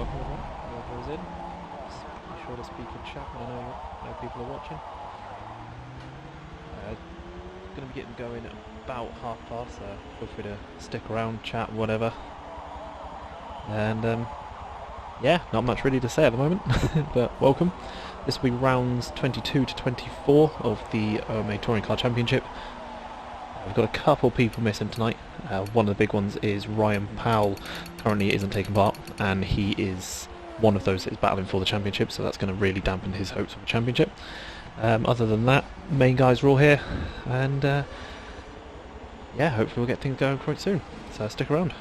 welcome everyone. Whoever is in, just be sure to speak in chat when I know people are watching. Going to be getting going at about past, so feel free to stick around, chat, whatever. And yeah, not much really to say at the moment, but welcome. This will be rounds 22 to 24 of the OMA Touring Car Championship. We've got a couple people missing tonight. One of the big ones is Ryan Powell, currently isn't taking part, and he is one of those that is battling for the championship, so that's going to really dampen his hopes of the championship. Other than that, main guys are all here, and yeah, hopefully we'll get things going quite soon, so stick around.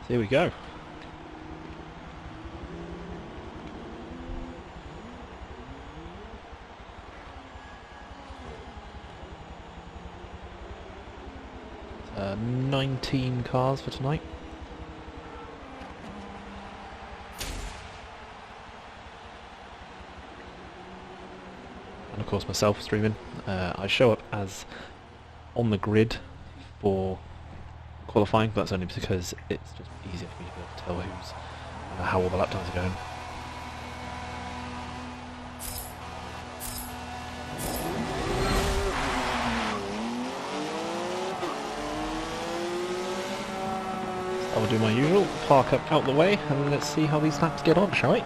Here we go. So, 19 cars for tonight. And of course myself streaming. I show up as on the grid for qualifying, but that's only because it's just easier for me to be able to tell who's how all the lap times are going. So I'll do my usual, park up out the way, and let's see how these laps get on, shall we?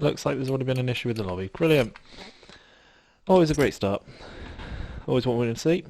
Looks like there's already been an issue with the lobby. Brilliant. Always a great start. Always what we want to see.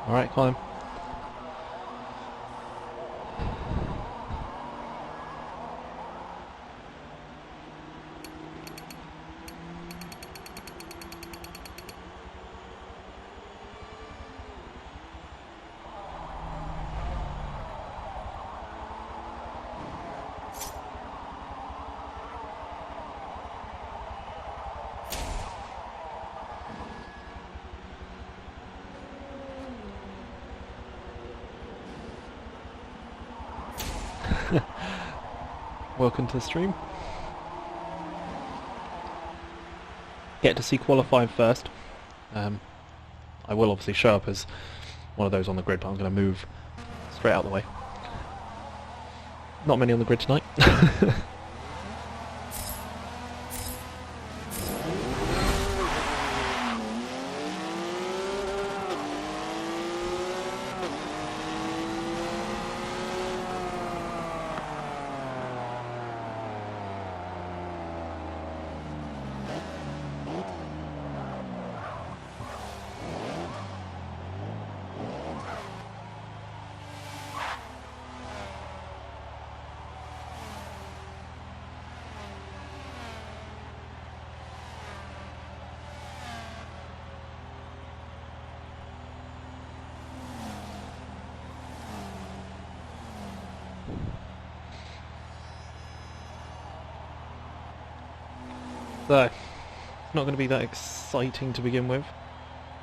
Alright, Colin. Welcome to the stream. Get to see qualifying first. I will obviously show up as one of those on the grid, but I'm going to move straight out of the way. Not many on the grid tonight. So, not going to be that exciting to begin with.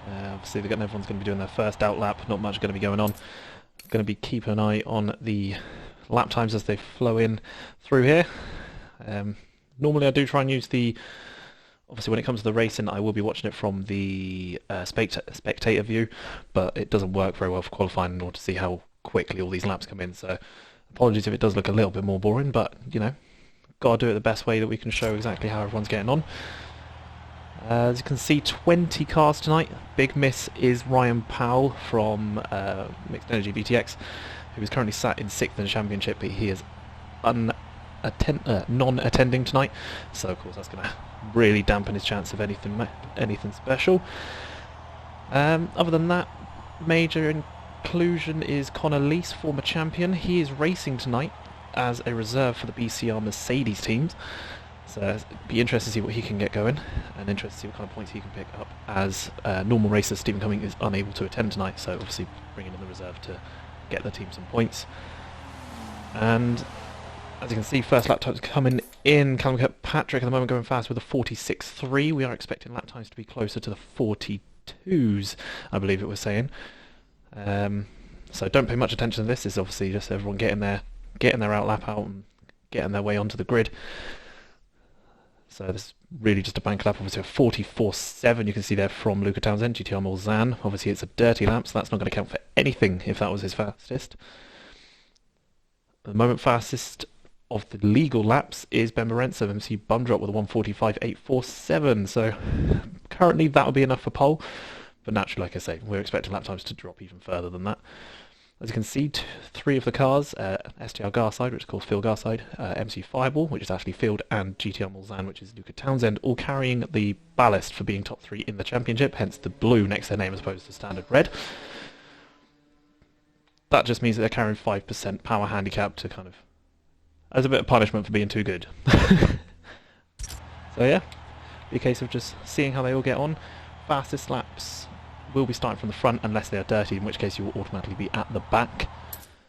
Obviously, everyone's going to be doing their first out lap. Not much going to be going on. Going to be keeping an eye on the lap times as they flow in through here. Normally, I do try and use the. Obviously, when it comes to the racing, I will be watching it from the spectator view, but it doesn't work very well for qualifying in order to see how quickly all these laps come in. So, apologies if it does look a little bit more boring, but you know. Got to do it the best way that we can show exactly how everyone's getting on. As you can see, 20 cars tonight. Big miss is Ryan Powell from Mixed Energy BTX, who is currently sat in 6th in the championship, but he is non-attending tonight. So of course that's going to really dampen his chance of anything special. Other than that, major inclusion is Connor Lees, former champion. He is racing tonight as a reserve for the BCR Mercedes teams, so it'd be interesting to see what he can get going, and interesting to see what kind of points he can pick up, as normal racer Stephen Cumming is unable to attend tonight, so obviously bringing in the reserve to get the team some points. And as you can see, first lap times coming in. Callum Kirkpatrick at the moment going fast with a 46.3. We are expecting lap times to be closer to the 42s, I believe it was saying. So don't pay much attention to this. It's obviously just everyone getting their out lap out and getting their way onto the grid. So this is really just a bank lap. Obviously a 44.7 you can see there from Luca Townsend, GTR Mulsanne. Obviously it's a dirty lap, so that's not going to count for anything if that was his fastest. At the moment, fastest of the legal laps is Ben Lorenzo, MC Bumdrop with a 1:45.847. So currently that would be enough for pole. But naturally, like I say, we're expecting lap times to drop even further than that. As you can see, three of the cars, STR Garside, which is called Phil Garside, MC Fireball, which is Ashley Field, and GTR Mulsanne, which is Luca Townsend, all carrying the ballast for being top three in the championship, hence the blue next to their name as opposed to standard red. That just means that they're carrying 5% power handicap to kind of, as a bit of punishment for being too good. So yeah, be a case of just seeing how they all get on. Fastest laps will be starting from the front unless they are dirty, in which case you will automatically be at the back.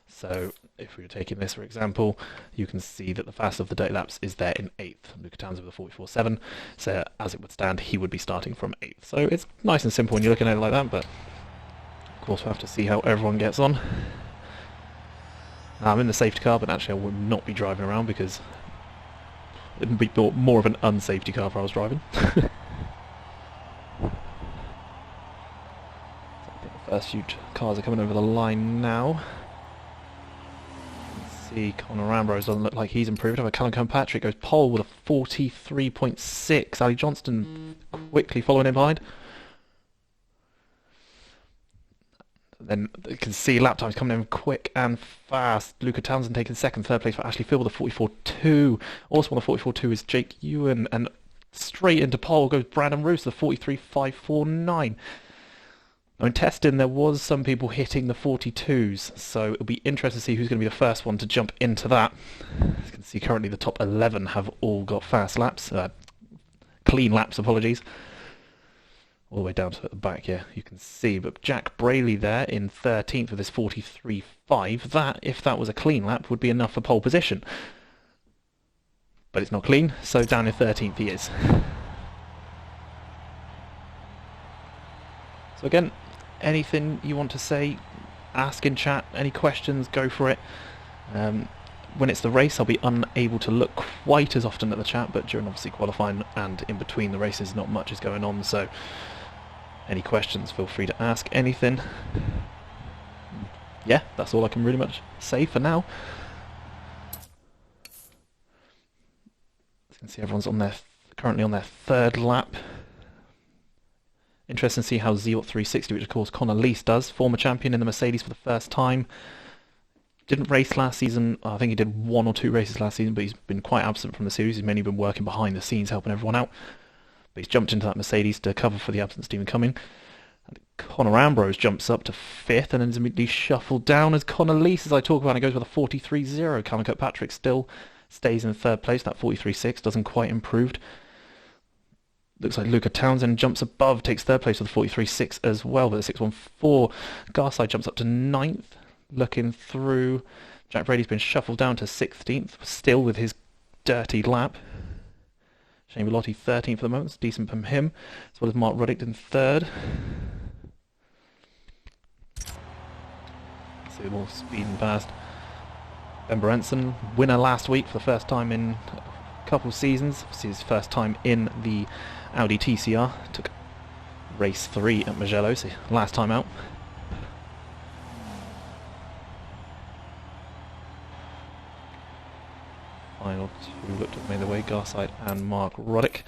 So if we were taking this for example, you can see that the fastest of the dirty laps is there in 8th. Luca Townsend with a 44.7, so as it would stand, he would be starting from 8th. So it's nice and simple when you're looking at it like that, but of course we'll have to see how everyone gets on. I'm in the safety car, but actually I will not be driving around because it would be more of an unsafety car if I was driving. First few cars are coming over the line now. You can see Conor Ambrose doesn't look like he's improved. However, Callum Kirkpatrick goes pole with a 43.6. Ali Johnston quickly following in behind. Then you can see lap times coming in quick and fast. Luca Townsend taking second, third place for Ashley Field with a 44.2. Also on the 44.2 is Jake Ewan, and straight into pole goes Brandon Roos, the 43.549. Now in testing there was some people hitting the 42s, so it'll be interesting to see who's going to be the first one to jump into that. As you can see currently the top 11 have all got fast laps, clean laps, apologies. All the way down to at the back here, you can see, but Jack Brayley there in 13th with his 43.5, that, if that was a clean lap, would be enough for pole position. But it's not clean, so down in 13th he is. So again, anything you want to say, ask in chat, any questions, go for it. When it's the race, I'll be unable to look quite as often at the chat, but during obviously qualifying and in between the races, not much is going on, so any questions, feel free to ask anything. Yeah, that's all I can really much say for now. As you can see, everyone's on their currently on their third lap. Interesting to see how Zealot 360, which of course Connor Lees does, former champion in the Mercedes for the first time. Didn't race last season. I think he did 1 or 2 races last season, but he's been quite absent from the series. He's mainly been working behind the scenes, helping everyone out. But he's jumped into that Mercedes to cover for the absence of Stephen Cumming. And Conor Ambrose jumps up to 5th and then is immediately shuffled down as Connor Lees, as I talk about, and goes with a 43.0. Callum Kirkpatrick still stays in 3rd place. That 43.6 doesn't quite improved. Looks like Luca Townsend jumps above, takes 3rd place with a 43.6 as well, but a 6.14. Garside jumps up to 9th. Looking through, Jack Brady's been shuffled down to 16th, still with his dirty lap. Shane Bellotti 13th for the moment, it's decent from him, as well as Mark Ruddick in 3rd. So we're all speeding past. Ben Berenson, winner last week for the first time in a couple of seasons. This is his first time in the Audi TCR. Took race 3 at Mugello, so last time out. Final 2 looked at me the way, Garside and Mark Ruddick.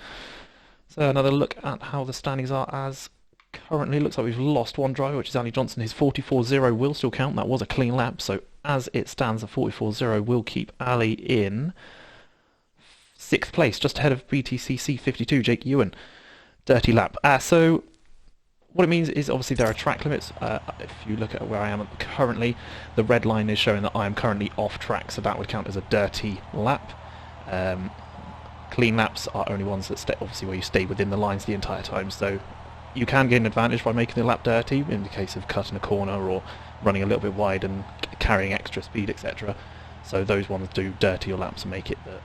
So another look at how the standings are as currently. Looks like we've lost one driver, which is Ali Johnson. His 44.0 will still count. That was a clean lap, so as it stands, the 44.0 will keep Ali in 6th place, just ahead of BTCC 52, Jake Ewan. Dirty lap. So what it means is obviously there are track limits. If you look at where I am currently, the red line is showing that I am currently off track, so that would count as a dirty lap. Clean laps are only ones that obviously where you stay within the lines the entire time, so you can gain an advantage by making the lap dirty in the case of cutting a corner or running a little bit wide and carrying extra speed, etc. So those ones do dirty your laps and make it that,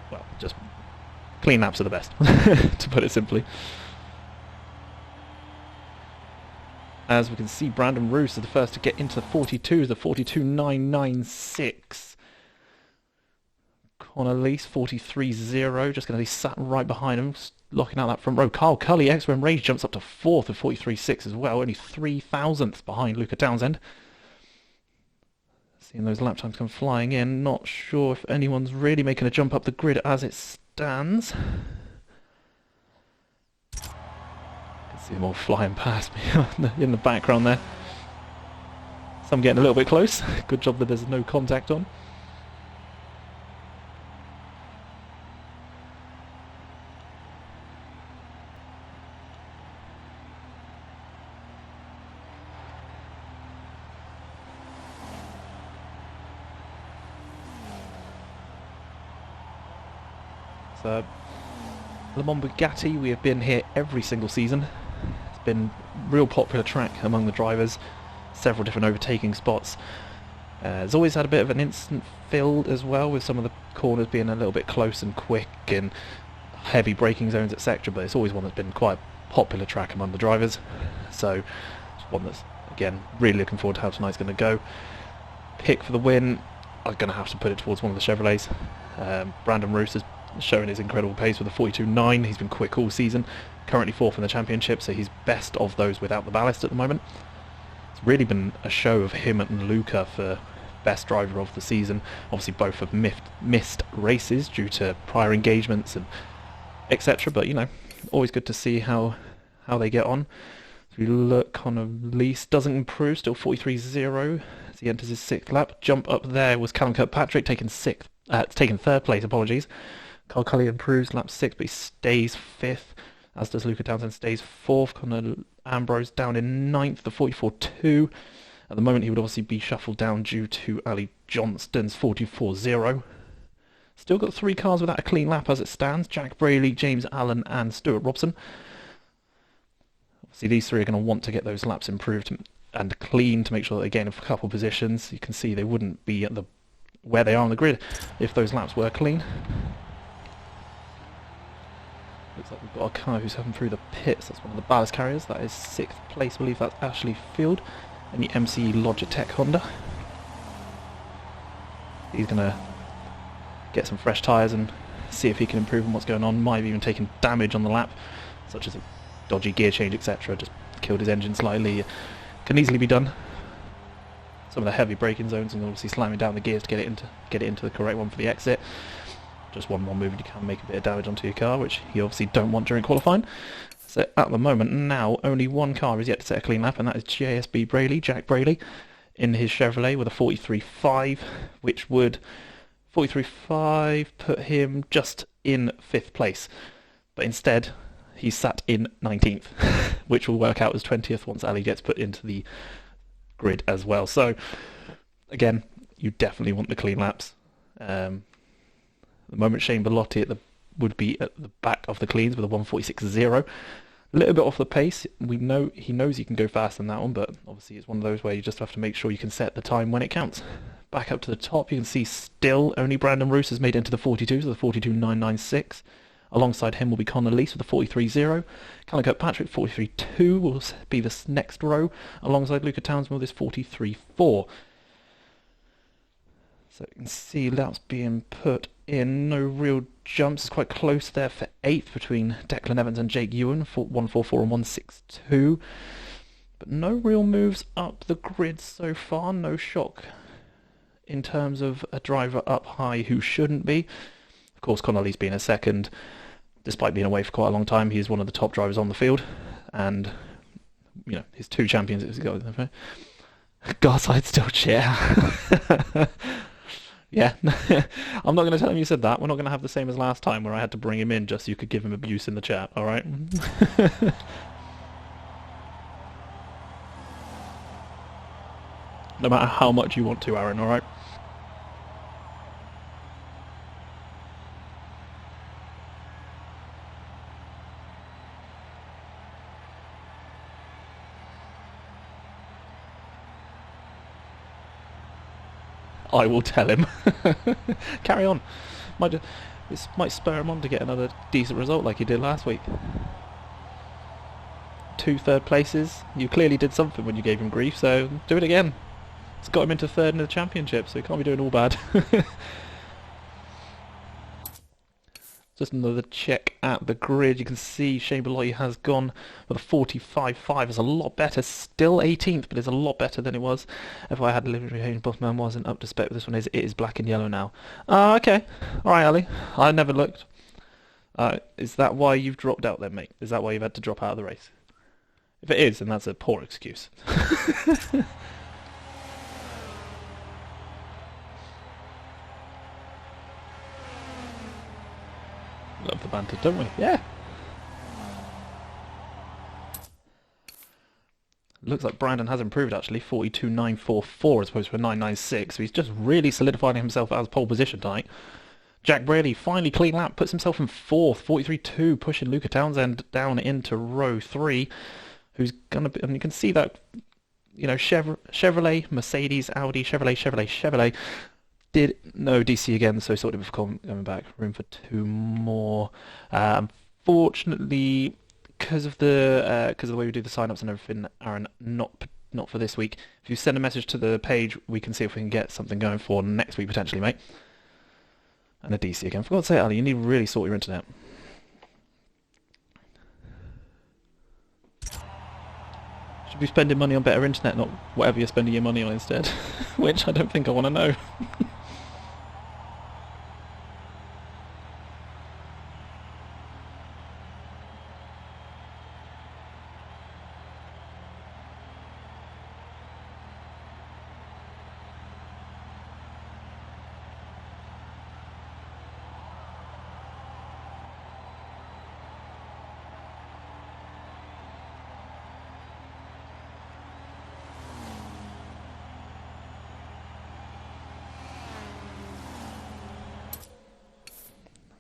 well, just clean laps are the best, to put it simply. As we can see, Brandon Roos is the first to get into the 42s, the 42.996. on a lease, 43.0, just going to be sat right behind him, locking out that front row. Carl Cully, XRM Rage, jumps up to 4th with 43.6 as well, only 3,000ths behind Luca Townsend. Seeing those lap times come flying in, not sure if anyone's really making a jump up the grid as it stands. You can see them all flying past me in the background there. Some getting a little bit close. Good job that there's no contact on. So, Le Mans Bugatti, we have been here every single season. It's been a real popular track among the drivers. Several different overtaking spots. It's always had a bit of an instant fill as well, with some of the corners being a little bit close and quick and heavy braking zones, etc. But it's always one that's been quite a popular track among the drivers. So it's one that's, again, really looking forward to how tonight's going to go. Pick for the win, I'm going to have to put it towards one of the Chevrolets. Brandon Roos has shown his incredible pace with a 42.9. He's been quick all season. Currently 4th in the championship, so he's best of those without the ballast at the moment. It's really been a show of him and Luca for best driver of the season. Obviously both have missed races due to prior engagements and etc. But you know, always good to see how they get on. If we look on a lease, doesn't improve, still 43.0 as he enters his 6th lap. Jump up there was Callum Kirkpatrick taking 3rd place, apologies. Carl Cully improves, lap 6, but he stays 5th, as does Luca Townsend, stays 4th. Conor Ambrose down in 9th, the 44.2. At the moment he would obviously be shuffled down due to Ali Johnston's 44.0. Still got 3 cars without a clean lap as it stands. Jack Braley, James Allen and Stuart Robson. Obviously these 3 are going to want to get those laps improved and clean to make sure that they gain a couple positions. You can see they wouldn't be at where they are on the grid if those laps were clean. Looks like we've got a car who's having through the pits. That's one of the ballast carriers. That is 6th place. I believe that's Ashley Field in the MCE Logitech Honda. He's going to get some fresh tyres and see if he can improve on what's going on. Might have even taken damage on the lap, such as a dodgy gear change, etc. Just killed his engine slightly. Can easily be done. Some of the heavy braking zones and obviously slamming down the gears to get it into the correct one for the exit. Just one more move and you can make a bit of damage onto your car, which you obviously don't want during qualifying. So at the moment now, only one car is yet to set a clean lap, and that is JSB Braley, Jack Braley, in his Chevrolet with a 43.5, which would 43.5 put him just in 5th place. But instead, he's sat in 19th, which will work out as 20th once Ali gets put into the grid as well. So again, you definitely want the clean laps. At the moment, Shane Bellotti would be at the back of the cleans with a 146.0. A little bit off the pace. He knows he can go faster than that one, but obviously it's one of those where you just have to make sure you can set the time when it counts. Back up to the top, you can see still only Brandon Roos has made it into the 42, so the 42.996. Alongside him will be Conor Lease with the 43.0. Callum Kirkpatrick, 43.2 will be this next row, alongside Luca Townsend with his 43.4. So you can see laps being put in, no real jumps. It's quite close there for 8th between Declan Evans and Jake Ewan, 144 and 162. But no real moves up the grid so far, no shock in terms of a driver up high who shouldn't be. Of course, Connolly's been a second, despite being away for quite a long time. He is one of the top drivers on the field, and you know his 2 champions. Garside still chair. Yeah, I'm not going to tell him you said that. We're not going to have the same as last time where I had to bring him in just so you could give him abuse in the chat, alright? No matter how much you want to, Aaron, alright? I will tell him. Carry on. This might spur him on to get another decent result like he did last week. 2 third places. You clearly did something when you gave him grief, so do it again. It's got him into 3rd in the championship, so he can't be doing all bad. Just another check at the grid. You can see Shane Belotti has gone with a 45.5. It's a lot better. Still 18th, but it's a lot better than it was. If I had delivery Hayden Buffman wasn't up to spec with this one. It is black and yellow now. Okay. Alright, Ali. I never looked. Is that why you've dropped out then, mate? Is that why you've had to drop out of the race? If it is, then that's a poor excuse. Love the banter, don't we? Yeah. Looks like Brandon has improved actually, 42.944 as opposed to a 9.96. So he's just really solidifying himself as pole position tonight. Jack Brady, finally clean lap, puts himself in 4th, 43.2, pushing Luca Townsend down into row 3, who's going to be, and you can see that, you know, Chevrolet, Mercedes, Audi, Chevrolet, did no DC again, so sort of coming back. Room for 2 more. Unfortunately, because of the way we do the sign-ups and everything, Aaron, not for this week. If you send a message to the page, we can see if we can get something going for next week potentially, mate. And a DC again. For God's sake, Ali, you need to really sort your internet. Should be spending money on better internet, not whatever you're spending your money on instead. Which I don't think I want to know.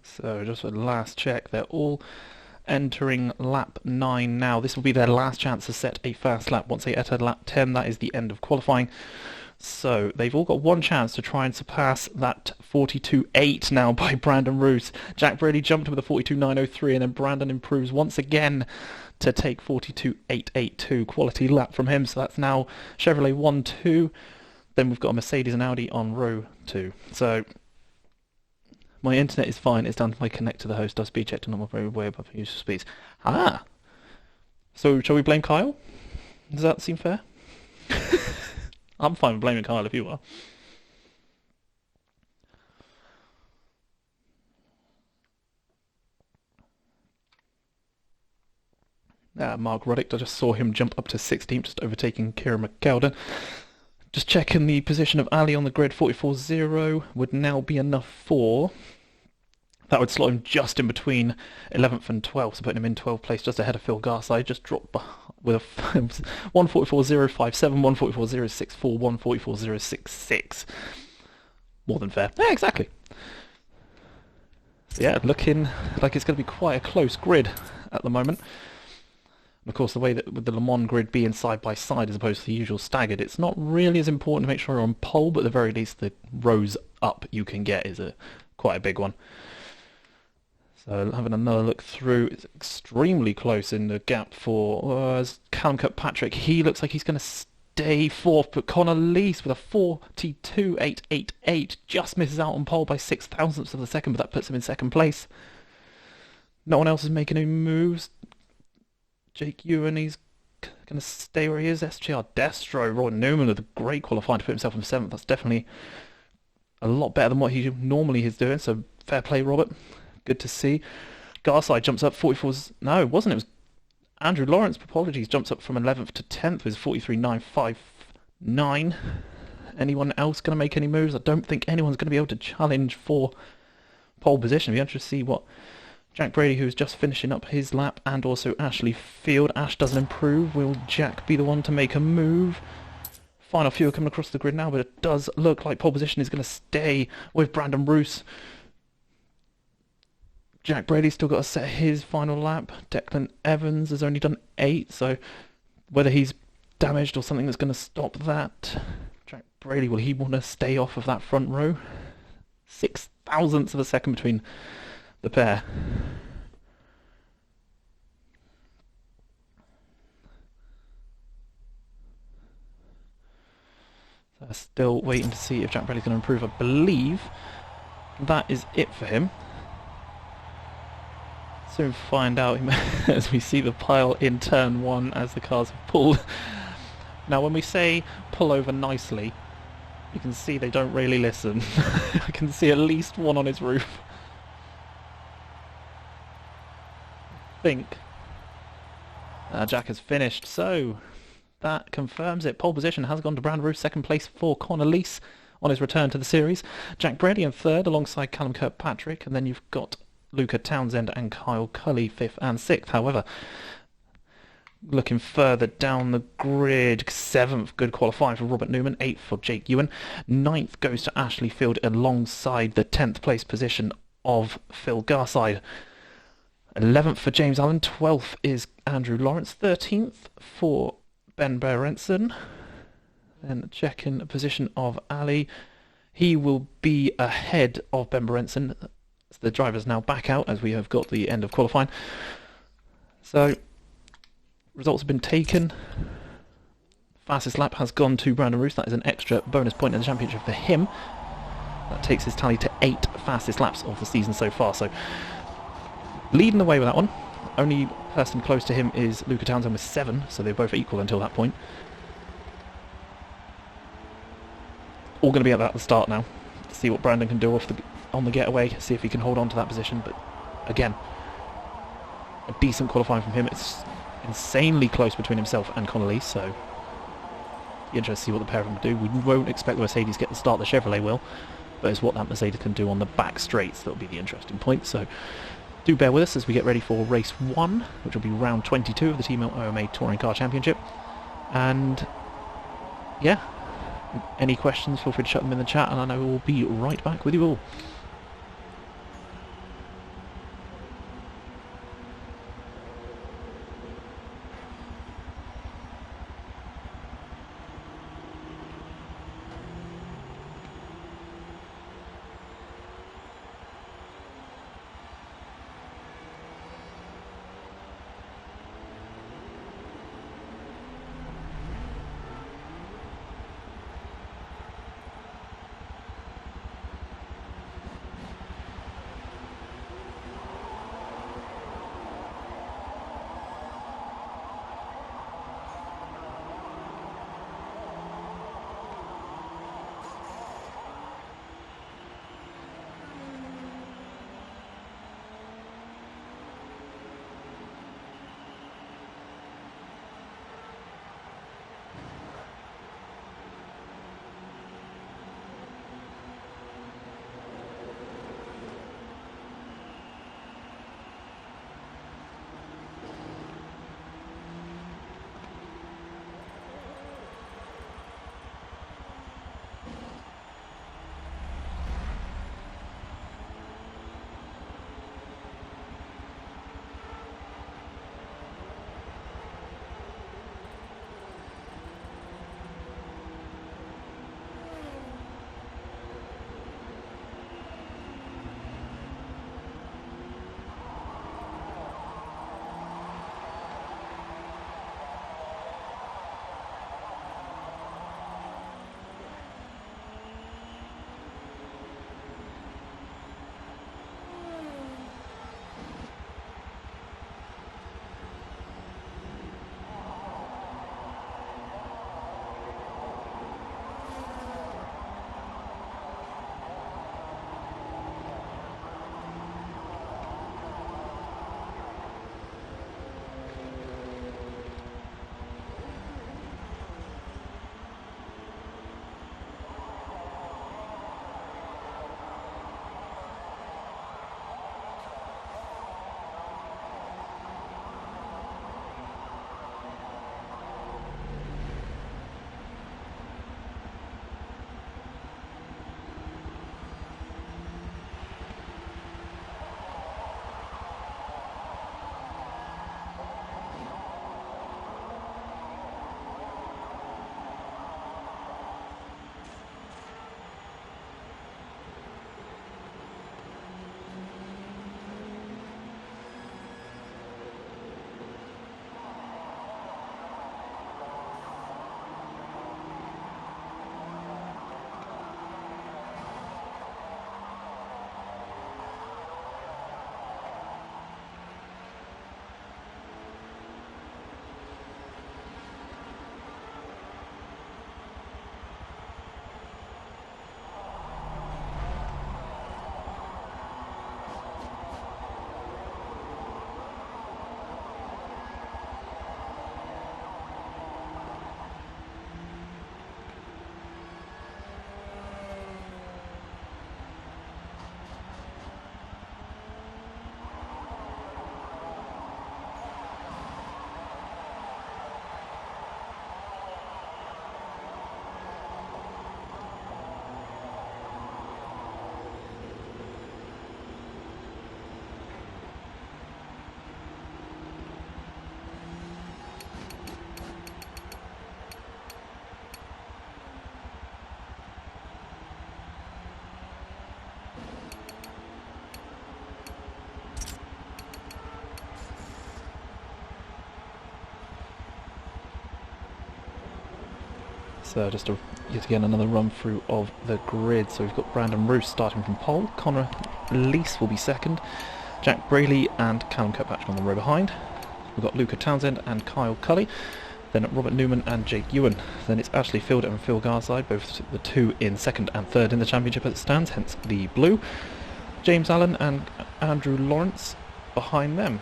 So just a last check, they're all entering lap 9 now. This will be their last chance to set a fast lap. Once they enter lap 10, that is the end of qualifying. So they've all got one chance to try and surpass that 42.8 now by Brandon Roos. Jack Brady jumped with a 42.903 and then Brandon improves once again to take 42.882. Quality lap from him, so that's now Chevrolet 1-2. Then we've got a Mercedes and Audi on row 2. So my internet is fine. It's done. If I connect to the host, does speed check to normal very way above usual speeds. So shall we blame Kyle? Does that seem fair? I'm fine with blaming Kyle if you are. Mark Roddick, I just saw him jump up to 16th, just overtaking Kieran McKeldin. Just checking the position of Ali on the grid, 44.0 would now be enough for... That would slot him just in between 11th and 12th, so putting him in 12th place, just ahead of Phil Garside. Just dropped with a 144.057, 144.064, 144.066. More than fair. Yeah, exactly. So yeah, looking like it's going to be quite a close grid at the moment. And of course, the way that with the Le Mans grid being side by side as opposed to the usual staggered, it's not really as important to make sure you're on pole, but at the very least the rows up you can get is quite a big one. So having another look through, it's extremely close in the gap for Callum Kirkpatrick. He looks like he's going to stay 4th, but Connor Lees with a 42.888 just misses out on pole by 6 thousandths of a second, but that puts him in 2nd place. No one else is making any moves. Jake Ewan, he's going to stay where he is. SGR Destro, Roy Newman with a great qualifying to put himself in 7th. That's definitely a lot better than what he normally is doing, so fair play, Robert. Good to see. Garside jumps up 44... No, it wasn't. It was Andrew Lawrence, apologies, jumps up from 11th to 10th with 43.959. Anyone else going to make any moves? I don't think anyone's going to be able to challenge for pole position. We're going to see what Jack Brady, who's just finishing up his lap, and also Ashley Field. Ash doesn't improve. Will Jack be the one to make a move? Final few are coming across the grid now, but it does look like pole position is going to stay with Brandon Roos. Jack Brady's still got to set his final lap. Declan Evans has only done 8, so whether he's damaged or something that's going to stop that. Jack Brady, will he want to stay off of that front row? 6 thousandths of a second between the pair. So still waiting to see if Jack Brady's going to improve. I believe that is it for him. Soon find out as we see the pile in turn one as the cars have pulled. Now when we say pull over nicely, you can see they don't really listen. I can see at least one on his roof. I think Jack has finished, so that confirms it. Pole position has gone to Brandon Roos, second place for Connor Lees on his return to the series. Jack Brady in third alongside Callum Kirkpatrick, and then you've got Luca Townsend and Kyle Cully fifth and sixth. However, looking further down the grid, seventh good qualifying for Robert Newman, eighth for Jake Ewan, ninth goes to Ashley Field alongside the 10th place position of Phil Garside. 11th for James Allen, 12th is Andrew Lawrence, 13th for Ben Berenson. Then checking the position of Ali. He will be ahead of Ben Berenson. The driver's now back out as we have got the end of qualifying. So, results have been taken. Fastest lap has gone to Brandon Roos. That is an extra bonus point in the championship for him. That takes his tally to 8 fastest laps of the season so far. So, leading the way with that one. Only person close to him is Luca Townsend with 7, so they're both equal until that point. All going to be at the start now. See what Brandon can do on the getaway, see if he can hold on to that position. But again, a decent qualifying from him. It's insanely close between himself and Connolly, so interested to see what the pair of them do. We won't expect the Mercedes to get the start the Chevrolet will, but it's what that Mercedes can do on the back straights that will be the interesting point. So do bear with us as we get ready for race 1, which will be round 22 of the Team OMA Touring Car Championship. And yeah, any questions, feel free to shut them in the chat, and I know we'll be right back with you all. So just yet again another run through of the grid. So we've got Brandon Roos starting from pole, Connor Leese will be second, Jack Brayley and Callum Kirkpatrick on the row behind. We've got Luca Townsend and Kyle Cully, then Robert Newman and Jake Ewan. Then it's Ashley Fielder and Phil Garside, both the two in second and third in the championship as it stands, hence the blue. James Allen and Andrew Lawrence behind them.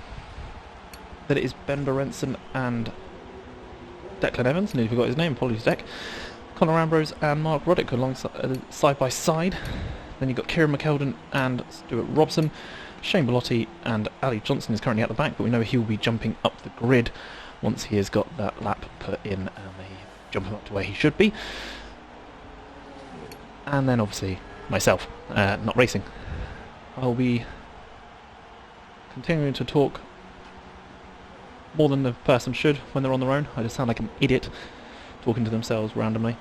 Then it is Ben Lorenzen and Declan Evans, nearly forgot his name, apologies Deck. Conor Ambrose and Mark Roddick alongside side by side. Then you've got Kieran McKeldin and Stuart Robson. Shane Bellotti and Ali Johnson is currently at the back, but we know he'll be jumping up the grid once he has got that lap put in and they jump him up to where he should be. And then obviously myself, not racing. I'll be continuing to talk more than the person should when they're on their own. I just sound like an idiot talking to themselves randomly.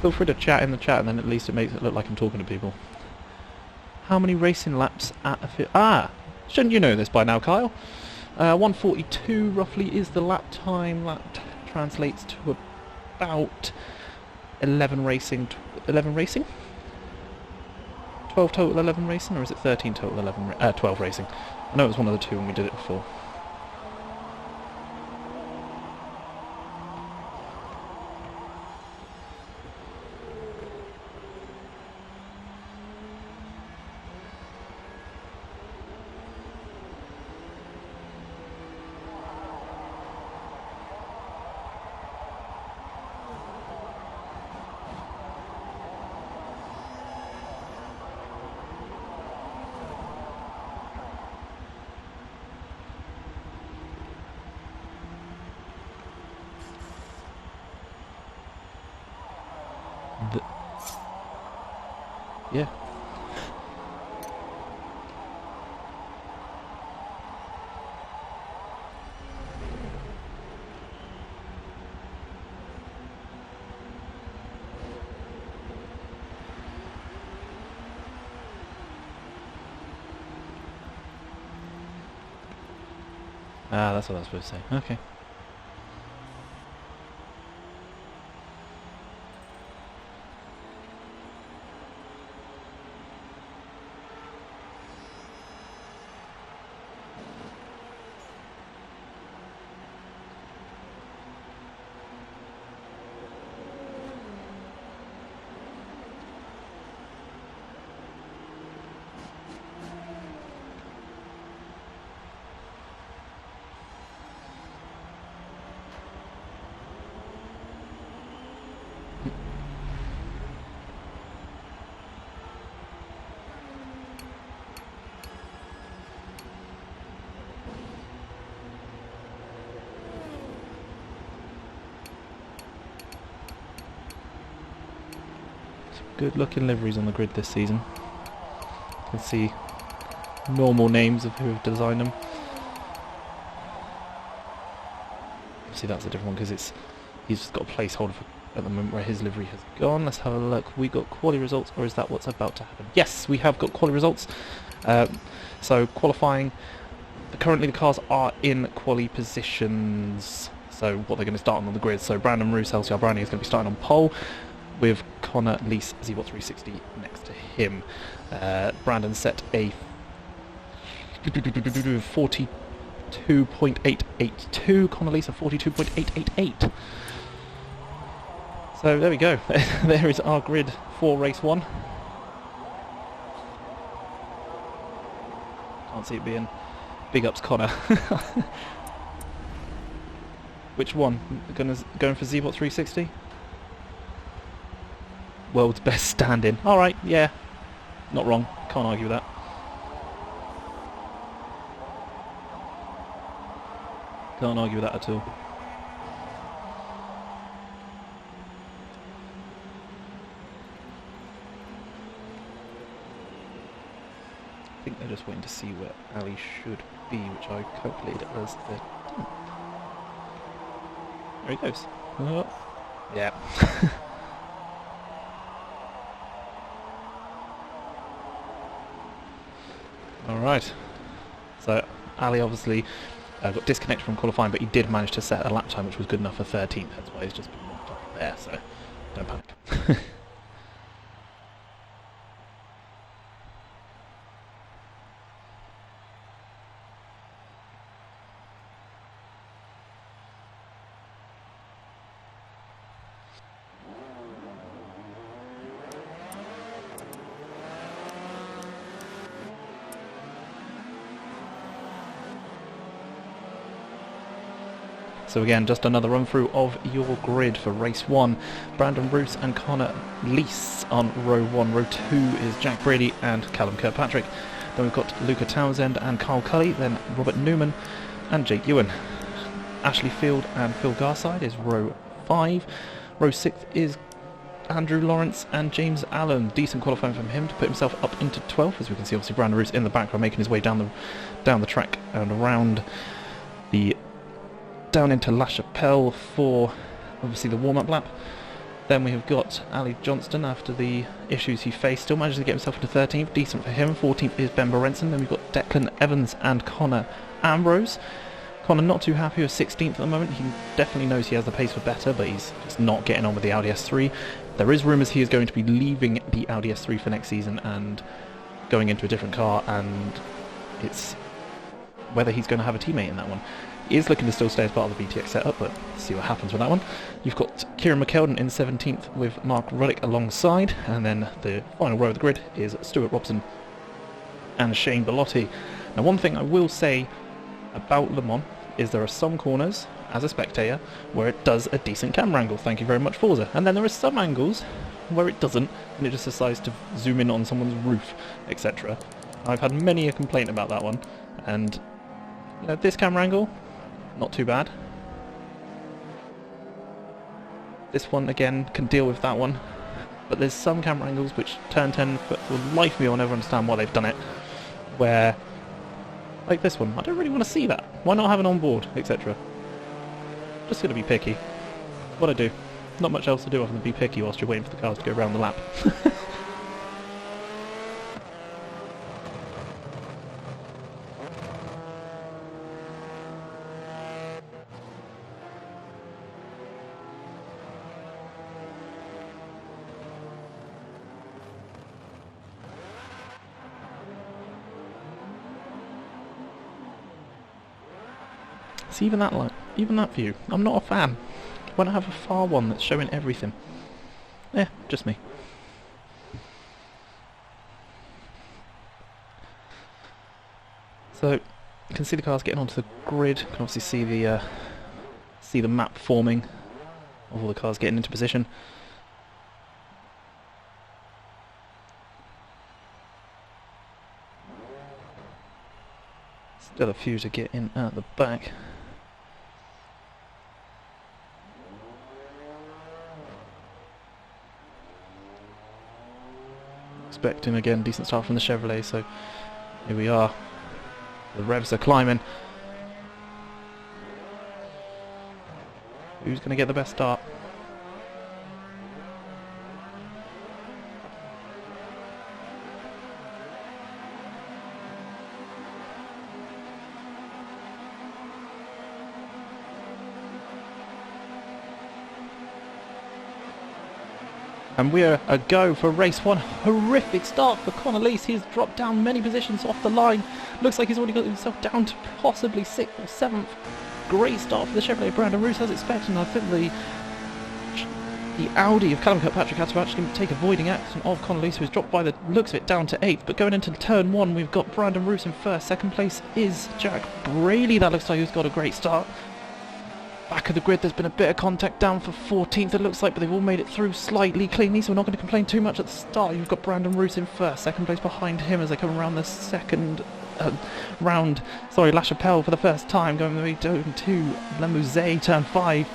Feel free to chat in the chat and then at least it makes it look like I'm talking to people. How many racing laps at a shouldn't you know this by now, Kyle? 142 roughly is the lap time. That translates to about 11 racing. 11 racing? 12 total 11 racing, or is it 13 total 12 racing? I know it was one of the two when we did it before. Yeah. That's what I was supposed to say. Okay. Good looking liveries on the grid this season. You can see normal names of who have designed them. See, that's a different one because he's just got a placeholder for at the moment where his livery has gone. Let's have a look. We got quali results, or is that what's about to happen? Yes, we have got quali results. So qualifying. Currently the cars are in quali positions. So what they're going to start on the grid. So Brandon Roos, LCR Brownie is going to be starting on pole, with Connor Leese ZWAT 360 next to him. Brandon set a 42.882, Connor Leese a 42.888. So there we go. There is our grid for race 1. Can't see it being big ups Connor. Which one? Going for ZWAT 360? World's best stand-in. Alright, yeah. Not wrong. Can't argue with that. Can't argue with that at all. I think they're just waiting to see where Ali should be, which I calculated as the 10th. There he goes. Yeah. Alright, so Ali obviously got disconnected from qualifying, but he did manage to set a lap time which was good enough for 13th. That's why he's just been knocked off there, so don't panic. So again, just another run through of your grid for race 1. Brandon Roos and Connor Lees on row 1. Row 2 is Jack Brady and Callum Kirkpatrick. Then we've got Luca Townsend and Carl Cully, then Robert Newman and Jake Ewan. Ashley Field and Phil Garside is row 5. Row 6 is Andrew Lawrence and James Allen. Decent qualifying from him to put himself up into 12th. As we can see, obviously Brandon Roos in the background making his way down the track and around down into La Chapelle for obviously the warm-up lap. Then we have got Ali Johnston after the issues he faced. Still manages to get himself into 13th. Decent for him. 14th is Ben Berenson. Then we've got Declan Evans and Connor Ambrose. Connor not too happy with 16th at the moment. He definitely knows he has the pace for better, but he's just not getting on with the Audi S3. There is rumours he is going to be leaving the Audi S3 for next season and going into a different car, and it's whether he's going to have a teammate in that one. He is looking to still stay as part of the VTX setup, but see what happens with that one. You've got Kieran McKeldin in 17th with Mark Ruddick alongside, and then the final row of the grid is Stuart Robson and Shane Bellotti. Now, one thing I will say about Le Mans is there are some corners, as a spectator, where it does a decent camera angle. Thank you very much, Forza. And then there are some angles where it doesn't, and it just decides to zoom in on someone's roof, etc. I've had many a complaint about that one, and you know, this camera angle, not too bad. This one again can deal with that one, but there's some camera angles which turn 10 for the life of me, I'll never understand why they've done it, where like this one, I don't really want to see that. Why not have an onboard, etc. Just gonna be picky. What I do, not much else to do other than be picky whilst you're waiting for the cars to go around the lap. See, even that line, even that view, I'm not a fan. When I have a far one that's showing everything. Just me. So you can see the cars getting onto the grid. You can obviously see the map forming of all the cars getting into position. Still a few to get in at the back. Expecting again decent start from the Chevrolet, so here we are. The revs are climbing. Who's going to get the best start? And we're a go for race 1. Horrific start for Connor Lees. He's dropped down many positions off the line. Looks like he's already got himself down to possibly 6th or 7th. Great start for the Chevrolet. Brandon Roos as expected, and I think the Audi of Callum Kirkpatrick had to actually take avoiding action of Connor Lees, who's dropped by the looks of it down to 8th. But going into turn 1, we've got Brandon Roos in 1st. Second place is Jack Braley. That looks like he's got a great start. Back of the grid, there's been a bit of contact down for 14th, it looks like, but they've all made it through slightly cleanly, so we're not going to complain too much at the start. You've got Brandon Roos in 1st, second place behind him as they come around the second round. Sorry, La Chapelle for the first time, going to La Musée, turn 5.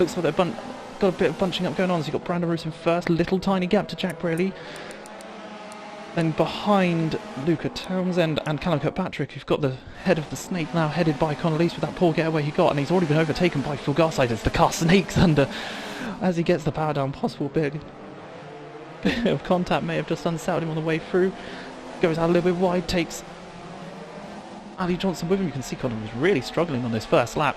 Looks like they've got a bit of bunching up going on, so you've got Brandon Roos in 1st, little tiny gap to Jack Braley. Then behind Luca Townsend and Callum Kirkpatrick, you've got the head of the snake now headed by Connor Lees with that poor getaway he got, and he's already been overtaken by Phil Garside as the car snakes under as he gets the power down. Possible bit of contact may have just unsettled him on the way through. Goes out a little bit wide, takes Ali Johnson with him. You can see Connor was really struggling on this first lap.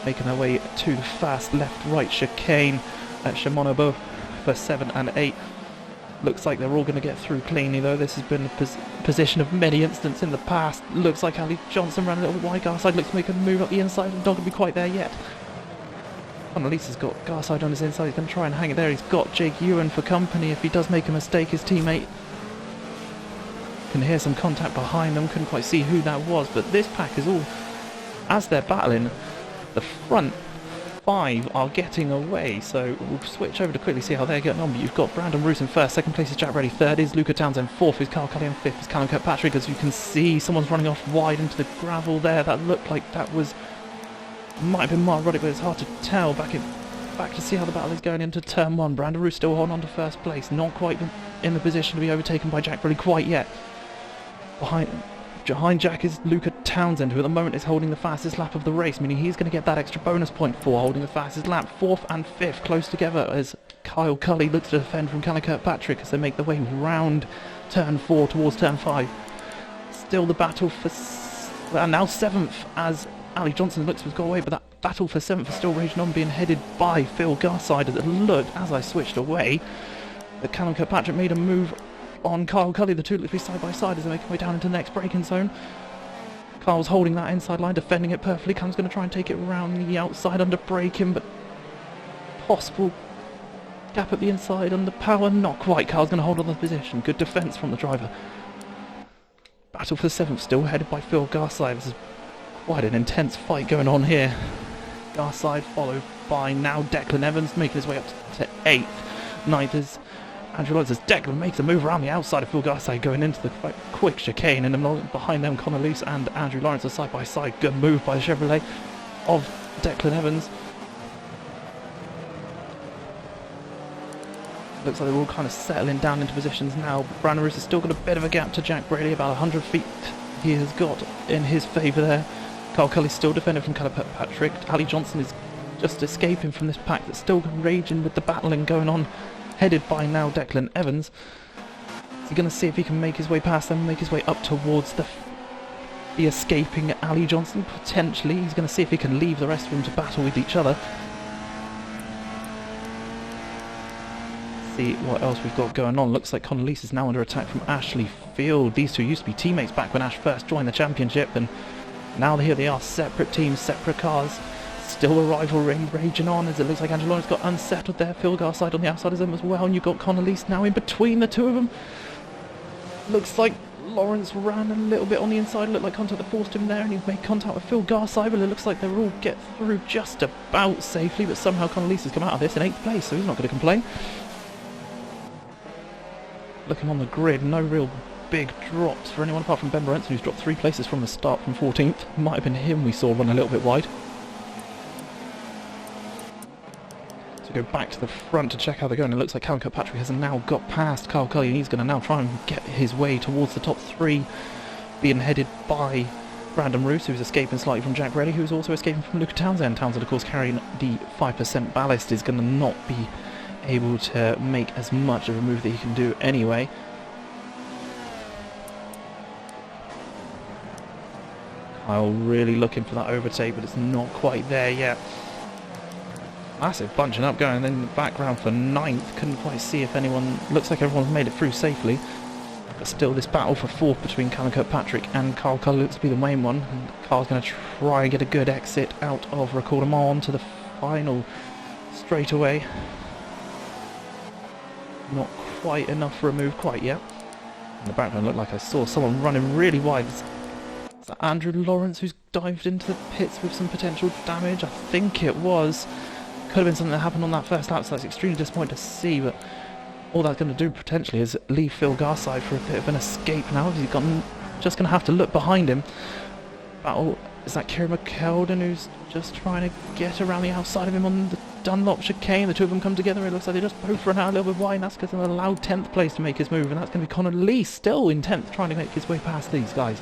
Making their way to the fast left-right chicane at Shimonobo for 7 and 8. Looks like they're all going to get through cleanly though. This has been a position of many incidents in the past. Looks like Ali Johnson ran a little bit wide. Garside looks to make a move up the inside. Not going to be quite there yet. Annalisa's got Garside on his inside. He's going to try and hang it there. He's got Jake Ewan for company. If he does make a mistake, his teammate can hear some contact behind them. Couldn't quite see who that was, but this pack is all, as they're battling, the front 5 are getting away, so we'll switch over to quickly see how they're getting on. But you've got Brandon Roos in first, second place is Jack Reddy, third is Luca Townsend, fourth is Carl Cully, and fifth is Callum Kirkpatrick. As you can see, someone's running off wide into the gravel there. That looked like that was, might have been Mark Roddick, but it's hard to tell. Back to see how the battle is going into turn 1. Brandon Roos still holding on to first place, not quite in the position to be overtaken by Jack Reddy quite yet. Behind Jack is Luca Townsend, who at the moment is holding the fastest lap of the race, meaning he's going to get that extra bonus point for holding the fastest lap. Fourth and fifth close together as Kyle Cully looks to defend from Callum Kirkpatrick as they make their way round turn 4 towards turn 5. Still the battle for... and now 7th as Ali Johnson looks to have got away, but that battle for 7th is still raging on, being headed by Phil Garside. As it looked, as I switched away, that Callum Kirkpatrick made a move on Kyle Cully. The two look to be side by side as they make their way down into the next braking zone. Kyle's holding that inside line, defending it perfectly. Callum's going to try and take it around the outside under braking, but possible gap at the inside under power, not quite. Kyle's going to hold on the position. Good defence from the driver. Battle for the 7th still headed by Phil Garside. This is quite an intense fight going on here. Garside followed by now Declan Evans, making his way up to 8th. 9th is Andrew Lawrence as Declan makes a move around the outside of Phil Garside going into the quick chicane, and behind them Connor Leese and Andrew Lawrence are side by side. Good move by the Chevrolet of Declan Evans. Looks like they're all kind of settling down into positions now. Brandon Roos has still got a bit of a gap to Jack Brady, about 100 feet he has got in his favour there. Carl Cully still defending from Callum Kirkpatrick. Ali Johnson is just escaping from this pack that's still raging with the battling going on, headed by now Declan Evans. Is he going to see if he can make his way past them, make his way up towards the escaping Ali Johnson? Potentially. He's going to see if he can leave the rest of them to battle with each other. See what else we've got going on. Looks like Connor Leese is now under attack from Ashley Field. These two used to be teammates back when Ash first joined the championship, and now here they are, separate teams, separate cars. Still a rivalry raging on, as it looks like Andrew Lawrence got unsettled there. Phil Garside on the outside of them as well, and you've got Connor Leese now in between the two of them. Looks like Lawrence ran a little bit on the inside, looked like contact that forced him there, and he made contact with Phil Garside, but it looks like they'll all get through just about safely, but somehow Connor Leese has come out of this in 8th place, so he's not going to complain. Looking on the grid, no real big drops for anyone apart from Ben Brenton, who's dropped 3 places from the start from 14th. Might have been him we saw run a little bit wide. So go back to the front to check how they're going. It looks like Callum Kirkpatrick has now got past Carl Cully, and he's going to now try and get his way towards the top 3, being headed by Brandon Roos, who's escaping slightly from Jack Reddy, who's also escaping from Luca Townsend. Townsend, of course, carrying the 5% ballast, is going to not be able to make as much of a move that he can do anyway. Kyle really looking for that overtake, but it's not quite there yet. Massive bunching up going in the background for 9th. Couldn't quite see if anyone... Looks like everyone's made it through safely. But still this battle for 4th between Callum Kirkpatrick and Carl Cully looks to be the main one. And Carl's going to try and get a good exit out of Recorder on to the final straightaway. Not quite enough for a move quite yet. In the background looked like I saw someone running really wide. Is that Andrew Lawrence who's dived into the pits with some potential damage? I think it was. Could have been something that happened on that first lap, so that's extremely disappointing to see, but all that's going to do potentially is leave Phil Garside for a bit of an escape now. He's just going to have to look behind him. Battle, is that Kieran McKeldon who's just trying to get around the outside of him on the Dunlop chicane? The two of them come together. It looks like they just both run out a little bit wide, and that's going to allow 10th place to make his move, and that's going to be Connor Lee still in 10th, trying to make his way past these guys.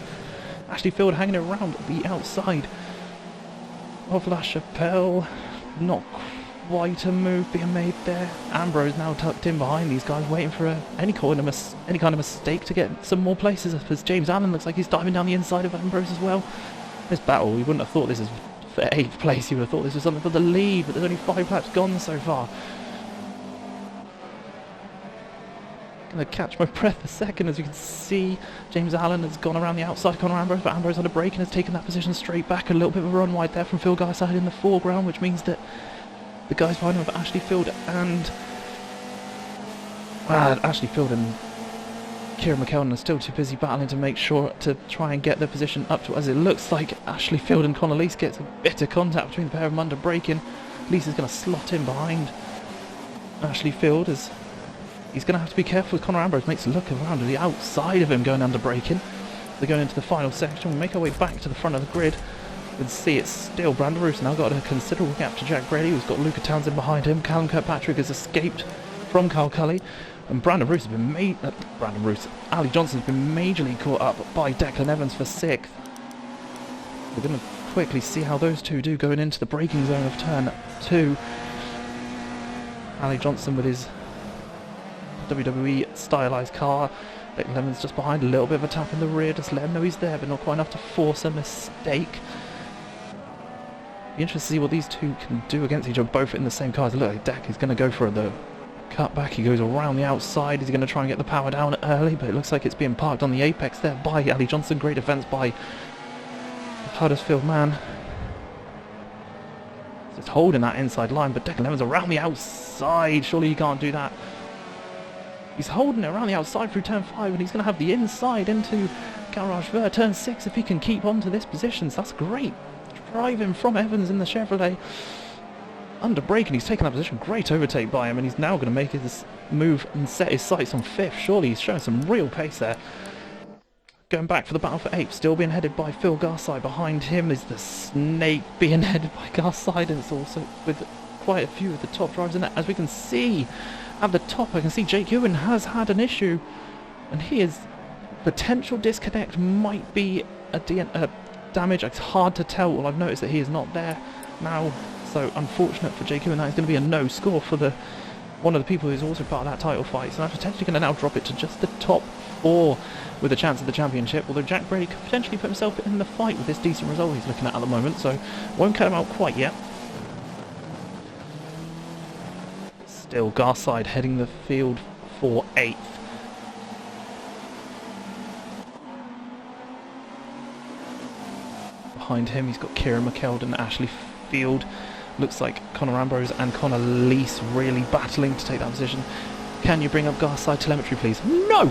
Ashley Field hanging around the outside of La Chapelle. Not quite a move being made there. Ambrose now tucked in behind these guys, waiting for any kind of mistake to get some more places up, as James Allen looks like he's diving down the inside of Ambrose as well. This battle, you wouldn't have thought this is for 8th place, you would have thought this was something for the lead, but there's only 5 laps gone so far. Gonna catch my breath a second. As you can see, James Allen has gone around the outside, Conor Ambrose, but Ambrose on a break and has taken that position straight back. A little bit of a run wide there from Phil Garside in the foreground, which means that the guys behind him have Ashley Field and Kieran McKeldin are still too busy battling to make sure to try and get their position up to, as it looks like Ashley Field and Connor Leese gets a bit of contact between the pair of them under braking. Leese is going to slot in behind Ashley Field as he's going to have to be careful with Conor Ambrose. Makes a look around to the outside of him going under braking. They're going into the final section. We'll make our way back to the front of the grid. You can see it's still Brandon Roos now got a considerable gap to Jack Brady, who's got Luca Townsend behind him. Callum Kirkpatrick has escaped from Carl Cully. And Ali Johnson's been majorly caught up by Declan Evans for 6th. We're going to quickly see how those two do going into the braking zone of turn 2. Ali Johnson with his WWE stylized car. Declan Evans just behind, a little bit of a tap in the rear, just let him know he's there, but not quite enough to force a mistake. Be interested to see what these two can do against each other, both in the same cars. Look like Deck is going to go for the cut back. He goes around the outside. He's going to try and get the power down early, but it looks like it's being parked on the apex there by Ali Johnson. Great defence by Huddersfield man. Just holding that inside line, but Declan Evans around the outside. Surely he can't do that. He's holding it around the outside through turn 5, and he's going to have the inside into Garage Ver turn 6 if he can keep on to this position. So that's great driving from Evans in the Chevrolet. Under brake, and he's taken that position. Great overtake by him, and he's now going to make his move and set his sights on 5th. Surely he's showing some real pace there. Going back for the battle for 8th, still being headed by Phil Garside. Behind him is the Snake being headed by Garside, and it's also with quite a few of the top drivers in there. As we can see at the top, I can see Jake Ewan has had an issue, and he is potential disconnect might be a damage. It's hard to tell. Well, I've noticed that he is not there now. So unfortunate for Jake Ewan, that is going to be a no score for one of the people who's also part of that title fight. So that's potentially going to now drop it to just the top 4 with a chance at the championship. Although Jack Brady could potentially put himself in the fight with this decent result he's looking at the moment. So won't cut him out quite yet. Still Garside heading the field for 8th. Behind him he's got Kieran McKeldin, Ashley Field. Looks like Conor Ambrose and Connor Leese really battling to take that position. Can you bring up Garside telemetry, please? No!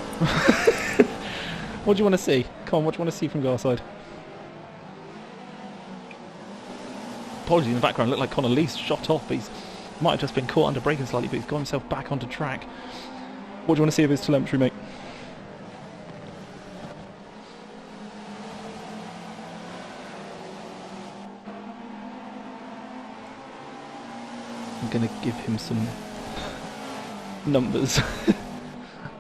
What do you want to see? Come on, what do you want to see from Garside? Apologies in the background, looked like Connor Leese shot off, but he might have just been caught under braking slightly, but he's got himself back onto track. What do you want to see of his telemetry, mate? I'm going to give him some numbers.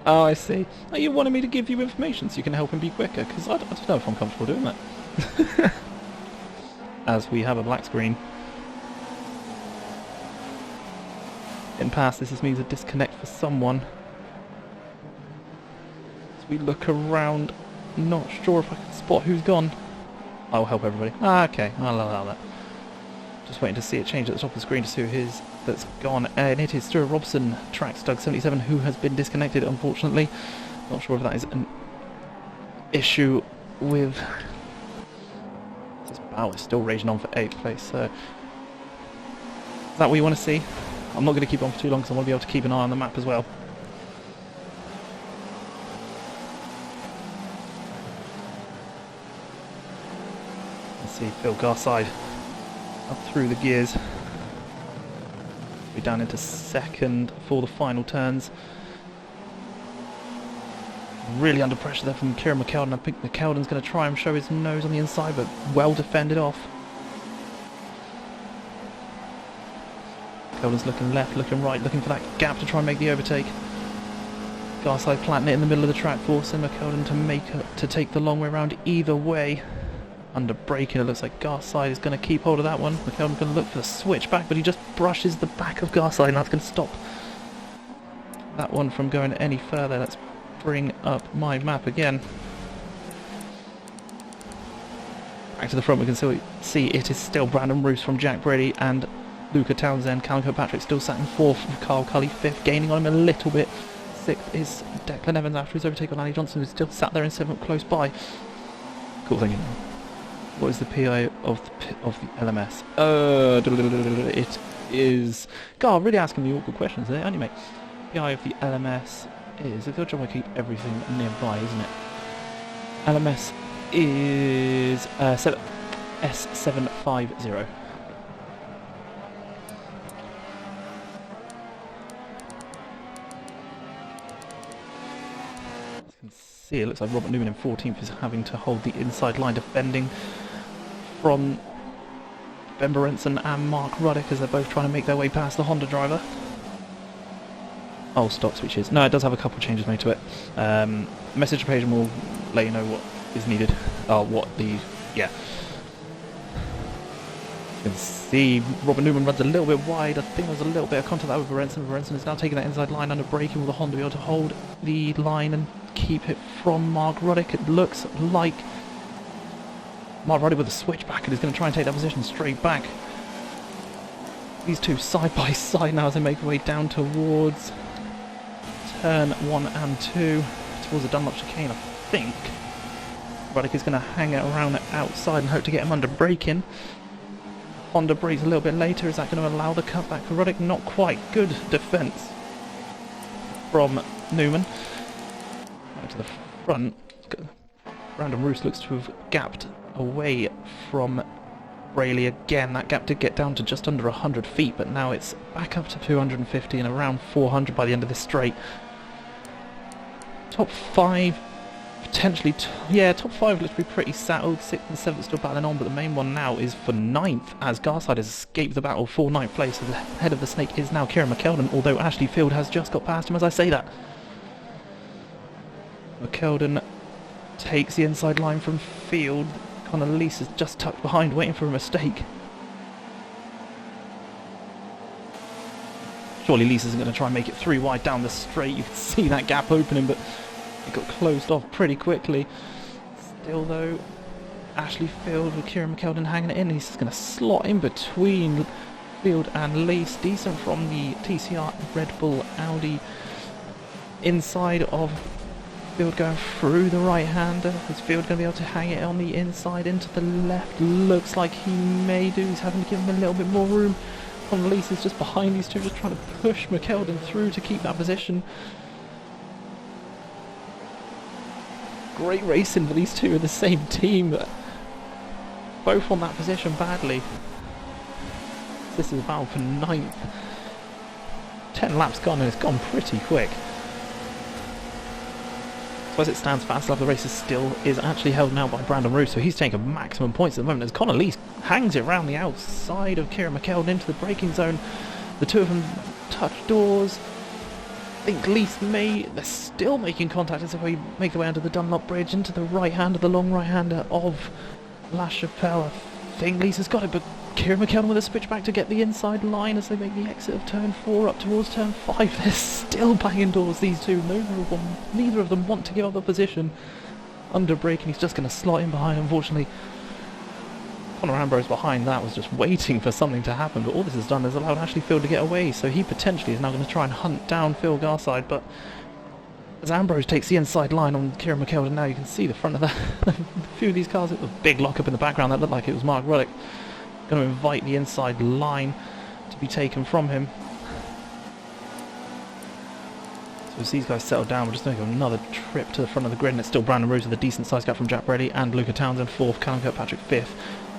Oh, I see. Oh, you wanted me to give you information so you can help him be quicker, because I don't know if I'm comfortable doing that. As we have a black screen. In past, this means a disconnect for someone. As we look around, not sure if I can spot who's gone. I'll help everybody. Ah, okay, I'll allow that. Just waiting to see it change at the top of the screen to see who his that's gone, and it is Stuart Robson, track Stug 77, who has been disconnected, unfortunately. Not sure if that is an issue with... This battle is still raging on for 8th place, so... Is that what you want to see? I'm not going to keep on for too long because I want to be able to keep an eye on the map as well. Let's see, Phil Garside up through the gears. We're down into 2nd for the final turns. Really under pressure there from Kieran McKeldin. I think McKeldin's going to try and show his nose on the inside, but well defended off. McKeldin's looking left, looking right, looking for that gap to try and make the overtake. Garside planting it in the middle of the track, forcing McKeldin to take the long way around either way. under braking. It looks like Garside is going to keep hold of that one. McKeldon's going to look for the switch back, but he just brushes the back of Garside, and that's going to stop that one from going any further. Let's bring up my map again. Back to the front, we can see it is still Brandon Roos from Jack Brady and Luca Townsend. Callum Kirkpatrick still sat in 4th, Carl Cully 5th, gaining on him a little bit. 6th is Declan Evans after his overtake on Ali Johnson, who's still sat there in 7th, close by. Cool thing. What is the PI of the LMS? It is... God, really asking the awkward questions there, aren't you, mate? PI of the LMS is... It's a good job I keep everything nearby, isn't it? LMS is S750. It looks like Robert Newman in 14th is having to hold the inside line, defending from Ben Berenson and Mark Ruddick as they're both trying to make their way past the Honda driver. Oh, stock switches. No, it does have a couple of changes made to it. Message page will let you know what is needed. Yeah. You can see Robert Newman runs a little bit wide. I think there's a little bit of contact there with Berenson. Berenson is now taking that inside line under braking. Will the Honda be able to hold the line and keep it from Mark Ruddick? It looks like Mark Ruddick with a switchback and is going to try and take that position straight back. These two side by side now as they make their way down towards turn 1 and 2 towards the Dunlop chicane. I think Ruddick is going to hang it around the outside and hope to get him under braking. Honda brakes a little bit later. Is that going to allow the cutback for Ruddick? Not quite. Good defence from Newman. Back to the front. Brandon Roos looks to have gapped away from Braley again. That gap did get down to just under 100 feet, but now it's back up to 250 and around 400 by the end of this straight. Top 5, potentially, top 5 looks to be pretty settled. 6th and 7th still battling on, but the main one now is for 9th, as Garside has escaped the battle for 9th place. So the head of the snake is now Kieran McKeldon, although Ashley Field has just got past him as I say that. McKeldon takes the inside line from Field. Connor Lease is just tucked behind, waiting for a mistake. Surely Lease isn't going to try and make it 3 wide down the straight. You can see that gap opening, but it got closed off pretty quickly. Still though, Ashley Field with Kieran McKeldon hanging it in. He's just going to slot in between Field and Lease. Decent from the TCR Red Bull Audi. Inside of Field going through the right-hander. Is Field going to be able to hang it on the inside into the left? Looks like he may do. He's having to give him a little bit more room. Connor Lease is just behind these two, just trying to push McKeldon through to keep that position. Great racing for these two in the same team, but both on that position badly. This is a battle for 9th. 10 laps gone and it's gone pretty quick. So as it stands, fast lap of the race still is actually held now by Brandon Roos, so he's taking maximum points at the moment as Connor Lease hangs it around the outside of Kieran McKeldon into the braking zone. The two of them touch doors. I think Lease they're still making contact as they make their way under the Dunlop Bridge into the right-hander, the long right-hander of La Chapelle. I think Lease has got it, but Kieran McKeldon with a switchback to get the inside line as they make the exit of turn 4 up towards turn 5. They're still banging doors, these two. Neither of them want to give up the position. Under braking, he's just going to slot in behind, unfortunately. Conor Ambrose behind that was just waiting for something to happen, but all this has done is allowed Ashley Field to get away, so he potentially is now going to try and hunt down Phil Garside, but as Ambrose takes the inside line on Kieran McKeldon now, you can see the front of that. A few of these cars, a big lock-up in the background, that looked like it was Mark Ruddick. Going to invite the inside line to be taken from him. So as these guys settle down, we're just going to go another trip to the front of the grid, and it's still Brandon Roos with a decent size gap from Jack Brady and Luca Townsend 4th, Callum Kirkpatrick 5th.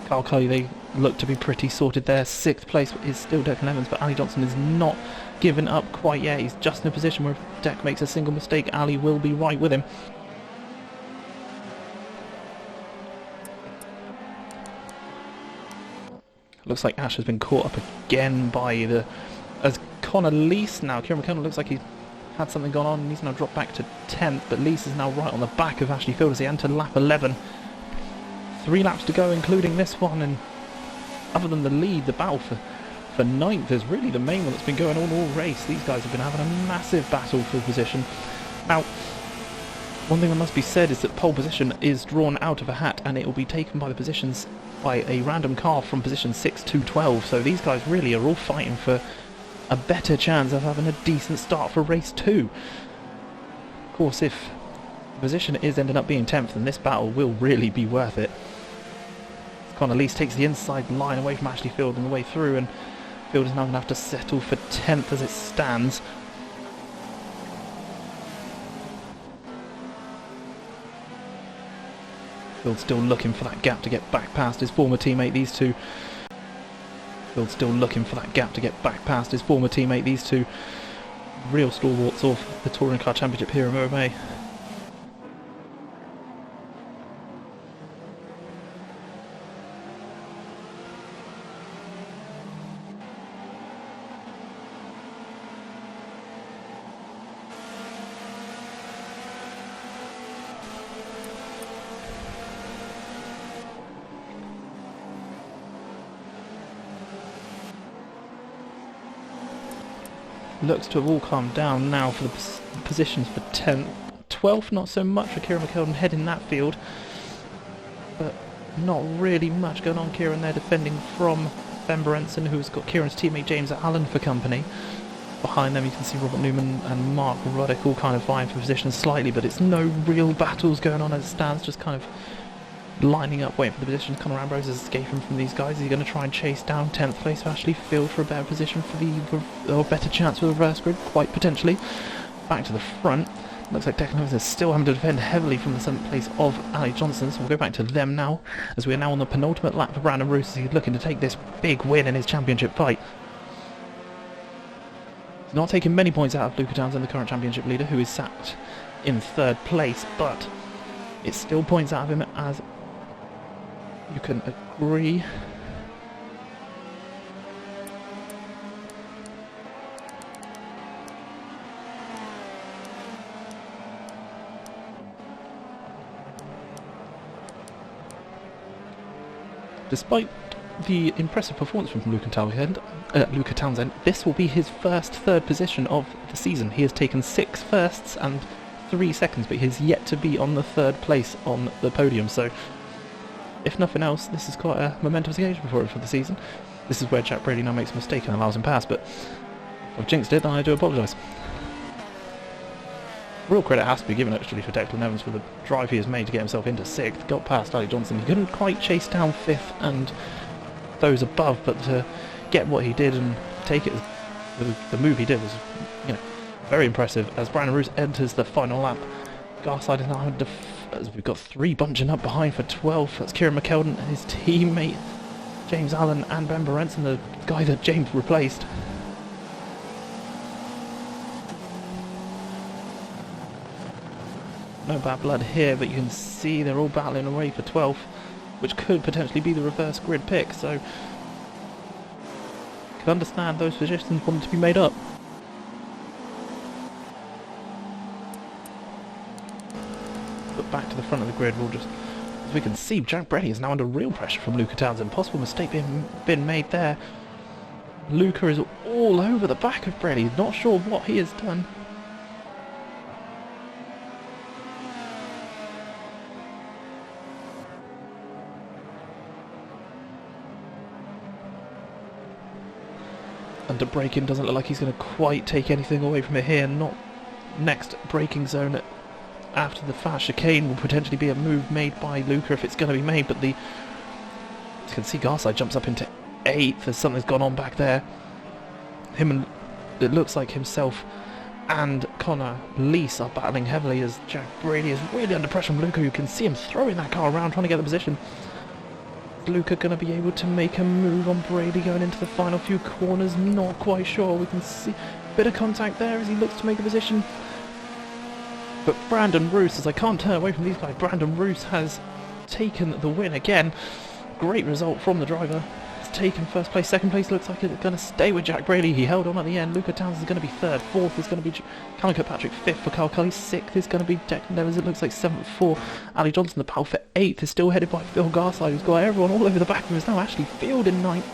Carl Cully, they look to be pretty sorted there. 6th place is still Declan Evans, but Ali Johnson is not given up quite yet. He's just in a position where if Deck makes a single mistake, Ali will be right with him. Looks like Ash has been caught up again by as Connor Lease now. Kieran McKeldon looks like he's had something gone on and he's now dropped back to 10th, but Lease is now right on the back of Ashley Field as they enter lap 11. 3 laps to go, including this one, and other than the lead, the battle for 9th is really the main one that's been going on all race. These guys have been having a massive battle for position. Now, one thing that must be said is that pole position is drawn out of a hat, and it will be taken by the positions by a random car from position 6 to 12, so these guys really are all fighting for a better chance of having a decent start for race 2. Of course, if the position is ending up being 10th, then this battle will really be worth it. Connor Lease takes the inside line away from Ashley Field on the way through, and Field is now going to have to settle for 10th as it stands. Field still looking for that gap to get back past his former teammate, these two. Field still looking for that gap to get back past his former teammate, these two. Real stalwarts of the Touring Car Championship here in OMA. Looks to have all calmed down now for the positions for 10th. 12th, not so much for Kieran McKeldin heading that field, but not really much going on. Kieran there defending from Ben Berenson, who's got Kieran's teammate James Allen for company. Behind them you can see Robert Newman and Mark Ruddick all kind of vying for positions slightly, but it's no real battles going on as it stands, just kind of lining up, waiting for the position. Conor Ambrose is escaping from these guys. Is he going to try and chase down 10th place for Ashley Field for a better position for or better chance for the reverse grid? Quite potentially. Back to the front. Looks like Declan is still having to defend heavily from the 7th place of Ali Johnson, so we'll go back to them now, as we are now on the penultimate lap for Brandon Roos, as he's looking to take this big win in his championship fight. He's not taking many points out of Luca Townsend, the current championship leader, who is sat in 3rd place, but it still points out of him, as you can agree. Despite the impressive performance from Luca Townsend, this will be his first 3rd position of the season. He has taken 6 firsts and 3 seconds, but he has yet to be on the 3rd place on the podium, so if nothing else, this is quite a momentous occasion for him for the season. This is where Jack Brady now makes a mistake and allows him past, but if I've jinxed it, then I do apologise. Real credit has to be given actually for Declan Evans for the drive he has made to get himself into 6th. Got past Ali Johnson. He couldn't quite chase down 5th and those above, but to get what he did and take it, the move he did was, very impressive. As Brandon Roos enters the final lap, Garside is now as we've got 3 bunching up behind for 12th. That's Kieran McKeldin and his teammate James Allen and Ben Berenson, the guy that James replaced. No bad blood here, but you can see they're all battling away for 12th, which could potentially be the reverse grid pick, so you can understand those positions want to be made up. But back to the front of the grid, we'll just, as we can see, Jack Brady is now under real pressure from Luca Townsend. Possible mistake been made there. Luca is all over the back of Brady, not sure what he has done. Under braking, doesn't look like he's going to quite take anything away from it here. Not next braking zone after the fast chicane will potentially be a move made by Luca if it's going to be made, but as you can see, Garside jumps up into 8th as something's gone on back there. It looks like himself and Connor Lease are battling heavily as Jack Brady is really under pressure from Luca. You can see him throwing that car around trying to get the position. Is Luca going to be able to make a move on Brady going into the final few corners? Not quite sure. We can see a bit of contact there as he looks to make a position. But Brandon Roos, as I can't turn away from these guys, Brandon Roos has taken the win again. Great result from the driver. taken first place. Second place looks like it's going to stay with Jack Brady. He held on at the end. Luca Townsend is going to be third. Fourth is going to be Callum Kirkpatrick. Fifth for Carl Cully. Sixth is going to be Declan Nevers. It looks like seventh for Ali Johnson. The pal for eighth is still headed by Phil Garside, who's got everyone all over the back of him. Is now Ashley Field in ninth.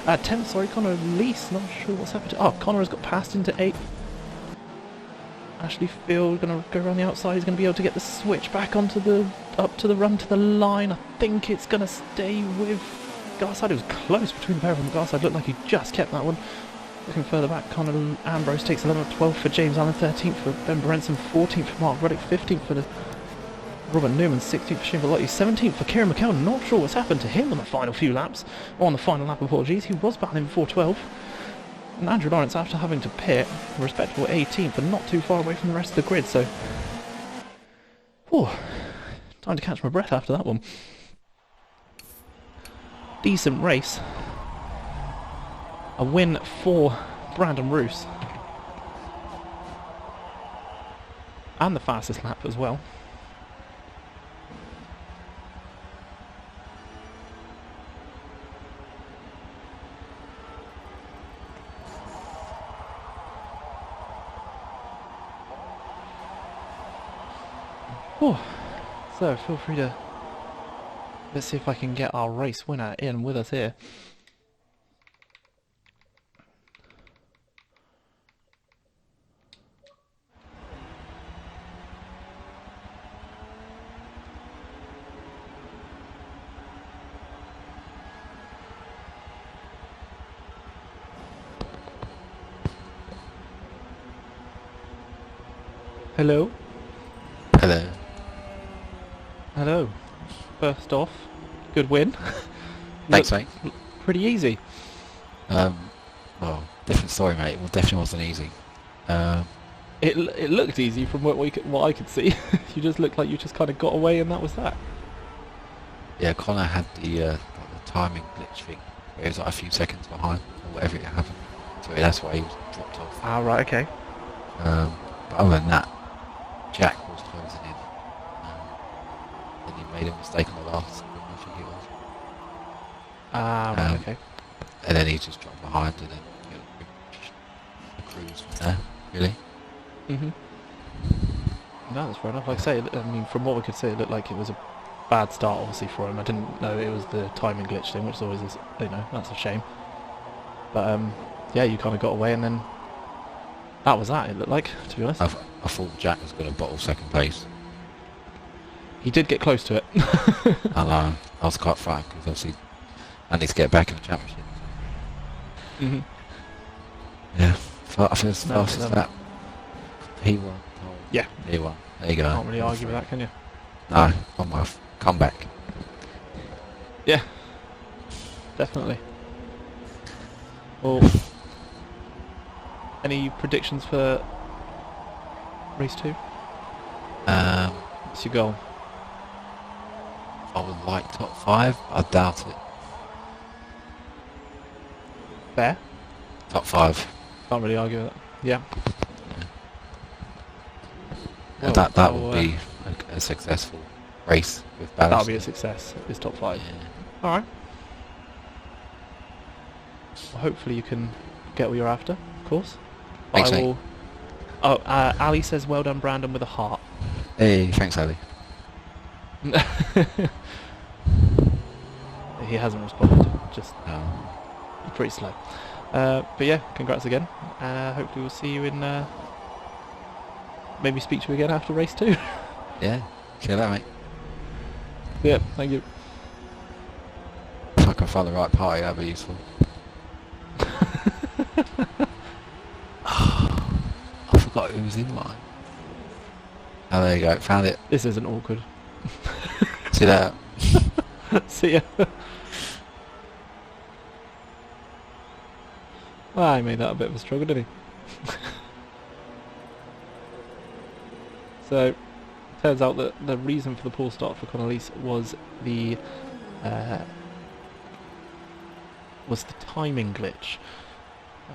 10th, sorry, Connor Lease. Not sure what's happened. Oh, Connor has got passed into 8th. Ashley Field going to go around the outside. He's going to be able to get the switch back onto the up to the run to the line. I think it's going to stay with Garside. It was close between the pair of them. Garside looked like he just kept that one. Looking further back, Connor Ambrose takes 11th, 12th for James Allen, 13th for Ben Brenson, 14th for Mark Ruddick, 15th for Robert Newman, 16th for Shane Velotti, 17th for Kieran McKell. Not sure what's happened to him on the final few laps, or on the final lap, apologies. He was battling before 12. And Andrew Lawrence, after having to pit, a respectable 18th, and not too far away from the rest of the grid, so... Whew, time to catch my breath after that one. Decent race. A win for Brandon Roos. And the fastest lap as well. Oh, so feel free to... Let's see if I can get our race winner in with us here. Hello? Hello. Hello. First off, good win. Thanks, mate. Pretty easy. Well, different story, mate. Well, definitely wasn't easy. It looked easy from what I could see. You just looked like you just kind of got away, and that was that. Yeah, Connor had the timing glitch thing, where he was like a few seconds behind, or whatever it happened. So that's why he was dropped off. Ah, right, okay. But other than that, Jack was closing in. Then he made a mistake on the last one, I think it was. Ah, right, okay. And then he just dropped behind, and then the cruise from there, really. Mhm. No, that's fair enough. Like I say, I mean, from what we could see, it looked like it was a bad start, obviously, for him. I didn't know it was the timing glitch thing, which is always, that's a shame. But yeah, you kind of got away, and then that was that. It looked like, to be honest. I thought Jack was going to bottle second place. He did get close to it. I know. I was quite frightened because obviously I need to get back in the championship. Mhm. Yeah, fastest lap. He won. Oh, Yeah. He won. There you go. Can't really argue with that, can you? No, on my comeback. Yeah, definitely. Well, any predictions for race 2? What's your goal? I would like top 5. I doubt it. Fair. Top 5. Can't really argue with that. Yeah. And Well, that would be a successful race with balance. That'll be a success. It's top 5. Yeah. All right. Well, hopefully you can get what you're after, of course. Thanks, I mate. will. Oh, Ali says, "Well done, Brandon," with a heart. Hey, thanks, Ali. He hasn't responded. Just No. pretty slow. But yeah, congrats again. Hopefully we'll see you in. Maybe speak to you again after race 2. Yeah. See you later, mate. Yeah, thank you. If I can find the right party, that'd be useful. I forgot who was in mine. Oh, there you go. Found it. This isn't awkward. See that? See ya. Well, he made that a bit of a struggle, didn't he? So, turns out that the reason for the poor start for Connolise was the timing glitch.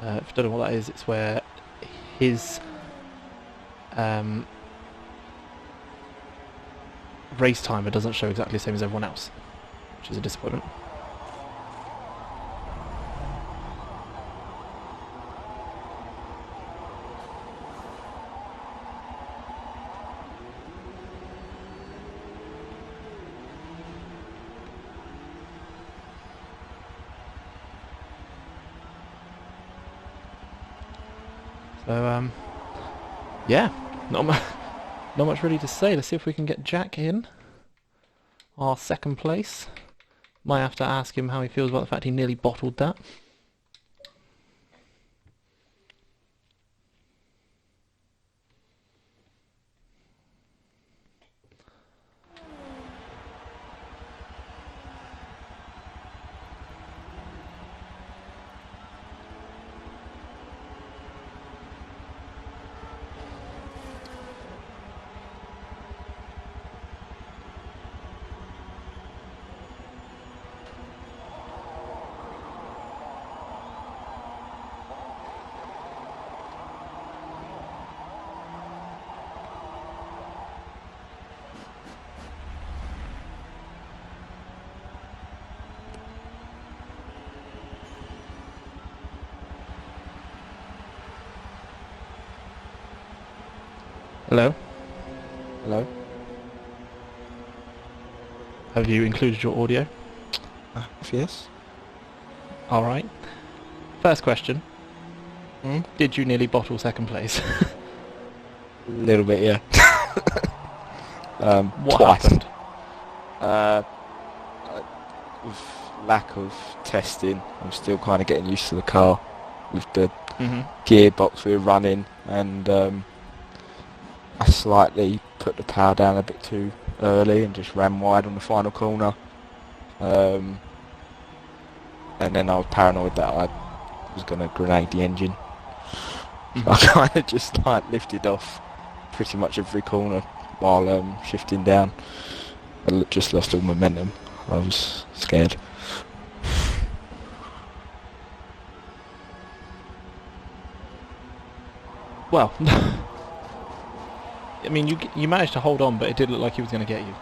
If you don't know what that is, it's where his race timer doesn't show exactly the same as everyone else, which is a disappointment. So yeah, not mu not much really to say. Let's see if we can get Jack in our second place. Might have to ask him how he feels about the fact he nearly bottled that. Hello? Hello? Have you included your audio? Yes? Alright. First question. Hmm? Did you nearly bottle second place? A little bit, yeah. What twice. happened? With lack of testing, I'm still kind of getting used to the car with the gearbox we were running, and I slightly put the power down a bit too early and just ran wide on the final corner. And then I was paranoid that I was going to grenade the engine. So I kind of just like lifted off pretty much every corner while shifting down. I just lost all momentum. I was scared. Well, I mean, you managed to hold on, but it did look like he was going to get you.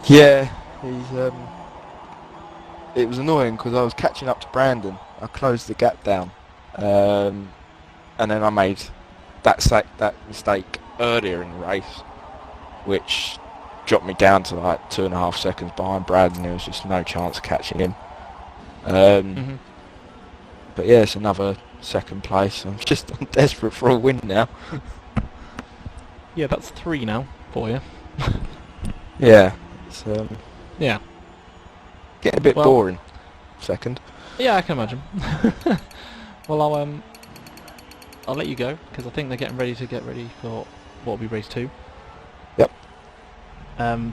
Yeah, it was annoying because I was catching up to Brandon. I closed the gap down, and then I made that mistake earlier in the race, which dropped me down to like 2.5 seconds behind Brandon. There was just no chance of catching him. But yeah, it's another second place. I'm desperate for a win now. Yeah, that's 3 now for you. Yeah, it's Yeah. getting a bit boring. Second. Yeah, I can imagine. Well, I'll let you go because I think they're getting ready for what will be race 2. Yep.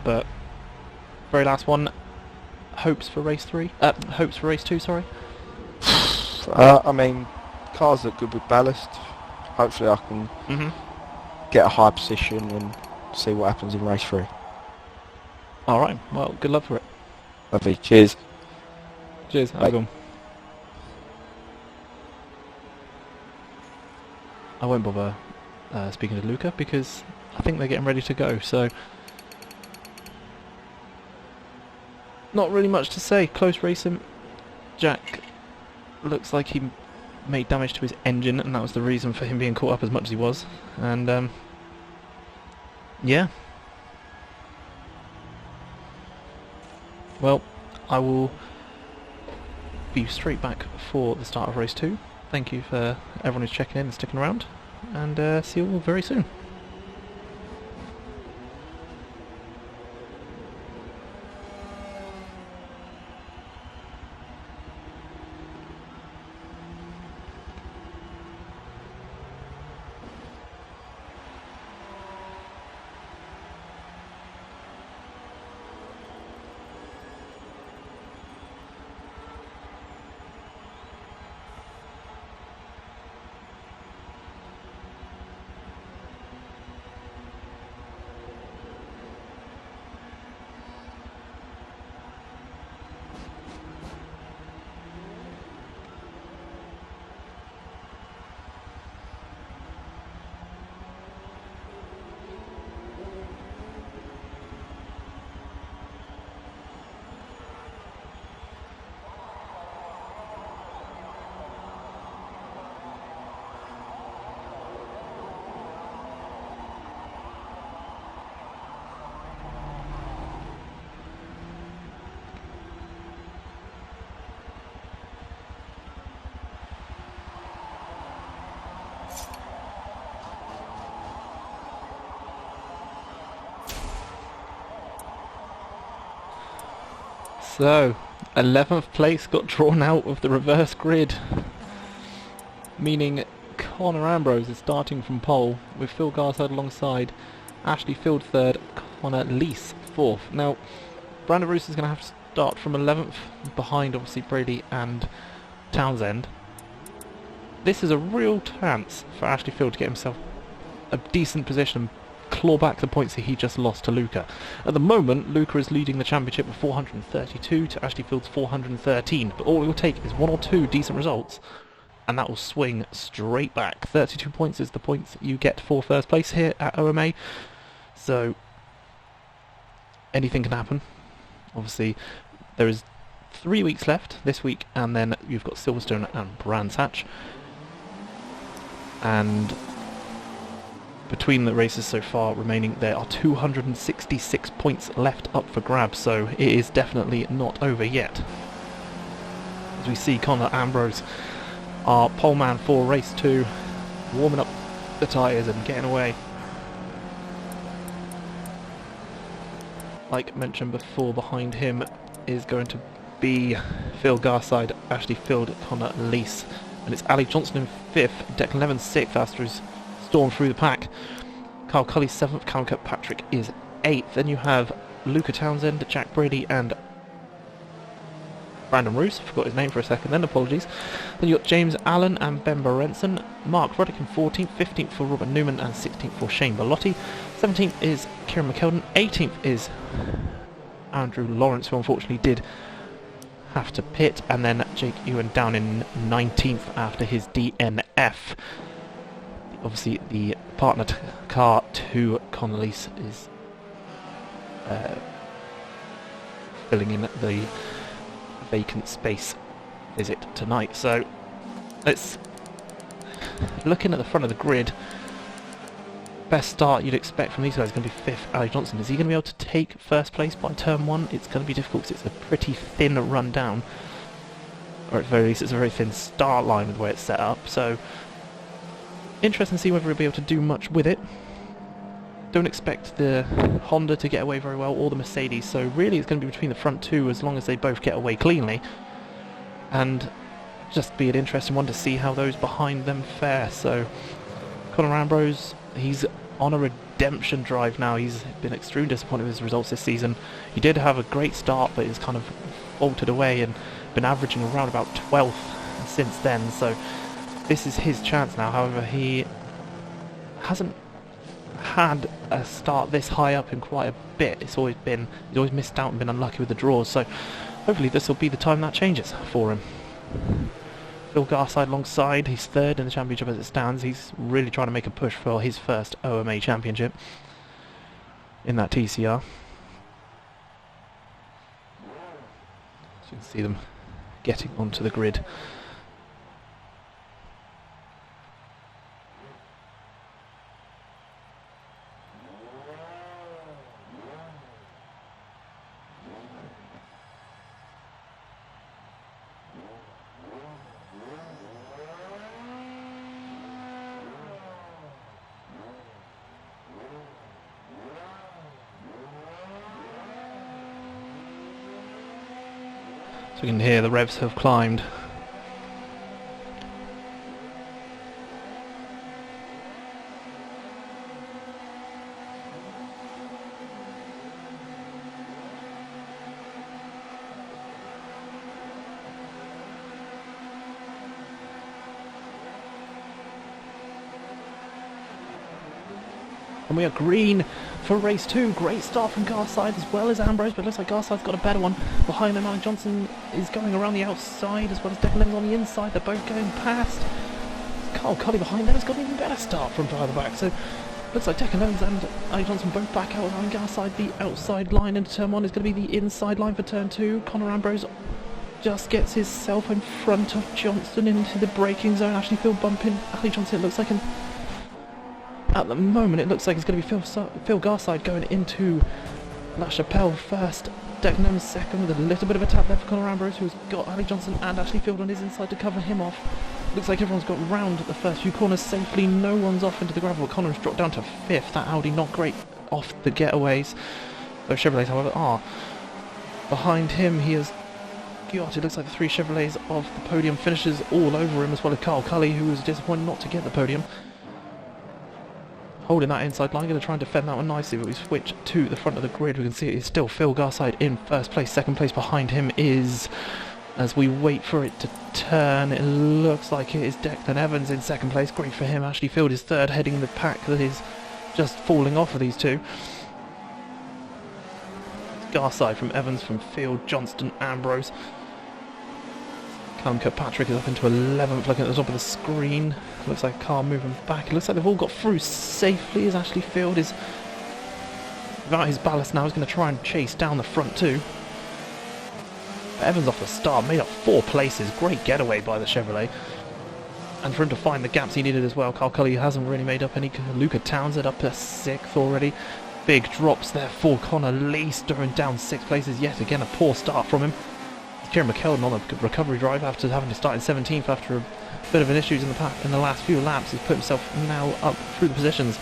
But very last one. Hopes for race 3. Hopes for race 2. Sorry. I mean, cars look good with ballast. Hopefully, I can get a high position and see what happens in race 3. All right. Well, good luck for it. Lovely. Cheers. Cheers. Bye. Have a good one. I won't bother speaking to Luca because I think they're getting ready to go. So, not really much to say. Close racing. Jack looks like he made damage to his engine, and that was the reason for him being caught up as much as he was. And yeah. Well, I will be straight back for the start of race 2. Thank you for everyone who's checking in and sticking around, and see you all very soon. So, 11th place got drawn out of the reverse grid, meaning Connor Ambrose is starting from pole with Phil Garside alongside, Ashley Field third, Connor Lees fourth. Now, Brandon Roos is going to have to start from 11th, behind obviously Brady and Townsend. This is a real chance for Ashley Field to get himself a decent position, claw back the points that he just lost to Luca. At the moment, Luca is leading the championship with 432 to Ashley Field's 413, but all it will take is one or two decent results, and that will swing straight back. 32 points is the points you get for first place here at OMA, so anything can happen. Obviously, there is 3 weeks left this week, and then you've got Silverstone and Brands Hatch. And between the races so far remaining, there are 266 points left up for grabs, so it is definitely not over yet. As we see Connor Ambrose, our pole man for race 2, warming up the tyres and getting away. Like mentioned before, behind him is going to be Phil Garside, Ashley Field, Connor Lees. And it's Ali Johnson in 5th, Declan Evans 6th after his storm through the pack. Carl Cully 7th, Callum Kirkpatrick is 8th. Then you have Luca Townsend, Jack Brady and Brandon Roos, forgot his name for a second then, apologies. Then you've got James Allen and Ben Berenson, Mark Ruddick in 14th, 15th for Robert Newman and 16th for Shane Bellotti. 17th is Kieran McKeldin, 18th is Andrew Lawrence, who unfortunately did have to pit, and then Jake Ewan down in 19th after his DNF. Obviously the partner car to Connolly's is filling in the vacant space visit tonight. So let's looking at the front of the grid. Best start you'd expect from these guys is going to be 5th, Ali Johnson. Is he going to be able to take first place by turn 1? It's going to be difficult because it's a pretty thin run down, or at the very least it's a very thin start line with the way it's set up, so interesting to see whether he'll be able to do much with it. Don't expect the Honda to get away very well, or the Mercedes, so really it's going to be between the front two as long as they both get away cleanly, and just be an interesting one to see how those behind them fare. So Connor Ambrose, he's on a redemption drive now. He's been extremely disappointed with his results this season. He did have a great start, but he's kind of faltered away and been averaging around about 12th since then, so this is his chance now. However, he hasn't had a start this high up in quite a bit. He's always missed out and been unlucky with the draws, so hopefully this will be the time that changes for him. Phil Garside alongside, he's 3rd in the championship as it stands. He's really trying to make a push for his first OMA championship in that TCR. So you can see them getting onto the grid. So we can hear the revs have climbed. And we are green for race 2. Great start from Garside as well as Ambrose, but it looks like Garside's got a better one. Behind them, Alec Johnson is going around the outside as well as Declan Evans on the inside. They're both going past. Carl Cully behind them has got an even better start from further back. So looks like Declan Evans and Alec Johnson both back out behind Garside. The outside line into turn 1 is going to be the inside line for turn 2. Connor Ambrose just gets himself in front of Johnson into the braking zone. Ashley Field bumping Ali Johnson, it looks like, at the moment it looks like it's going to be Phil Garside going into La Chapelle first, Declan Evans second with a little bit of a tap there for Connor Ambrose, who's got Ali Johnson and Ashley Field on his inside to cover him off. Looks like everyone's got round the first few corners safely, no one's off into the gravel. Connor's dropped down to 5th, that Audi not great off the getaways. Those Chevrolets however are. Behind him, he has got, it looks like the three Chevrolets of the podium finishers all over him, as well as Carl Cully, who was disappointed not to get the podium. Holding that inside line, going to try and defend that one nicely, but we switch to the front of the grid. We can see it is still Phil Garside in first place. Second place behind him is, as we wait for it to turn, it looks like it is Declan Evans in second place. Great for him. Ashley Field is third, heading the pack that is just falling off of these two. Garside from Evans, from Field, Johnston, Ambrose. Callum Kirkpatrick is up into 11th, looking at the top of the screen. Looks like a car moving back. It looks like they've all got through safely, as Ashley Field is, without his ballast now, is going to try and chase down the front too. Evans off the start, made up 4 places. Great getaway by the Chevrolet. And for him to find the gaps he needed as well. Carl Cully hasn't really made up any. Luca Townsend up to 6th already. Big drops there for Connor Lee, stirring down 6 places. Yet again, a poor start from him. Kieran McKeldin on a recovery drive after having to start in 17th after a bit of an issues in the last few laps. He's put himself now up through the positions.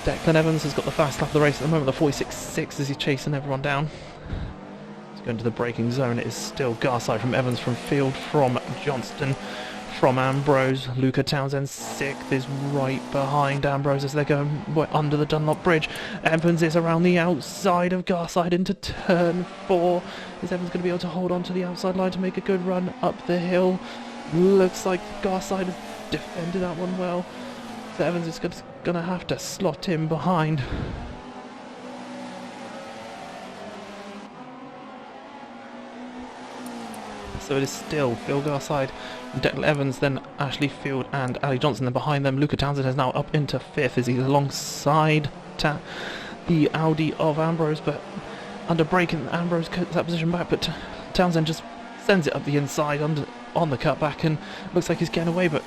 Declan Evans has got the fast lap of the race at the moment, the 46.6, as he's chasing everyone down. He's going to the braking zone. It is still Garside from Evans, from Field, from Johnston, from Ambrose. Luca Townsend 6th is right behind Ambrose as they're going under the Dunlop Bridge. Evans is around the outside of Garside into turn 4. Is Evans going to be able to hold on to the outside line to make a good run up the hill? Looks like Garside has defended that one well. So Evans is going to have to slot in behind. So it is still Phil Garside, Declan Evans, then Ashley Field and Ali Johnson. Then behind them, Luca Townsend is now up into 5th as he's alongside the Audi of Ambrose, but under braking, Ambrose cuts that position back, but Townsend just sends it up the inside on the cutback, and looks like he's getting away, but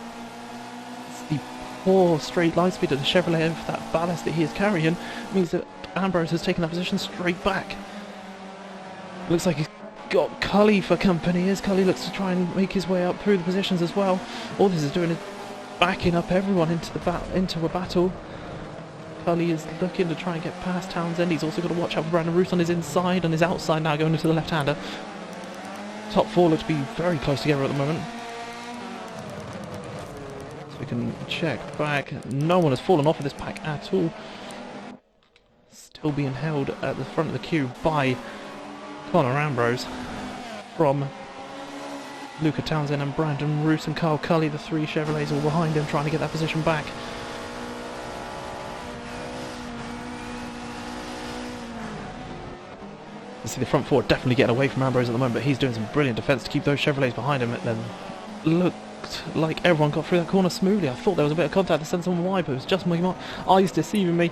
it's the poor straight line speed of the Chevrolet of that ballast that he is carrying means that Ambrose has taken that position straight back. Looks like he's got Cully for company as Cully looks to try and make his way up through the positions as well. All this is doing is backing up everyone into a battle. Cully is looking to try and get past Townsend. He's also got to watch out for Brandon Roos on his inside, on his outside now, going into the left-hander. Top 4 look to be very close together at the moment. So we can check back. No one has fallen off of this pack at all. Still being held at the front of the queue by Connor Ambrose, from Luca Townsend and Brandon Roos and Carl Cully, the 3 Chevrolets all behind him, trying to get that position back. You see the front 4 definitely getting away from Ambrose at the moment, but he's doing some brilliant defence to keep those Chevrolets behind him. And then looked like everyone got through that corner smoothly. I thought there was a bit of contact to send someone wide, but it was just my eyes deceiving me.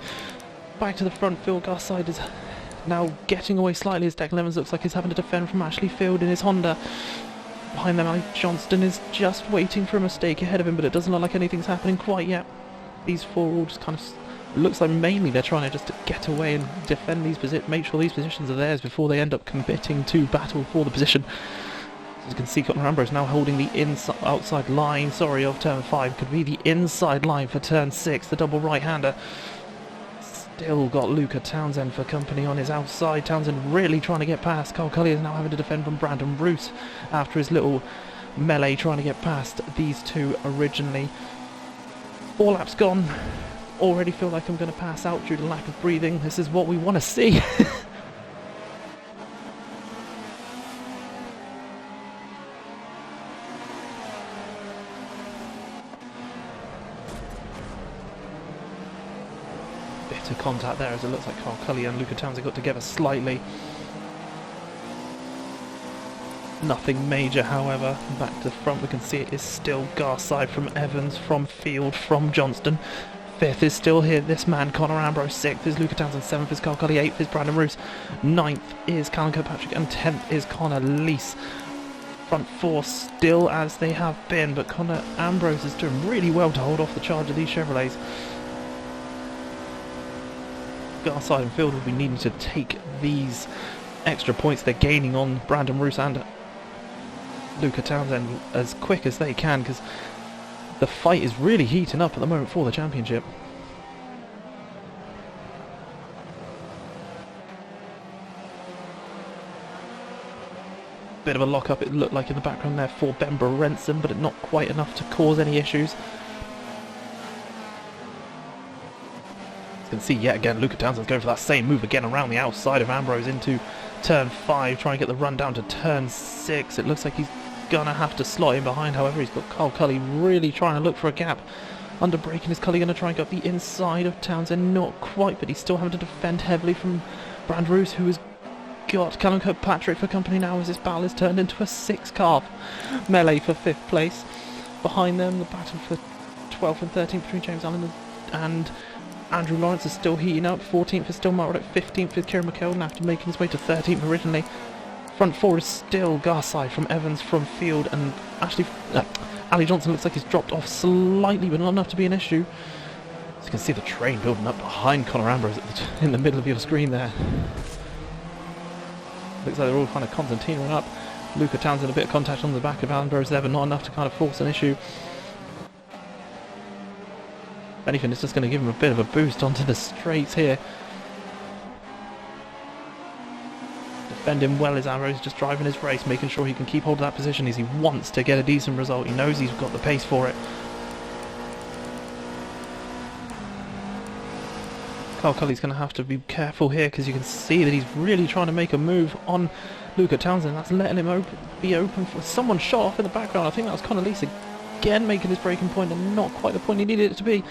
Back to the front, Phil Garside is now getting away slightly as Declan Evans looks like he's having to defend from Ashley Field in his Honda. Behind them, Ali Johnston is just waiting for a mistake ahead of him, but it doesn't look like anything's happening quite yet. These 4 all just kind of, looks like mainly they're trying to just get away and defend these positions, make sure these positions are theirs before they end up committing to battle for the position. As you can see, Connor Ambrose now holding the outside line, of turn 5, could be the inside line for turn 6, the double right-hander. Still got Luca Townsend for company on his outside. Townsend really trying to get past. Carl Cully is now having to defend from Brandon Roos after his little melee trying to get past these 2 originally. 4 laps gone. Already feel like I'm going to pass out due to lack of breathing. This is what we want to see. Bit of contact there as it looks like Carl Cully and Luca Townsend got together slightly. Nothing major, however. Back to the front, we can see it is still Garside, from Evans, from Field, from Johnston. 5th is still here, this man, Connor Ambrose. 6th is Luca Townsend. 7th is Carl Cully. 8th is Brandon Roos. 9th is Callum Kirkpatrick. And 10th is Connor Leese. Front 4 still as they have been, but Connor Ambrose is doing really well to hold off the charge of these Chevrolets. Garside and Field will be needing to take these extra points they're gaining on Brandon Roos and Luca Townsend as quick as they can, because the fight is really heating up at the moment for the championship. bit of a lock-up, it looked like in the background there for Ben Berenson, but not quite enough to cause any issues. You can see yet again Luca Townsend's going for that same move again around the outside of Ambrose into turn 5, trying to get the run down to turn 6. It looks like he's gonna have to slot in behind, however he's got Carl Cully really trying to look for a gap. Under braking, is Cully going to try and go up the inside of Townsend? Not quite, but he's still having to defend heavily from Brand Roos, who has got Callum Kirkpatrick for company now as this battle is turned into a 6-car melee for 5th place. Behind them, the battle for 12th and 13th between James Allen and Andrew Lawrence is still heating up. 14th is still Mark Roddick. 15th is Kieran McKeldin after making his way to 13th originally. Front 4 is still Garside from Evans from Field, and Ali Johnson looks like he's dropped off slightly, but not enough to be an issue. So you can see the train building up behind Conor Ambrose in the middle of your screen there. Looks like they're all kind of concertinaing up. Luca Townsend a bit of contact on the back of Ambrose there, but not enough to kind of force an issue. If anything, it's just going to give him a bit of a boost onto the straights here. Defending well as Ambrose, just driving his race, making sure he can keep hold of that position as he wants to get a decent result. He knows he's got the pace for it. Carl Cully's going to have to be careful here because you can see that he's really trying to make a move on Luca Townsend. That's letting him be open for someone shot off in the background. I think that was Conor Lees again making his breaking point and not quite the point he needed it to be.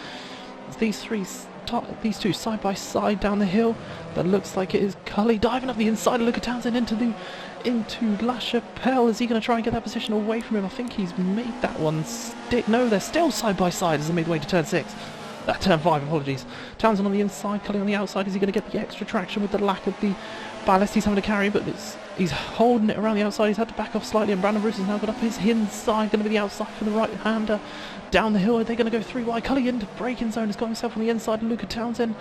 It's these two side by side down the hill. That looks like it is Cully diving up the inside of Luca Townsend into La Chapelle. Is he going to try and get that position away from him? I think he's made that one stick. No, they're still side by side as they made the way to turn 6. Turn 5, apologies. Townsend on the inside, Cully on the outside. Is he going to get the extra traction with the lack of the ballast he's having to carry? But he's holding it around the outside. He's had to back off slightly, and Brandon Bruce has now got up his inside. Going to be the outside for the right-hander. Down the hill, are they going to go 3 wide? Cully into braking zone. Has got himself on the inside of Luca Townsend.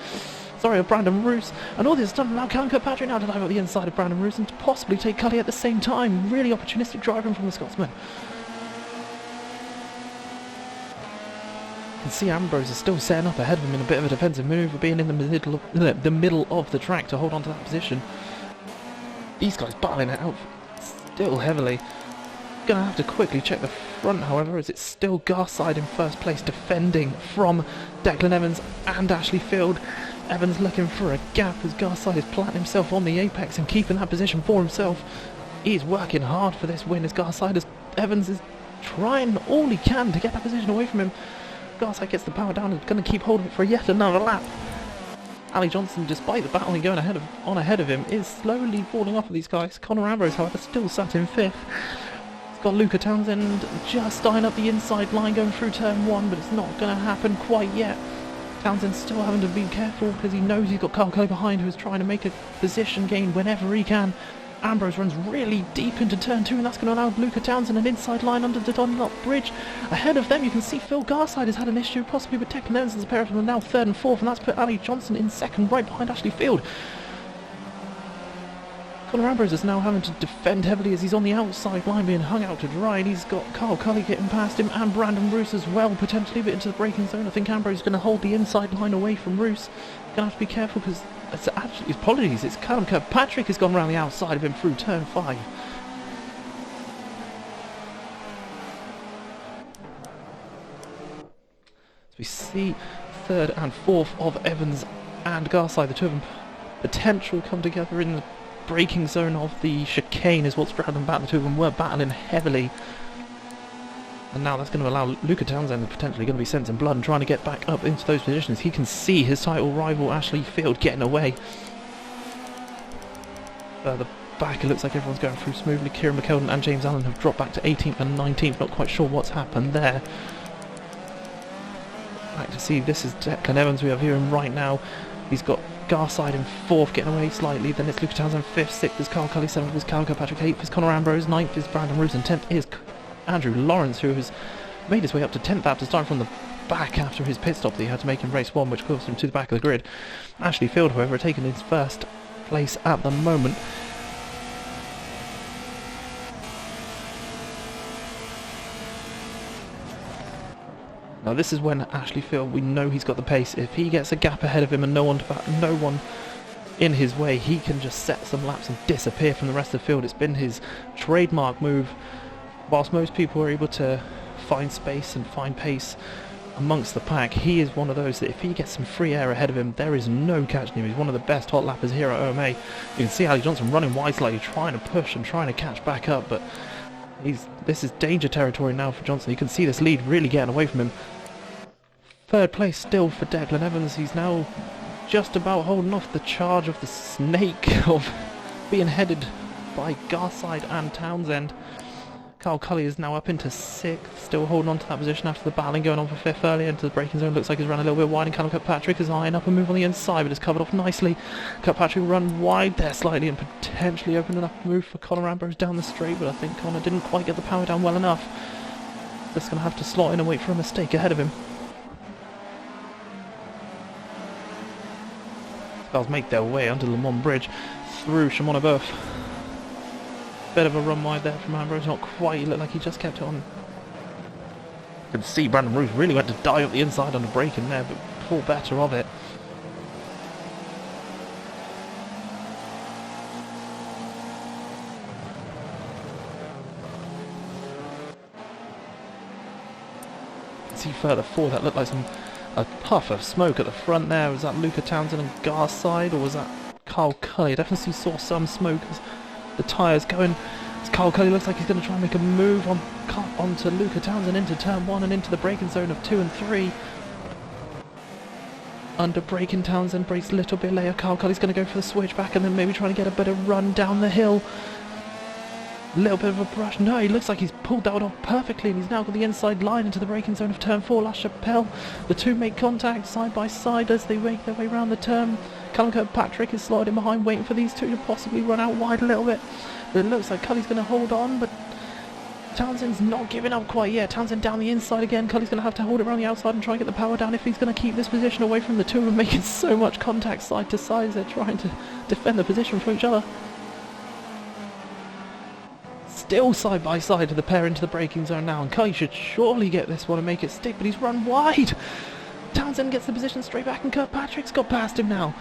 Sorry, of Brandon Roos. And all this done now, Callum Kirkpatrick now to dive up the inside of Brandon Roos and to possibly take Cully at the same time. Really opportunistic driving from the Scotsman. You can see Ambrose is still setting up ahead of him in a bit of a defensive move, being in the middle of the track to hold on to that position. These guys battling it out still heavily. Gonna have to quickly check the front, however, as it's still Garside in first place, defending from Declan Evans and Ashley Field. Evans looking for a gap as Garside is planting himself on the apex and keeping that position for himself. He's working hard for this win as Evans is trying all he can to get that position away from him. Garside gets the power down and going to keep hold of it for yet another lap. Ali Johnson, despite the battling going ahead of him, is slowly falling off of these guys. Conor Ambrose, however, still sat in 5th. He's got Luca Townsend just eyeing up the inside line going through turn 1, but it's not going to happen quite yet. Townsend's still having to be careful because he knows he's got Carl Cully behind, who is trying to make a position gain whenever he can. Ambrose runs really deep into turn 2, and that's going to allow Luca Townsend an inside line under the Dunlop Bridge. Ahead of them, you can see Phil Garside has had an issue, possibly with Declan Evans as a pair of them are now 3rd and 4th, and that's put Ali Johnson in 2nd, right behind Ashley Field. Conor Ambrose is now having to defend heavily as he's on the outside line being hung out to dry, and he's got Carl Cully getting past him and Brandon Roos as well, potentially, but into the braking zone. I think Ambrose is going to hold the inside line away from Roos. Going to have to be careful because it's Callum Kirkpatrick has gone around the outside of him through turn 5. So we see 3rd and 4th of Evans and Garside, the two of them potential come together in the braking zone of the chicane is what's dragged them back. The two of them were battling heavily. And now that's going to allow Luca Townsend potentially going to be sensing blood and trying to get back up into those positions. He can see his title rival Ashley Field getting away. Further back, it looks like everyone's going through smoothly. Kieran McKeldin and James Allen have dropped back to 18th and 19th. Not quite sure what's happened there. Back to see, this is Declan Evans we have here right now. He's got Garside in 4th, getting away slightly. Then it's Luca Townsend 5th, 6th is Carl Cully, 7th is Callum Kirkpatrick, 8th is Conor Ambrose, 9th is Brandon Roos, and 10th is Andrew Lawrence, who has made his way up to 10th after starting from the back after his pit stop that he had to make in race 1, which caused him to the back of the grid. Ashley Field, however, taking his 1st place at the moment. Now this is when Ashley Field, we know he's got the pace. If he gets a gap ahead of him and no one in his way, he can just set some laps and disappear from the rest of the field. It's been his trademark move. Whilst most people are able to find space and find pace amongst the pack, he is one of those that if he gets some free air ahead of him, there is no catching him. He's one of the best hot lappers here at OMA. You can see Ali Johnson running wide slightly, trying to push and trying to catch back up, but this is danger territory now for Johnson. You can see this lead really getting away from him. Third place still for Declan Evans. He's now just about holding off the charge of the snake of being headed by Garside and Townsend. Carl Cully is now up into 6th, still holding on to that position after the battling, going on for 5th early into the braking zone. Looks like he's run a little bit wide, and Callum Kirkpatrick is eyeing up a move on the inside, but it's covered off nicely. Kirkpatrick will run wide there slightly and potentially opening up a move for Conor Ambrose down the straight, but I think Conor didn't quite get the power down well enough. Just going to have to slot in and wait for a mistake ahead of him. Cars make their way under the Le Mans Bridge through Chamonix-Boeuf. Bit of a run wide there from Ambrose, not quite, he looked like he just kept it on. You can see Brandon Roos really went to dive up the inside on the brake in there, but thought better of it. You can see further forward, that looked like a puff of smoke at the front there. Was that Luca Townsend and Garside, or was that Carl Cully? I definitely saw some smoke as the tyres going. As Carl Cully looks like he's going to try and make a move onto Luca Townsend into turn 1 and into the braking zone of 2 and 3. Under braking, Townsend brakes a little bit later. Carl Cully's going to go for the switchback and then maybe trying to get a better run down the hill. A little bit of a brush. No, he looks like he's pulled that off perfectly, and he's now got the inside line into the braking zone of turn 4, La Chapelle. The two make contact side by side as they make their way around the turn. Callum Kirkpatrick is sliding behind, waiting for these two to possibly run out wide a little bit. But it looks like Cully's going to hold on, but Townsend's not giving up quite yet. Townsend down the inside again. Cully's going to have to hold it around the outside and try and get the power down if he's going to keep this position away from the two of them, making so much contact side to side. They're trying to defend the position from each other. Still side by side to the pair into the braking zone now, and Cully should surely get this one and make it stick, but he's run wide. Townsend gets the position straight back, and Kirkpatrick's got past him now.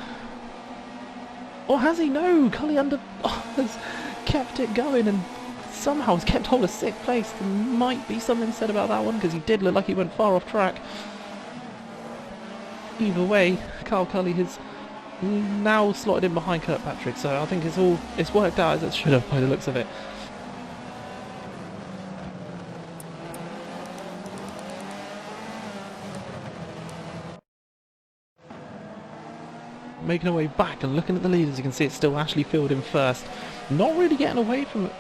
Or has he? No, Cully has kept it going and somehow has kept hold of 6th place. There might be something said about that one, because he did look like he went far off track. Either way, Carl Cully has now slotted in behind Kirkpatrick, so I think it's worked out as it should have by the looks of it. Making our way back and looking at the leaders, you can see it's still Ashley Field in first. Not really getting away from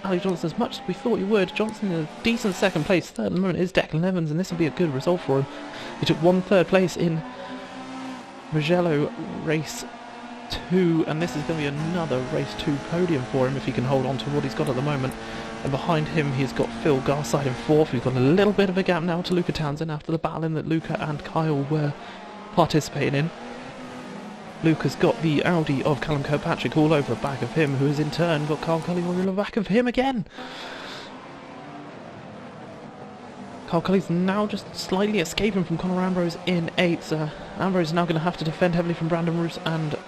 Ali Johnson as much as we thought he would. Johnson in a decent 2nd place. Third at the moment is Declan Evans, and this will be a good result for him. He took 1 3rd place in Mugello race 2, and this is going to be another race 2 podium for him if he can hold on to what he's got at the moment. And behind him he's got Phil Garside in 4th. He's got a little bit of a gap now to Luca Townsend after the battling that Luca and Kyle were participating in. Luca's got the Audi of Callum Kirkpatrick all over the back of him, who has in turn got Carl Cully all over the back of him again. Carl Cully's now just slightly escaping from Conor Ambrose in 8th. Ambrose is now going to have to defend heavily from Brandon Roos, and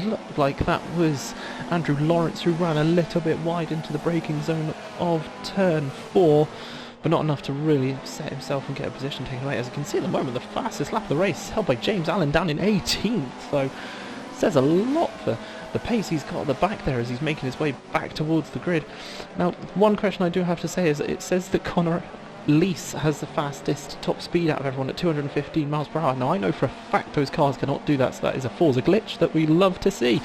looked like that was Andrew Lawrence, who ran a little bit wide into the braking zone of turn 4. But not enough to really set himself and get a position taken away. As you can see at the moment, the fastest lap of the race held by James Allen down in 18th. So says a lot for the pace he's got at the back there as he's making his way back towards the grid. Now, one question I do have to say is it says that Conor Lease has the fastest top speed out of everyone at 215 miles per hour. Now, I know for a fact those cars cannot do that, so that is a Forza glitch that we love to see.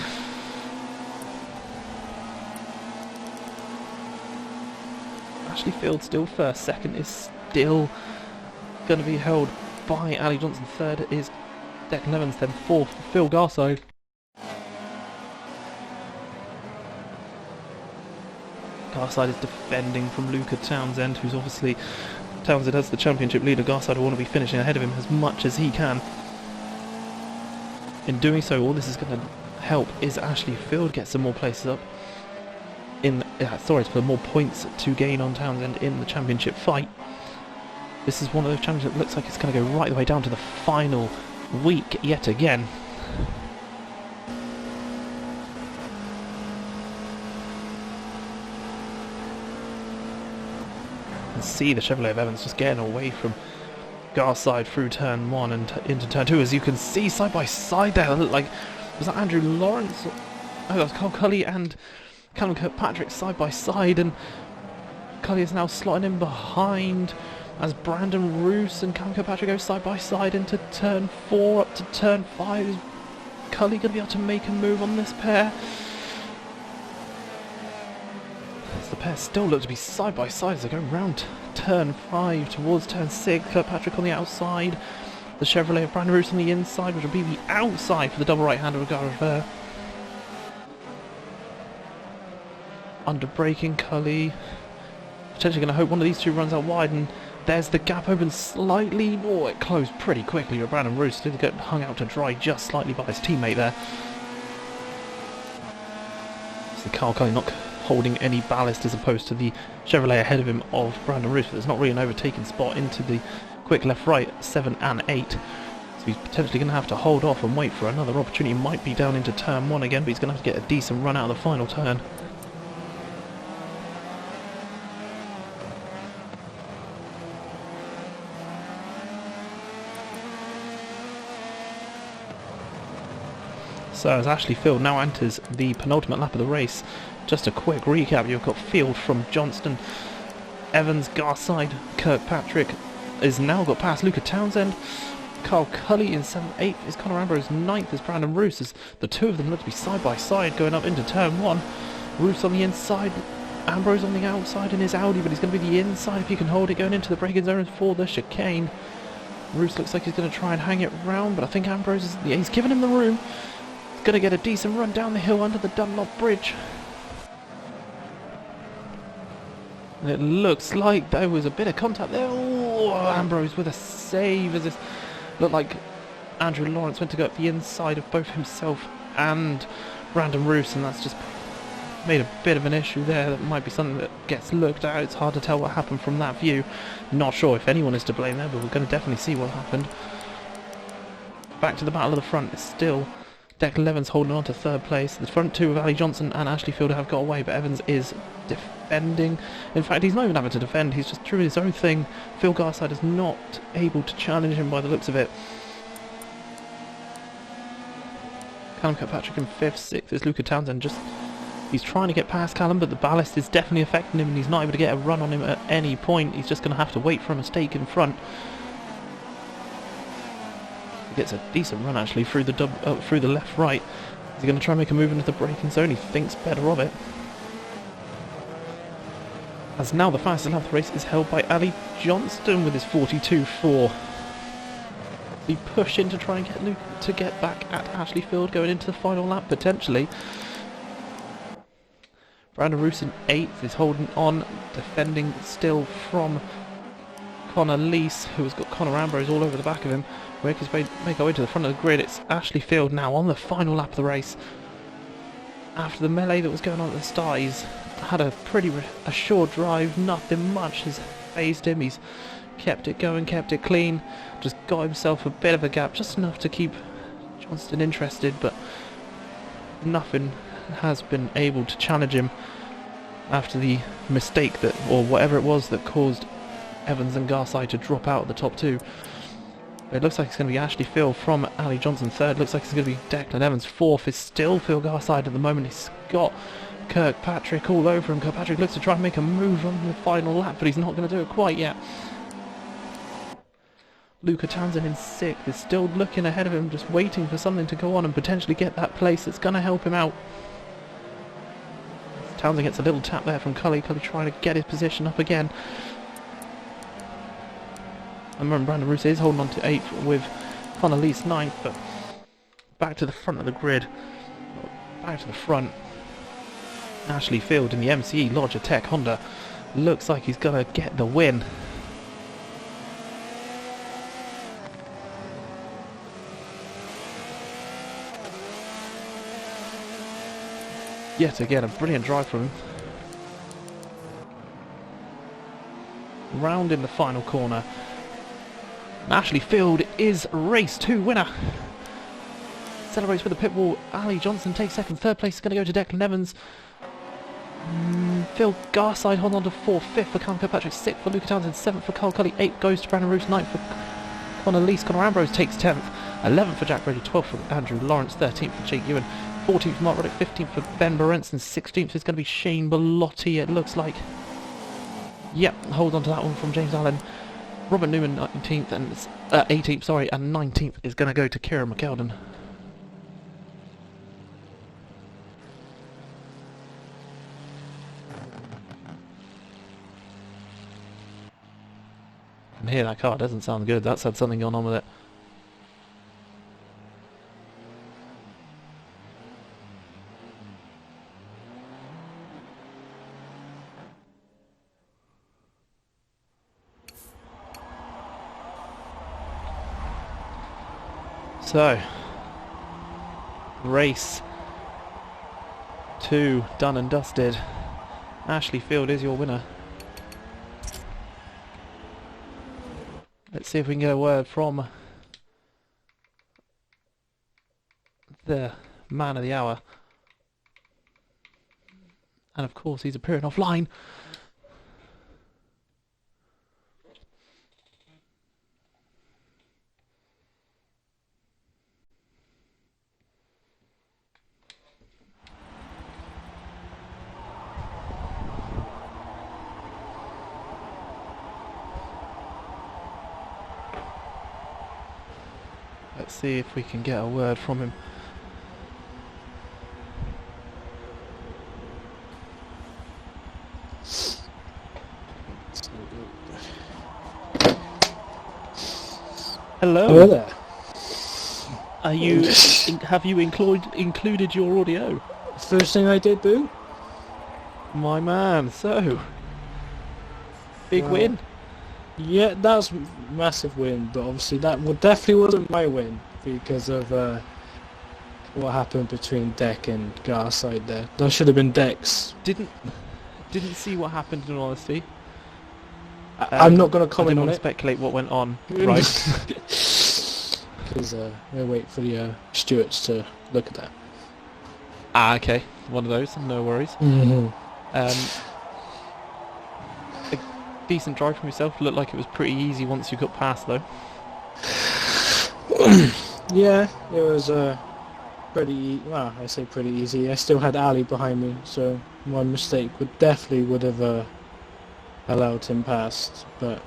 Ashley Field still first, 2nd is still going to be held by Ali Johnson, 3rd is Declan Evans, then 4th Phil Garside. Garside is defending from Luca Townsend, who's obviously, Townsend as the championship leader, Garside will want to be finishing ahead of him as much as he can. In doing so, all this is going to help is Ashley Field get some more places up. For more points to gain on Townsend in the championship fight. This is one of those challenges that looks like it's going to go right the way down to the final week yet again. can see the Chevrolet of Evans just getting away from Garside through turn 1 and into turn 2. As you can see, side by side there, like, was that Andrew Lawrence? Oh, that was Carl Cully and Callum Kirkpatrick side by side, and Cully is now slotting in behind as Brandon Roos and Callum Kirkpatrick go side by side into turn 4 up to turn 5. Is Cully going to be able to make a move on this pair? As the pair still look to be side by side as they go round turn 5 towards turn 6. Kirkpatrick on the outside, the Chevrolet of Brandon Roos on the inside, which will be the outside for the double right-hander of Garver. Under braking, Cully potentially going to hope one of these two runs out wide, and there's the gap open slightly. Oh, it closed pretty quickly, but Brandon Roos did get hung out to dry just slightly by his teammate there. So Carl Cully not holding any ballast as opposed to the Chevrolet ahead of him of Brandon Roos. There's not really an overtaken spot into the quick left-right 7 and 8. So he's potentially going to have to hold off and wait for another opportunity. He might be down into turn 1 again, but he's going to have to get a decent run out of the final turn. So as Ashley Field now enters the penultimate lap of the race, just a quick recap. You've got Field from Johnston, Evans, Garside, Kirkpatrick has now got past Luca Townsend, Carl Cully in 7th, 8th is Conor Ambrose, 9th is Brandon Roos, as the two of them look to be side by side going up into turn 1. Roos on the inside, Ambrose on the outside in his Audi, but he's going to be the inside if he can hold it going into the braking zone for the chicane. Roos looks like he's going to try and hang it round, but I think Ambrose is, yeah, he's given him the room. He's going to get a decent run down the hill under the Dunlop Bridge. And it looks like there was a bit of contact there. Oh, Ambrose with a save, as this looked like Andrew Lawrence went to go up the inside of both himself and Brandon Roos, and that's just made a bit of an issue there. That might be something that gets looked at. It's hard to tell what happened from that view. Not sure if anyone is to blame there, but we're going to definitely see what happened. Back to the battle of the front. It's still Declan Evans holding on to 3rd place. The front two of Ali Johnson and Ashley Fielder have got away, but Evans is defending. In fact, he's not even having to defend. He's just doing his own thing. Phil Garside is not able to challenge him by the looks of it. Callum Kirkpatrick in 5th, 6th is Luca Townsend. He's trying to get past Callum, but the ballast is definitely affecting him, and he's not able to get a run on him at any point. He's just going to have to wait for a mistake in front. He gets a decent run actually through the left-right. Is he going to try and make a move into the braking zone? He thinks better of it. As now the fastest lap of the race is held by Ali Johnston with his 42.4. He push in to try and get Luke to get back at Ashley Field going into the final lap potentially. Brandon Roos in 8th is holding on, defending still from Connor Leese, who has got Conor Ambrose all over the back of him. Make our way to the front of the grid. It's Ashley Field now on the final lap of the race. After the melee that was going on at the start, he's had a pretty assured drive. Nothing much has phased him. He's kept it going, kept it clean. Just got himself a bit of a gap, just enough to keep Johnston interested, but nothing has been able to challenge him after the mistake that, or whatever it was, that caused Evans and Garside to drop out of the top two. But it looks like it's going to be Ashley Field from Ali Johnson 3rd. Looks like it's going to be Declan Evans 4th. Is still Phil Garside at the moment. He's got Kirkpatrick all over him. Kirkpatrick looks to try and make a move on the final lap, but he's not going to do it quite yet. Luca Townsend in 6th is still looking ahead of him, just waiting for something to go on and potentially get that place that's going to help him out. Townsend gets a little tap there from Cully. Cully trying to get his position up again. I remember Brandon Roos is holding on to 8th with Connor Leese 9th, but back to the front of the grid. Back to the front. Ashley Field in the MCE Logitech Honda looks like he's going to get the win. Yet again, a brilliant drive from him. Round in the final corner. Ashley Field is race 2 winner. Celebrates with a pit wall. Ali Johnson takes 2nd. 3rd place is going to go to Declan Evans. Phil Garside holding on to 4th, 5th for Callum Kirkpatrick, 6th for Luca Townsend, 7th for Carl Cully, 8th goes to Brandon Roos, 9th for Connor Lees, Connor Ambrose takes 10th, 11th for Jack Brady, 12th for Andrew Lawrence, 13th for Jake Ewan, 14th for Mark Roddick, 15th for Ben Berenson, 16th is going to be Shane Bellotti, it looks like. Yep, hold on to that one from James Allen. Robert Newman 19th and 18th, sorry, and 19th is going to go to Kieran McKeldin. And here, that car doesn't sound good. That's had something going on with it. So, race 2 done and dusted. Ashley Field is your winner. Let's see if we can get a word from the man of the hour. And of course he's appearing offline. Let's see if we can get a word from him. Hello. Hello there. Are you? Have you included your audio? First thing I did, Boo. My man. So, big win. Yeah, that was a massive win, but obviously that definitely wasn't my win because of what happened between Deck and Garside there. That should have been Deck's. Didn't see what happened, in all honesty. I'm not going to comment on I didn't want to it. speculate what went on. Right. Because we'll wait for the stewards to look at that. Ah, okay. One of those. No worries. Mm-hmm. A decent drive from yourself. Looked like it was pretty easy once you got past, though. Yeah, it was pretty. Well, I say pretty easy. I still had Ali behind me, so one mistake would have allowed him past. But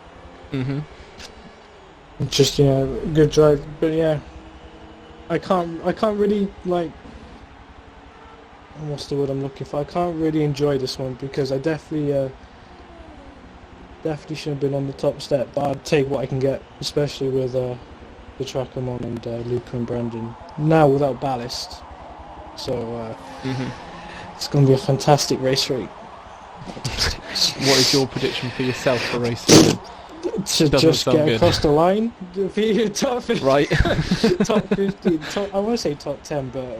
just good drive. But yeah, I can't really like. What's the word I'm looking for? I can't really enjoy this one because I definitely should have been on the top step. But I'd take what I can get, especially with the track I'm on and Luca and Brandon now without ballast. So it's going to be a fantastic race rate. What is your prediction for yourself for race 2? To just get good. Across the line, be top 50, right? top 50. I want to say top 10, but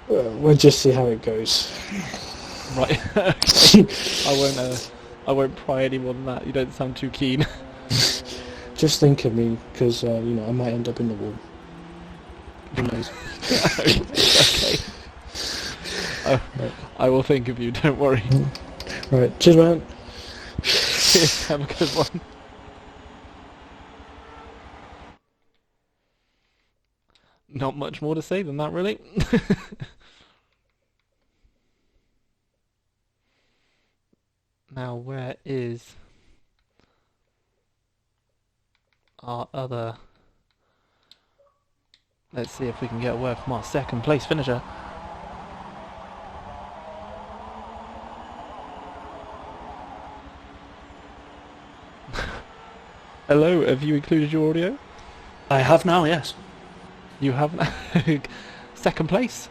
we'll just see how it goes. Right. Okay. I won't pry any more than that. You don't sound too keen. Just think of me, because I might end up in the wall. Who knows? Okay. I will think of you. Don't worry. Right. Cheers, man. Cheers. Have a good one. Not much more to say than that, really. Now, where is our other... Let's see if we can get a word from our second place finisher. Hello, have you included your audio? I have now, yes. You haven't? Second place?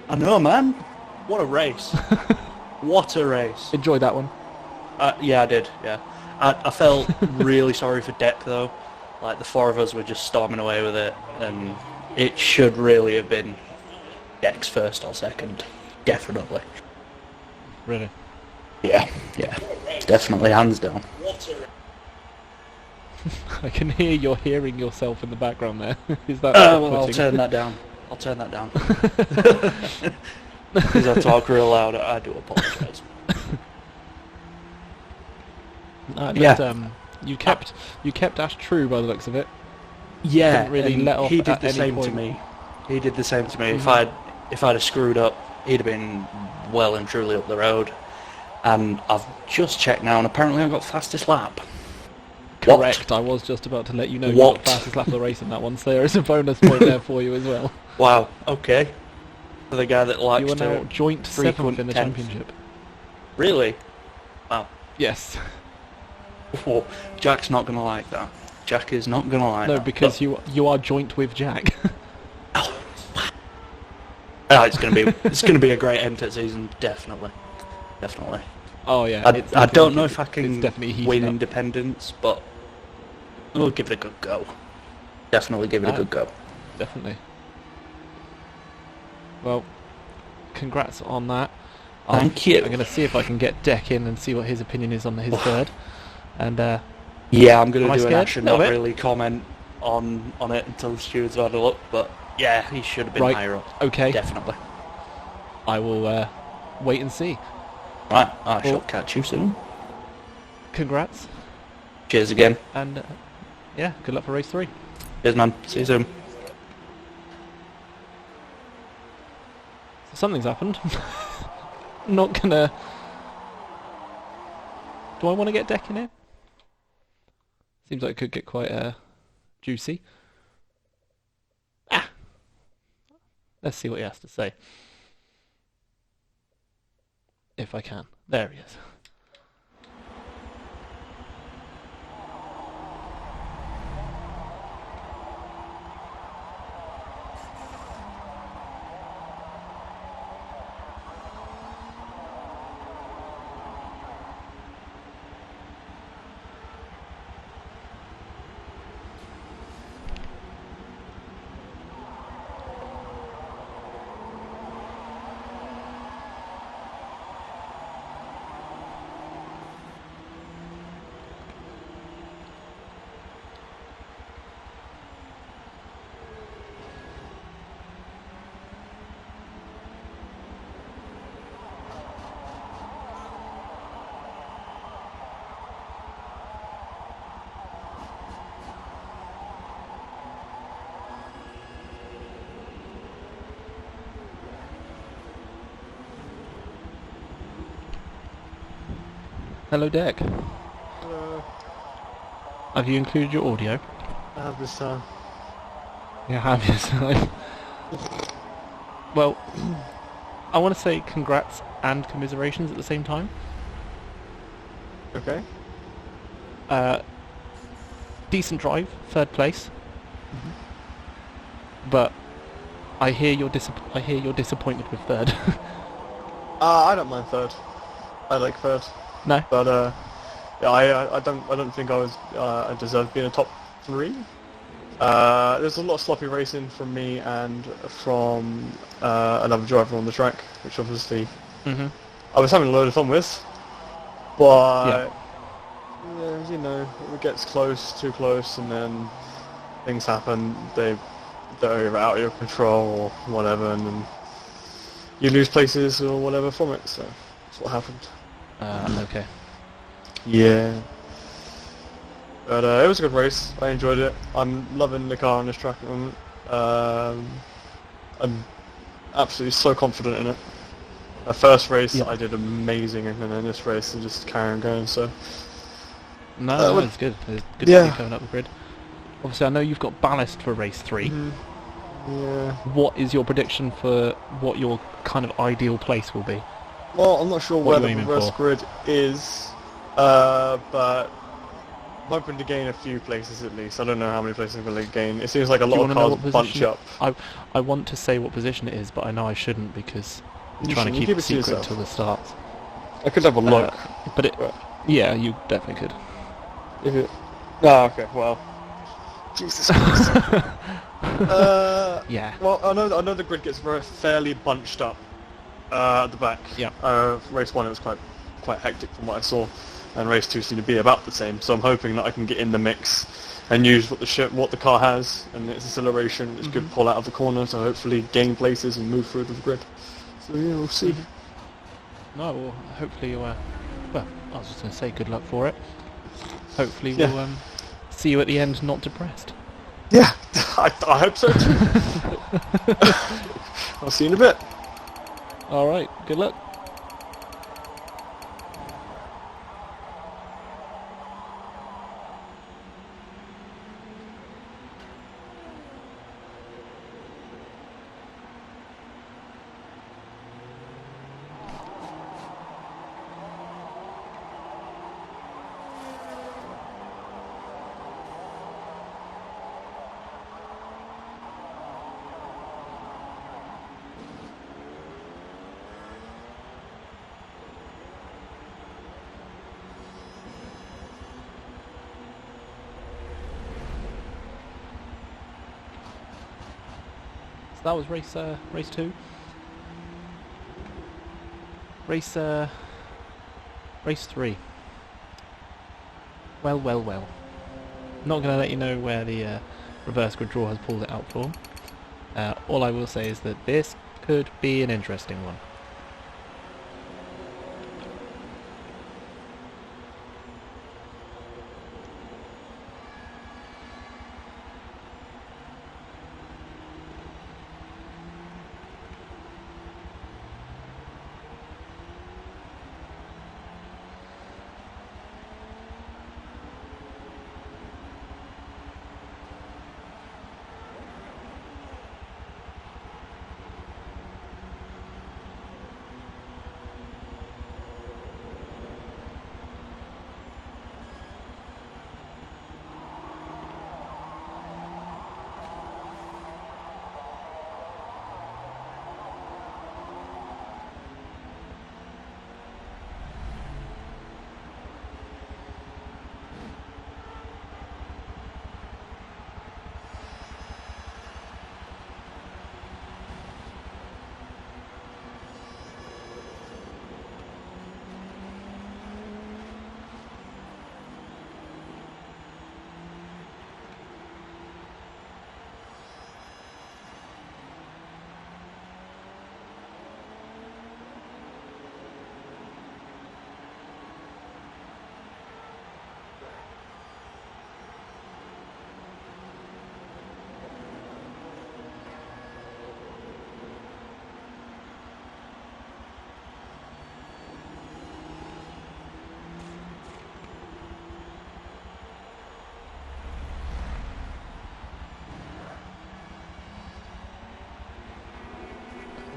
I know, man. What a race. What a race. Enjoyed that one. Yeah, I did, yeah. I felt really sorry for Deck, though. Like, the four of us were just storming away with it, and it should really have been Deck's first or second. Definitely. Really? Yeah. Definitely, hands down. I can hear you're hearing yourself in the background there. Is that Well, I'll turn that down. Because I talk real loud, I do apologise. But, you kept Ash true by the looks of it. Yeah, Couldn't really and let off he did at the any same to point. me. He did the same to me. Mhm. If I'd have screwed up, he'd have been well and truly up the road. And I've just checked now, and apparently I got fastest lap. Correct. I was just about to let you know you What? got fastest lap of the race in that one, so there is a bonus point there for you as well. Wow. Okay. For the guy that likes You are now to joint frequent 7th in the tenth. championship. Really. Wow. Yes. Oh, Jack's not gonna like that. Jack is not gonna like No, that. because you are joint with Jack. It's gonna be a great end to the season. Definitely. Oh yeah. I don't know if I it's can definitely heating win up. independence, but we'll give it a good go. Definitely give it a good go. Definitely. Well, congrats on that. Thank you. I'm going to see if I can get Deck in and see what his opinion is on his third. And Yeah, I'm going Am I to do an scared? action, Little not bit. really comment on it until the stewards have had a look, but yeah, he should have been Right. higher up. okay, Definitely. I will wait and see. Right, I shall Well- catch you soon. Congrats, Cheers again. and yeah, good luck for race 3. Cheers, man. See you soon. So something's happened. Not gonna. Do I want to get Deck in here? Seems like it could get quite juicy. Let's see what he has to say. If I can. There he is. Hello, Deck. Hello. Have you included your audio? I have this time. You have yourself. Well, I want to say congrats and commiserations at the same time. Okay. Decent drive, 3rd place. But I hear you're disappointed with 3rd. I don't mind third. I like third, No. but yeah, I don't think I deserve being a top 3. There's a lot of sloppy racing from me and from another driver on the track, which obviously Mhm. I was having a load of fun with, but yeah, you know, it gets too close, and then things happen. They're out of your control or whatever, and then you lose places or whatever from it. So that's what happened. Okay. Yeah. But it was a good race. I enjoyed it. I'm loving the car on this track at the moment. I'm absolutely so confident in it. The first race Yeah. I did amazing, and then this race I just carry on going. So No, it's good. It's good yeah. to see coming up the grid. Obviously, I know you've got ballast for race 3. yeah. What is your prediction for what your kind of ideal place will be? Well, I'm not sure What where are you the aiming reverse for? grid is, but I'm hoping to gain a few places at least. I don't know how many places I'm going to gain. It seems like a Do you lot of wanna know cars what bunch position- up. I want to say what position it is, but I know I shouldn't because I'm You trying to shouldn't. keep Keep it it to secret yourself. until the starts. I could have a look. But it, Right. yeah, you definitely could. If it... Oh, okay, well. Jesus Christ. Yeah. Well, I know the grid gets fairly bunched up at the back. Yeah. Race 1 it was quite hectic from what I saw, and race 2 seemed to be about the same. So I'm hoping that I can get in the mix and use what the car has and its acceleration, its good pull out of the corner, so hopefully gain places and move through the grid. So yeah, we'll see. No, well, hopefully you. Well, I was just going to say good luck for it. Hopefully Yeah. we'll see you at the end, not depressed. Yeah, I hope so too. I'll see you in a bit. All right. Good luck. So that was race 2. Race 3. Well. Not going to let you know where the reverse grid draw has pulled it out for. All I will say is that this could be an interesting one.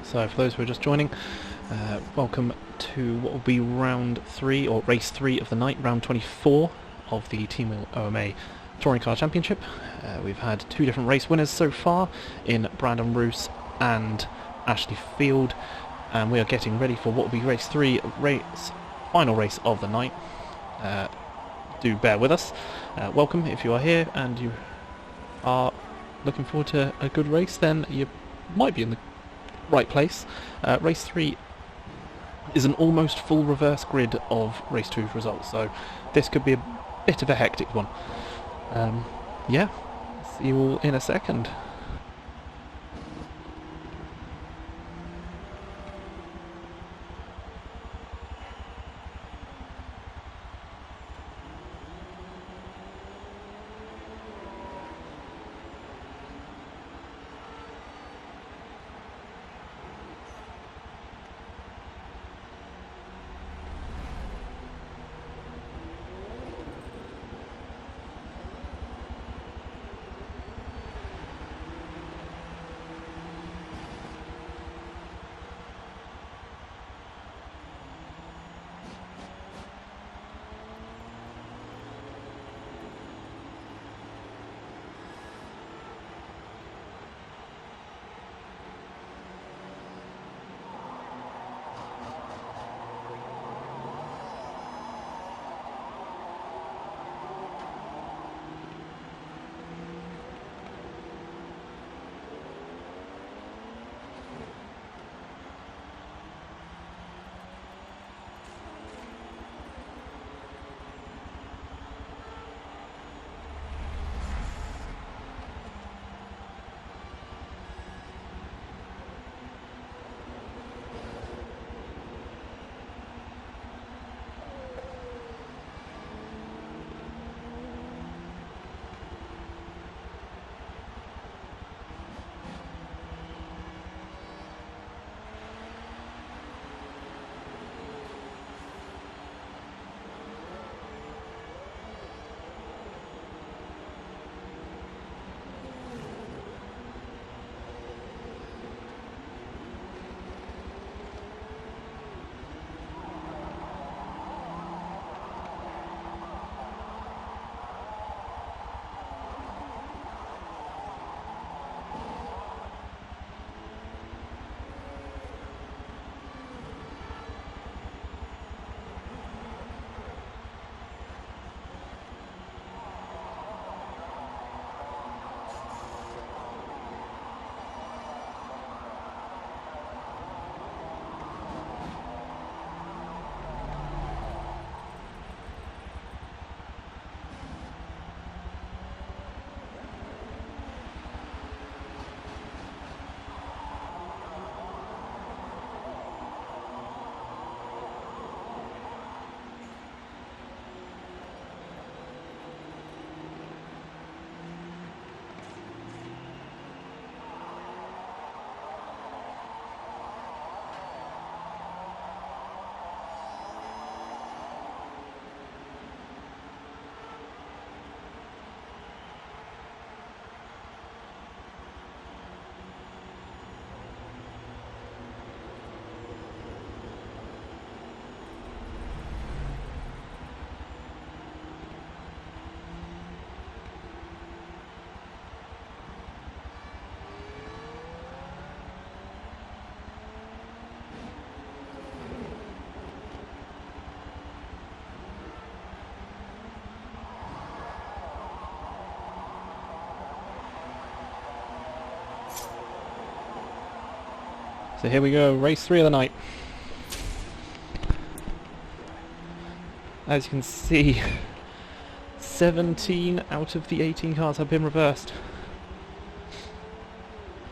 So for those who are just joining, welcome to what will be round 3, or race 3 of the night, round 24 of the Team Wheel OMA Touring Car Championship. We've had 2 different race winners so far in Brandon Roos and Ashley Field, and we are getting ready for what will be race 3, final race of the night. Do bear with us. Welcome if you are here and you are looking forward to a good race, then you might be in the right place. Race 3 is an almost full reverse grid of race 2's results, so this could be a bit of a hectic one. Yeah, see you all in a second. So here we go, race 3 of the night. As you can see, 17 out of the 18 cars have been reversed.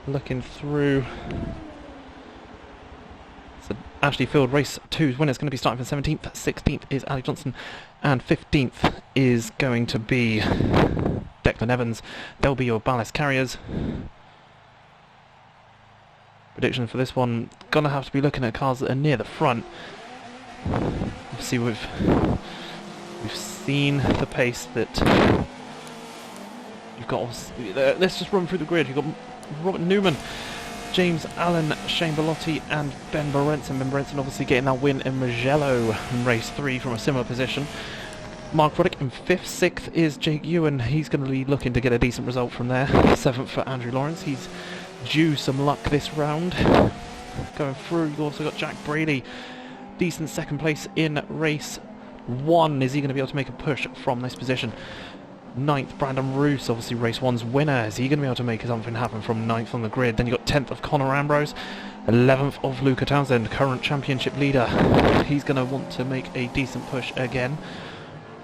Looking through. So Ashley Field, race 2's winner is going to be starting from 17th, 16th is Ali Johnson, and 15th is going to be Declan Evans. They'll be your ballast carriers. Prediction for this one, gonna have to be looking at cars that are near the front. Obviously we've seen the pace that you've got. Let's just run through the grid. You've got Robert Newman, James Allen, Shane Bellotti and Ben Berenson. Ben Berenson obviously getting that win in Mugello in race 3 from a similar position. Mark Roddick in 5th, 6th is Jake Ewan. He's going to be looking to get a decent result from there. 7th for Andrew Lawrence. He's due some luck this round. Going through, you've also got Jack Brady. Decent 2nd place in race 1. Is he going to be able to make a push from this position? 9th, Brandon Roos, obviously race 1's winner. Is he going to be able to make something happen from 9th on the grid? Then you've got 10th of Connor Ambrose. 11th of Luca Townsend, current championship leader. He's going to want to make a decent push again.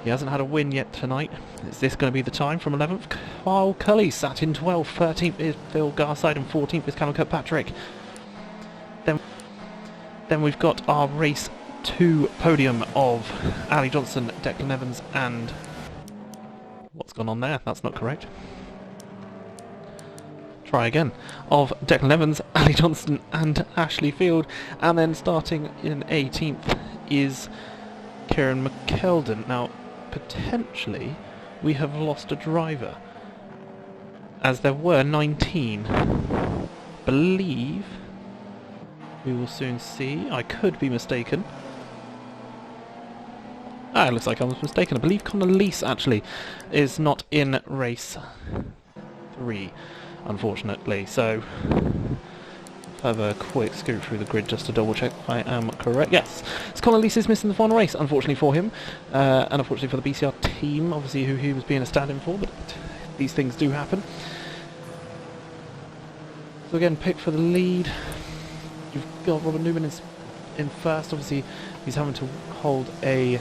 He hasn't had a win yet tonight. Is this going to be the time from 11th? Kyle Cully sat in 12th. 13th is Phil Garside and 14th is Callum Kirkpatrick. Then we've got our race 2 podium of Ali Johnson, Declan Evans and... What's gone on there? That's not correct. Try again. Of Declan Evans, Ali Johnson and Ashley Field. And then starting in 18th is Kieran McKeldon. Now, potentially, we have lost a driver. As there were 19. Believe... We will soon see. I could be mistaken. It looks like I was mistaken. I believe Connor Leese actually is not in race 3, unfortunately. So, have a quick scoot through the grid just to double check I am correct. Yes, so Connor Leese is missing the final race, unfortunately for him, and unfortunately for the BCR team, obviously who he was being a stand-in for, but these things do happen. So again, picked for the lead. You've got Robert Newman in first. Obviously, he's having to hold a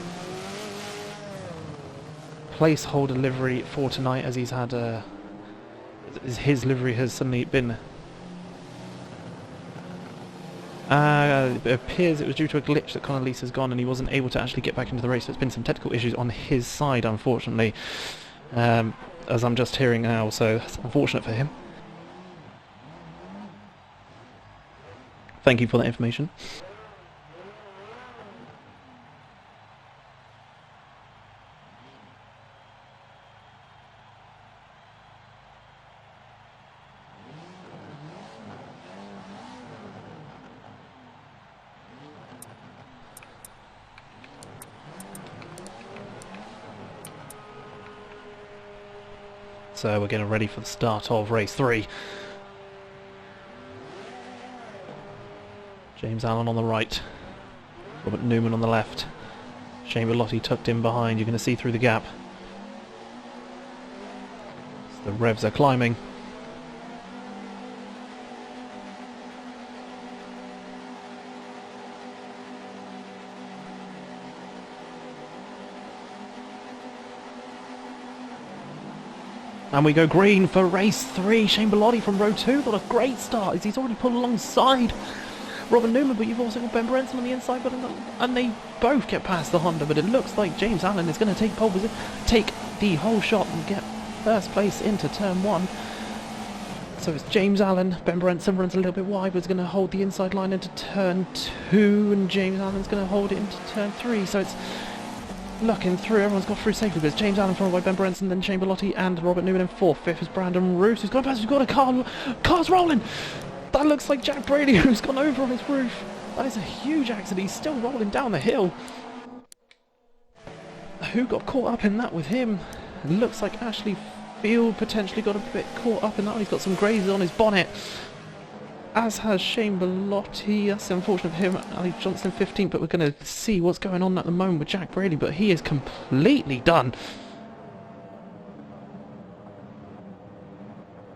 placeholder livery for tonight, as he's had his livery has suddenly been. It appears it was due to a glitch that Connor Leese has gone, and he wasn't able to actually get back into the race. So it's been some technical issues on his side, unfortunately, as I'm just hearing now. So that's unfortunate for him. Thank you for that information. So we're getting ready for the start of race 3. James Allen on the right, Robert Newman on the left, Shane Bellotti tucked in behind. You're going to see through the gap. So the revs are climbing. And we go green for race 3. Shane Bellotti from row 2 got a great start as he's already pulled alongside Robert Newman, but you've also got Ben Berenson on the inside, and they both get past the Honda, but it looks like James Allen is going to take pole position, take the whole shot and get first place into turn 1. So it's James Allen. Ben Berenson runs a little bit wide, but is going to hold the inside line into turn 2, and James Allen's going to hold it into turn 3. So it's looking through. Everyone's got through safely, but it's James Allen followed by Ben Berenson, then Shane Bellotti and Robert Newman in 4th. 5th is Brandon Roos, who's gone past. He's got a car. Car's rolling. That looks like Jack Brady, who's gone over on his roof. That is a huge accident. He's still rolling down the hill. Who got caught up in that with him? It looks like Ashley Field potentially got a bit caught up in that. He's got some grazes on his bonnet, as has Shane Bellotti. That's unfortunate for him. Ali Johnson 15th, but we're going to see what's going on at the moment with Jack Brady, but he is completely done.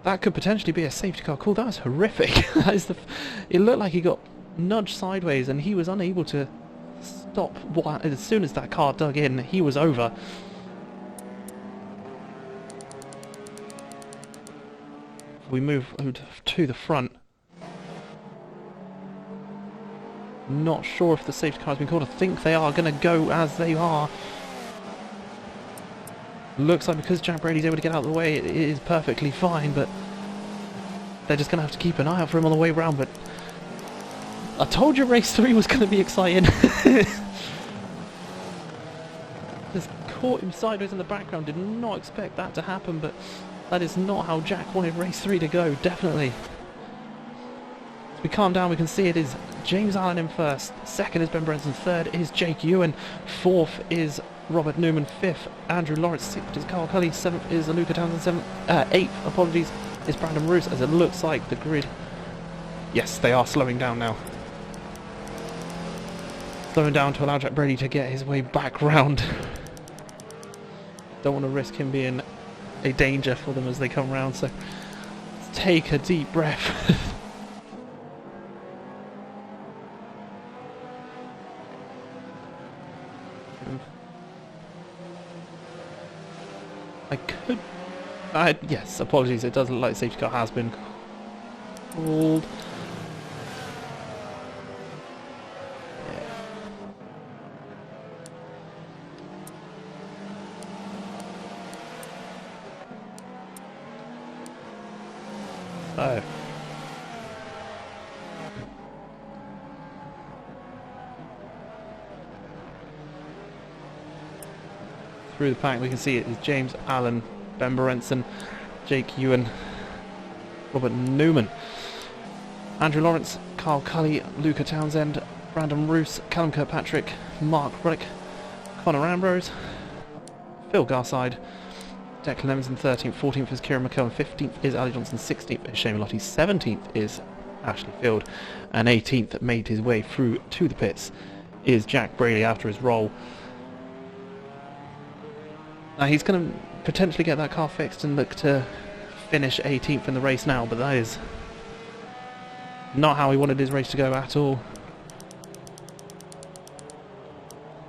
That could potentially be a safety car call. That was horrific. That is it looked like he got nudged sideways and he was unable to stop. As soon as that car dug in, he was over. We move to the front. Not sure if the safety car has been called. I think they are going to go as they are. Looks like because Jack Brady's able to get out of the way, it is perfectly fine, but they're just going to have to keep an eye out for him on the way round. But I told you race 3 was going to be exciting. Just caught him sideways in the background. Did not expect that to happen, but that is not how Jack wanted race 3 to go, definitely. As we calm down, we can see it is James Allen in first, second is Ben Brenson, third is Jake Ewan, fourth is Robert Newman, fifth Andrew Lawrence, sixth is Carl Cully, seventh is Luca Townsend, eighth, apologies, is Brandon Roos, as it looks like the grid... Yes, they are slowing down now. Slowing down to allow Jack Brady to get his way back round. Don't want to risk him being a danger for them as they come round, so let's take a deep breath. I could... yes, apologies, it does look like safety car has been called. Oh. Through the pack we can see it is James Allen, Ben Berenson, Jake Ewan, Robert Newman, Andrew Lawrence, Carl Cully, Luca Townsend, Brandon Roos, Callum Kirkpatrick, Mark Ruddick, Connor Ambrose, Phil Garside, Declan Emerson 13th, 14th is Kieran McKellen, 15th is Ali Johnson, 16th is Shane Lottie, 17th is Ashley Field, and 18th made his way through to the pits is Jack Brady after his roll. Now he's going to potentially get that car fixed and look to finish 18th in the race now, but that is not how he wanted his race to go at all.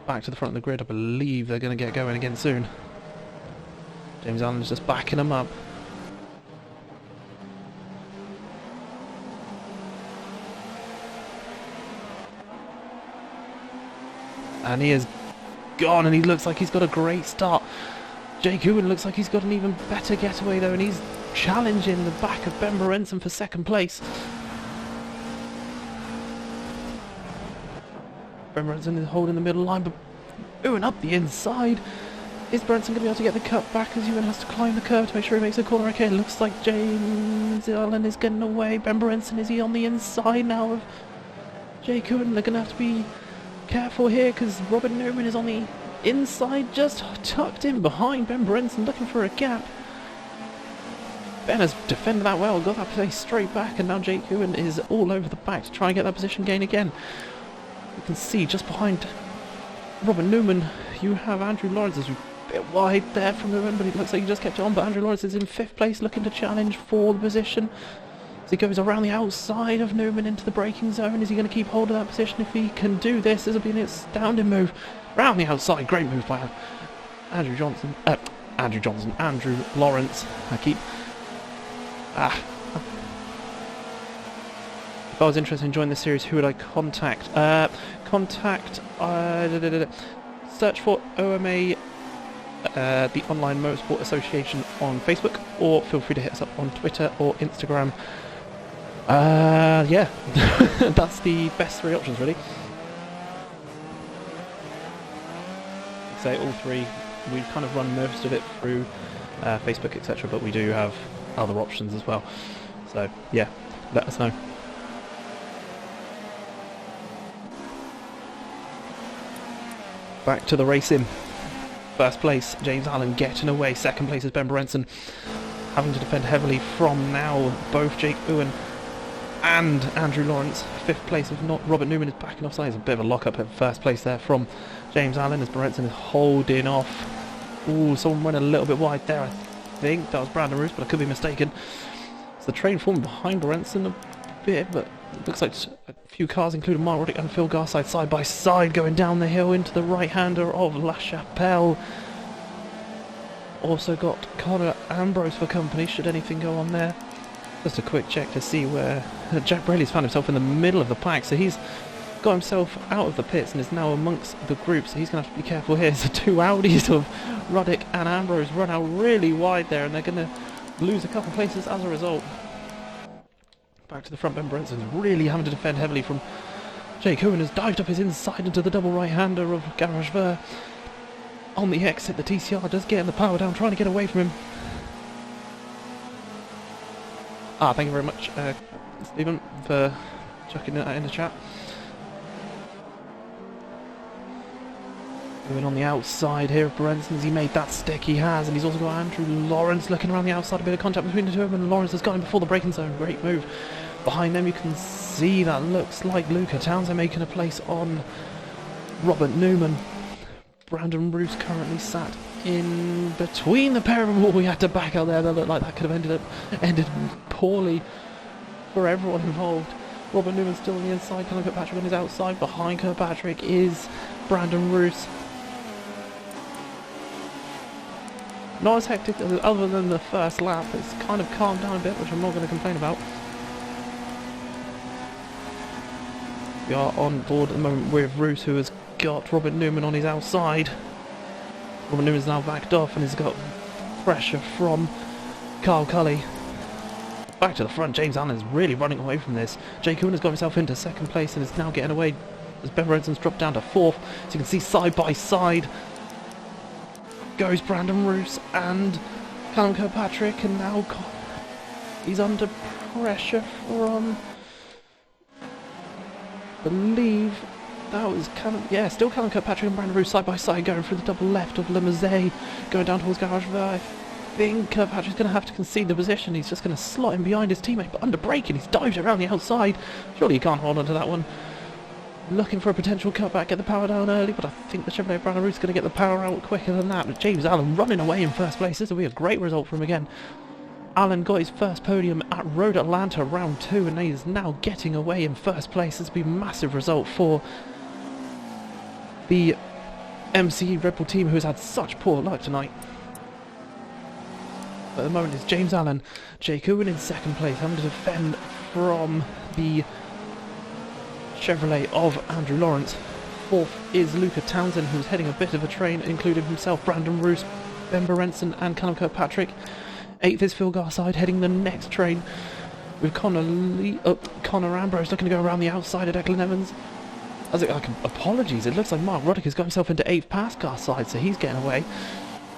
Back to the front of the grid, I believe they're going to get going again soon. James Allen's just backing him up. And he is gone, and he looks like he's got a great start. Jake Ewan looks like he's got an even better getaway though, and he's challenging the back of Ben Berenson for second place. Ben Berenson is holding the middle line, but Ewan up the inside. Is Berenson going to be able to get the cut back as Ewan has to climb the curve to make sure he makes a corner? Okay, looks like James Allen is getting away. Ben Berenson, is he on the inside now of Jake Ewan? They're going to have to be careful here because Robert Newman is on the inside, just tucked in behind Ben Berenson, looking for a gap. Ben has defended that well, got that place straight back, and now Jake Ewan is all over the back to try and get that position gain again. You can see just behind Robert Newman, you have Andrew Lawrence, who's a bit wide there from Newman, but it looks like he just kept it on. But Andrew Lawrence is in 5th place, looking to challenge for the position. As he goes around the outside of Newman into the braking zone, is he going to keep hold of that position? If he can do this, this will be an astounding move. Round the outside, great move by Andrew Lawrence. If I was interested in joining this series, who would I contact? Search for OMA, the Online Motorsport Association on Facebook, or feel free to hit us up on Twitter or Instagram. Yeah, that's the best 3 options really. Say all 3. We've kind of run most of it through Facebook, etc., but we do have other options as well. So yeah, let us know. Back to the racing. First place, James Allen getting away. Second place is Ben Berenson, having to defend heavily from now both Jake Ewan and Andrew Lawrence. 5th place, if not Robert Newman, is backing offside. It's a bit of a lock-up at first place there from James Allen as Berenson is holding off. Ooh, someone went a little bit wide there. I think that was Brandon Roos, but I could be mistaken. the train forming behind Lorenzen a bit, but it looks like a few cars, including Mark Roddick and Phil Garside, side by side, going down the hill into the right-hander of La Chapelle. Also got Connor Ambrose for company, should anything go on there. Just a quick check to see where Jack Braley's found himself in the middle of the pack, so he's got himself out of the pits and is now amongst the group, so he's going to have to be careful here. So two Audis of Roddick and Ambrose run out really wide there, and they're going to lose a couple places as a result. Back to the front, Ben Brenson's really having to defend heavily from Jake Owen, has dived up his inside into the double right-hander of Garage Ver. On the exit, the TCR does get in the power down, trying to get away from him. Thank you very much, Stephen, for chucking that in the chat. Moving on the outside here of Brenson, as he made that stick, he has, and he's also got Andrew Lawrence looking around the outside, a bit of contact between the two of them, and Lawrence has got him before the braking zone. Great move. Behind them you can see that looks like Luca Townsend making a place on Robert Newman. Brandon Roos currently sat in between the pair of them. We had to back out there. That looked like that could have ended poorly for everyone involved. Robert Newman still on the inside, Colin Kirkpatrick on his outside. Behind Kirkpatrick is Brandon Roos. Not as hectic other than the first lap. It's kind of calmed down a bit, which I'm not going to complain about. We are on board at the moment with Roos, who has got Robert Newman on his outside. Robert Newman's now backed off and has got pressure from Carl Cully. Back to the front, James Allen is really running away from this. Jake Owen has got himself into second place and is now getting away as Ben Renson's dropped down to fourth. So you can see side by side goes Brandon Roos and Callum Kirkpatrick, and now he's under pressure from, I believe that was still Callum Kirkpatrick and Brandon Roos side by side going through the double left of Le Mazet, going down towards Garage Ver. I think Kirkpatrick's going to have to concede the position. He's just going to slot in behind his teammate, but under braking, he's dived around the outside. Surely he can't hold on to that one. Looking for a potential cutback, get the power down early, but I think the Chevrolet Brandon Roos is going to get the power out quicker than that. But James Allen running away in first place. This will be a great result for him again. Allen got his first podium at Road Atlanta round 2, and he is now getting away in first place. This will be a massive result for the MCE Red Bull team, who has had such poor luck tonight. But at the moment it's James Allen, Jake Owen in second place, having to defend from the Chevrolet of Andrew Lawrence. Fourth is Luca Townsend, who's heading a bit of a train, including himself, Brandon Roos, Ben Berenson and Callum Kirkpatrick. Eighth is Phil Garside, heading the next train with Connor Ambrose looking to go around the outside of Declan Evans. Apologies, it looks like Mark Roddick has got himself into 8th past Garside, so he's getting away.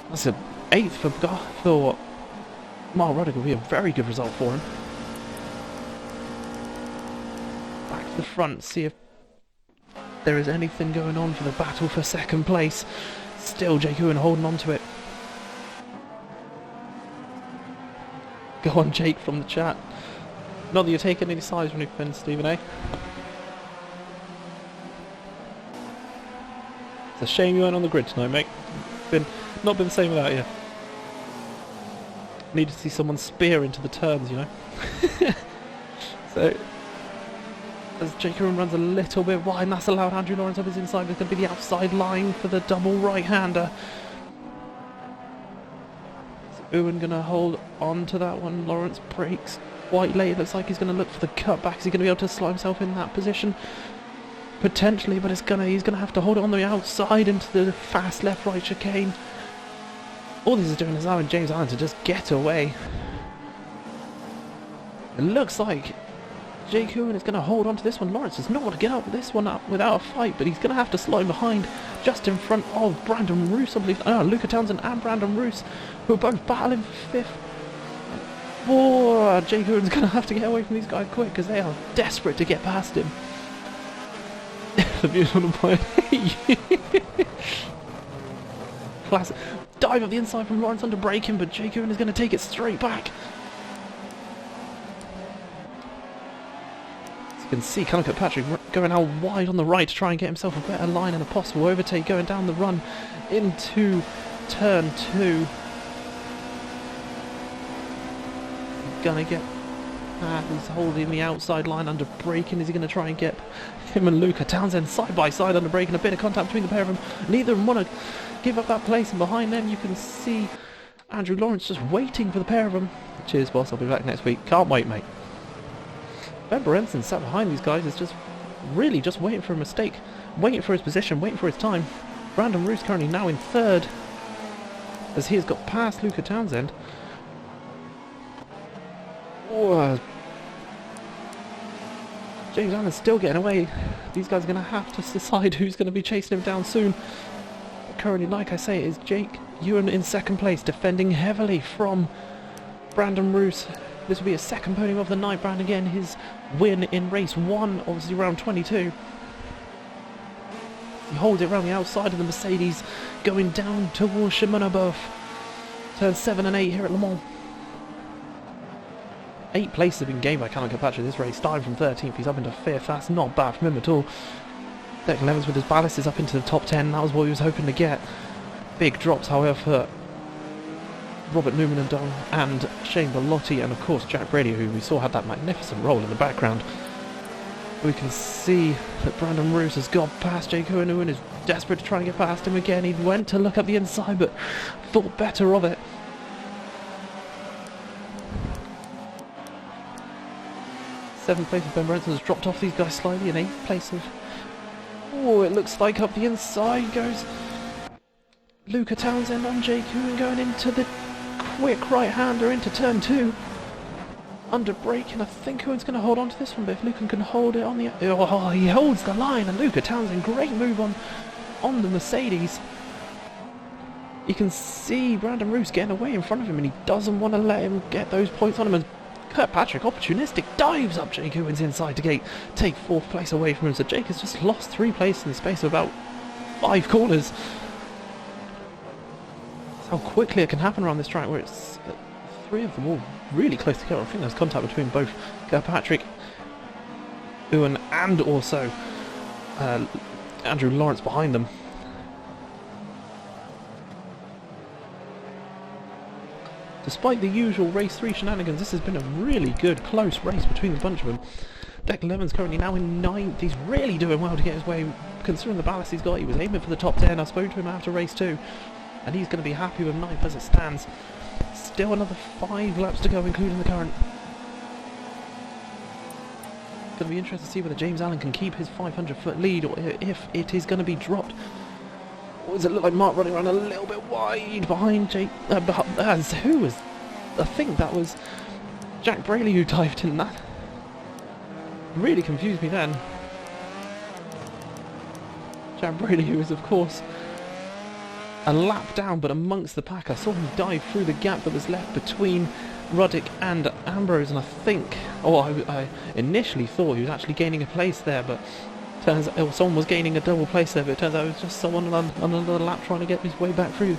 That's an 8th for Mark Roddick. Will be a very good result for him. Back to the front, see if there is anything going on for the battle for second place. Still Jake Owen holding on to it. Go on, Jake, from the chat. Not that you're taking any sides when you've been, Stephen, eh? It's a shame you weren't on the grid tonight, mate. Not been the same without you. Need to see someone spear into the turns, you know. So, as Jake Owen runs a little bit wide, and that's allowed Andrew Lawrence up his inside. There's going to be the outside line for the double right-hander. Is Owen going to hold on to that one? Lawrence breaks quite late. It looks like he's going to look for the cutback. Is he going to be able to slot himself in that position? Potentially, but he's going to have to hold it on the outside into the fast left-right chicane. All this is doing is allowing James Allen to just get away. It looks like Jake Owen is going to hold on to this one. Lawrence does not want to get up this one up without a fight, but he's going to have to slot him behind just in front of Brandon Roos, I believe. Luca Townsend and Brandon Roos, who are both battling for 5th. Jake Owen's going to have to get away from these guys quick because they are desperate to get past him. The beautiful point. Classic. Dive up the inside from Lawrence under braking, but Jake Owen is going to take it straight back. As you can see, Callum Kirkpatrick going out wide on the right to try and get himself a better line and a possible overtake going down the run into turn 2. Gonna get He's holding the outside line under braking. Is he going to try and get him and Luca Townsend side by side under braking? A bit of contact between the pair of them. Neither of them want to give up that place, and behind them you can see Andrew Lawrence just waiting for the pair of them. Cheers, boss. I'll be back next week. Can't wait, mate. Ben Berenson sat behind these guys is just really just waiting for a mistake, waiting for his position, waiting for his time. Brandon Roos currently now in third, as he has got past Luca Townsend. Oh, James Allen's still getting away. These guys are going to have to decide who's going to be chasing him down soon. But currently, like I say, it is Jake Ewan in second place, defending heavily from Brandon Roos. This will be his second podium of the night. Brandon again, his win in race 1, obviously round 22. He holds it around the outside of the Mercedes, going down towards Shimano. Turns 7 and 8 here at Le Mans. 8 places have been gained by Callum Kirkpatrick this race, starting from 13th, he's up into 5th, that's not bad from him at all. Declan Evans with his ballast is up into the top 10, that was what he was hoping to get. Big drops, however, for Robert Newman and Shane Bellotti, and of course Jack Brady, who we saw had that magnificent roll in the background. We can see that Brandon Roos has got past Jake Ewan and is desperate to try and get past him again. He went to look up the inside but thought better of it. Seventh place of Ben Berenson has dropped off these guys slightly, in 8th place of... Oh, it looks like up the inside goes Luca Townsend on Jake Ewan, going into the quick right-hander into turn 2. Under brake, and I think Ewan's going to hold on to this one, but if Lucan can hold it on the... Oh, he holds the line, and Luca Townsend, great move on the Mercedes. You can see Brandon Roos getting away in front of him, and he doesn't want to let him get those points on him. And Kirkpatrick, opportunistic, dives up Jake Ewan's inside to take 4th place away from him. So Jake has just lost 3 places in the space of about 5 corners. That's how quickly it can happen around this track, where it's 3 of them all really close together. I think there's contact between both Kirkpatrick, Ewan, and also Andrew Lawrence behind them. Despite the usual race 3 shenanigans, this has been a really good close race between the bunch of them. Declan Evans currently now in 9th. He's really doing well to get his way, considering the ballast he's got. He was aiming for the top 10. I spoke to him after race 2, and he's going to be happy with 9th as it stands. Still another 5 laps to go, including the current. It's going to be interesting to see whether James Allen can keep his 500-foot lead, or if it is going to be dropped. Or does it look like Mark running around a little bit wide behind Jake? Who was... I think that was Jack Braley who dived in that. Really confused me then. Jack Braley, who is of course a lap down but amongst the pack. I saw him dive through the gap that was left between Ruddick and Ambrose, and I think... I initially thought he was actually gaining a place there, but turns out someone was gaining a double place there, but it turns out it was just someone on another lap trying to get his way back through.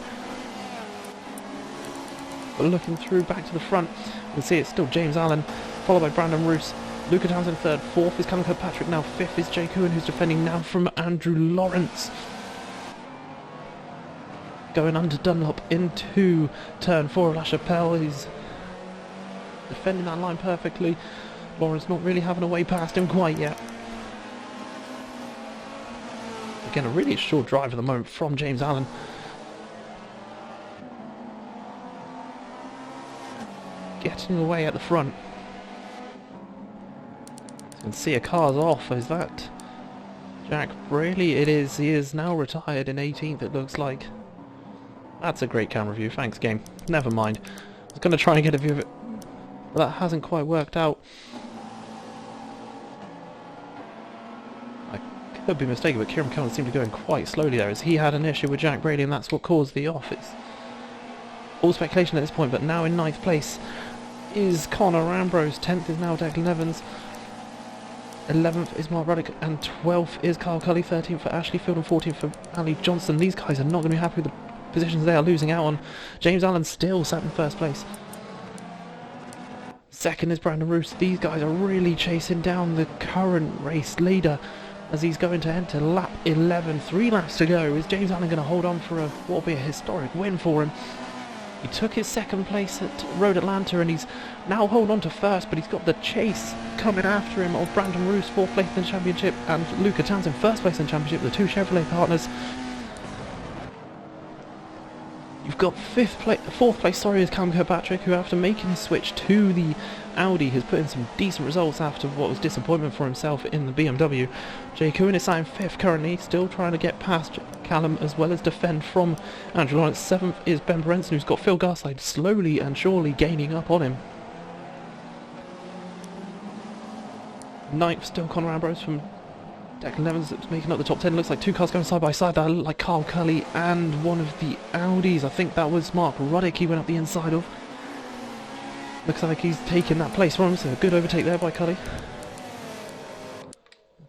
But looking through back to the front, you can see it's still James Allen, followed by Brandon Roos. Luca Townsend 3rd, 4th is Callum Kirkpatrick now, 5th is Jake Ewan, who's defending now from Andrew Lawrence. Going under Dunlop into turn 4 of La Chapelle, he's defending that line perfectly. Lawrence not really having a way past him quite yet. Again, a really short drive at the moment from James Allen. Getting away at the front. You can see a car's off. Is that Jack Braley? It is. He is now retired in 18th, it looks like. That's a great camera view. Thanks, game. Never mind. I was going to try and get a view of it, but that hasn't quite worked out. Could be mistaken, but Kieran Cullen seemed to go in quite slowly there, as he had an issue with Jack Brady, and that's what caused the off. It's all speculation at this point, but now in 9th place is Connor Ambrose, 10th is now Declan Evans, 11th is Mark Ruddick, and 12th is Carl Cully, 13th for Ashley Field, and 14th for Ali Johnson. These guys are not going to be happy with the positions they are losing out on. James Allen still sat in 1st place. 2nd is Brandon Roos. These guys are really chasing down the current race leader, as he's going to enter lap 11. 3 laps to go. Is James Allen going to hold on for what will be a historic win for him? He took his second place at Road Atlanta and he's now holding on to first, but he's got the chase coming after him of Brandon Roos, 4th place in the championship, and Luca Townsend, 1st place in the championship, the two Chevrolet partners. You've got 4th place, sorry, is Callum Kirkpatrick, who after making the switch to the Audi has put in some decent results after what was disappointment for himself in the BMW. Jay Cohen is sat in 5th currently, still trying to get past Callum as well as defend from Andrew Lawrence. 7th is Ben Brenson, who's got Phil Garside slowly and surely gaining up on him. 9th still Conor Ambrose from Declan Evans that's making up the top 10. Looks like two cars going side by side. That look like Carl Cully and one of the Audis. I think that was Mark Ruddick he went up the inside of. Looks like he's taken that place from him, so a good overtake there by Cully.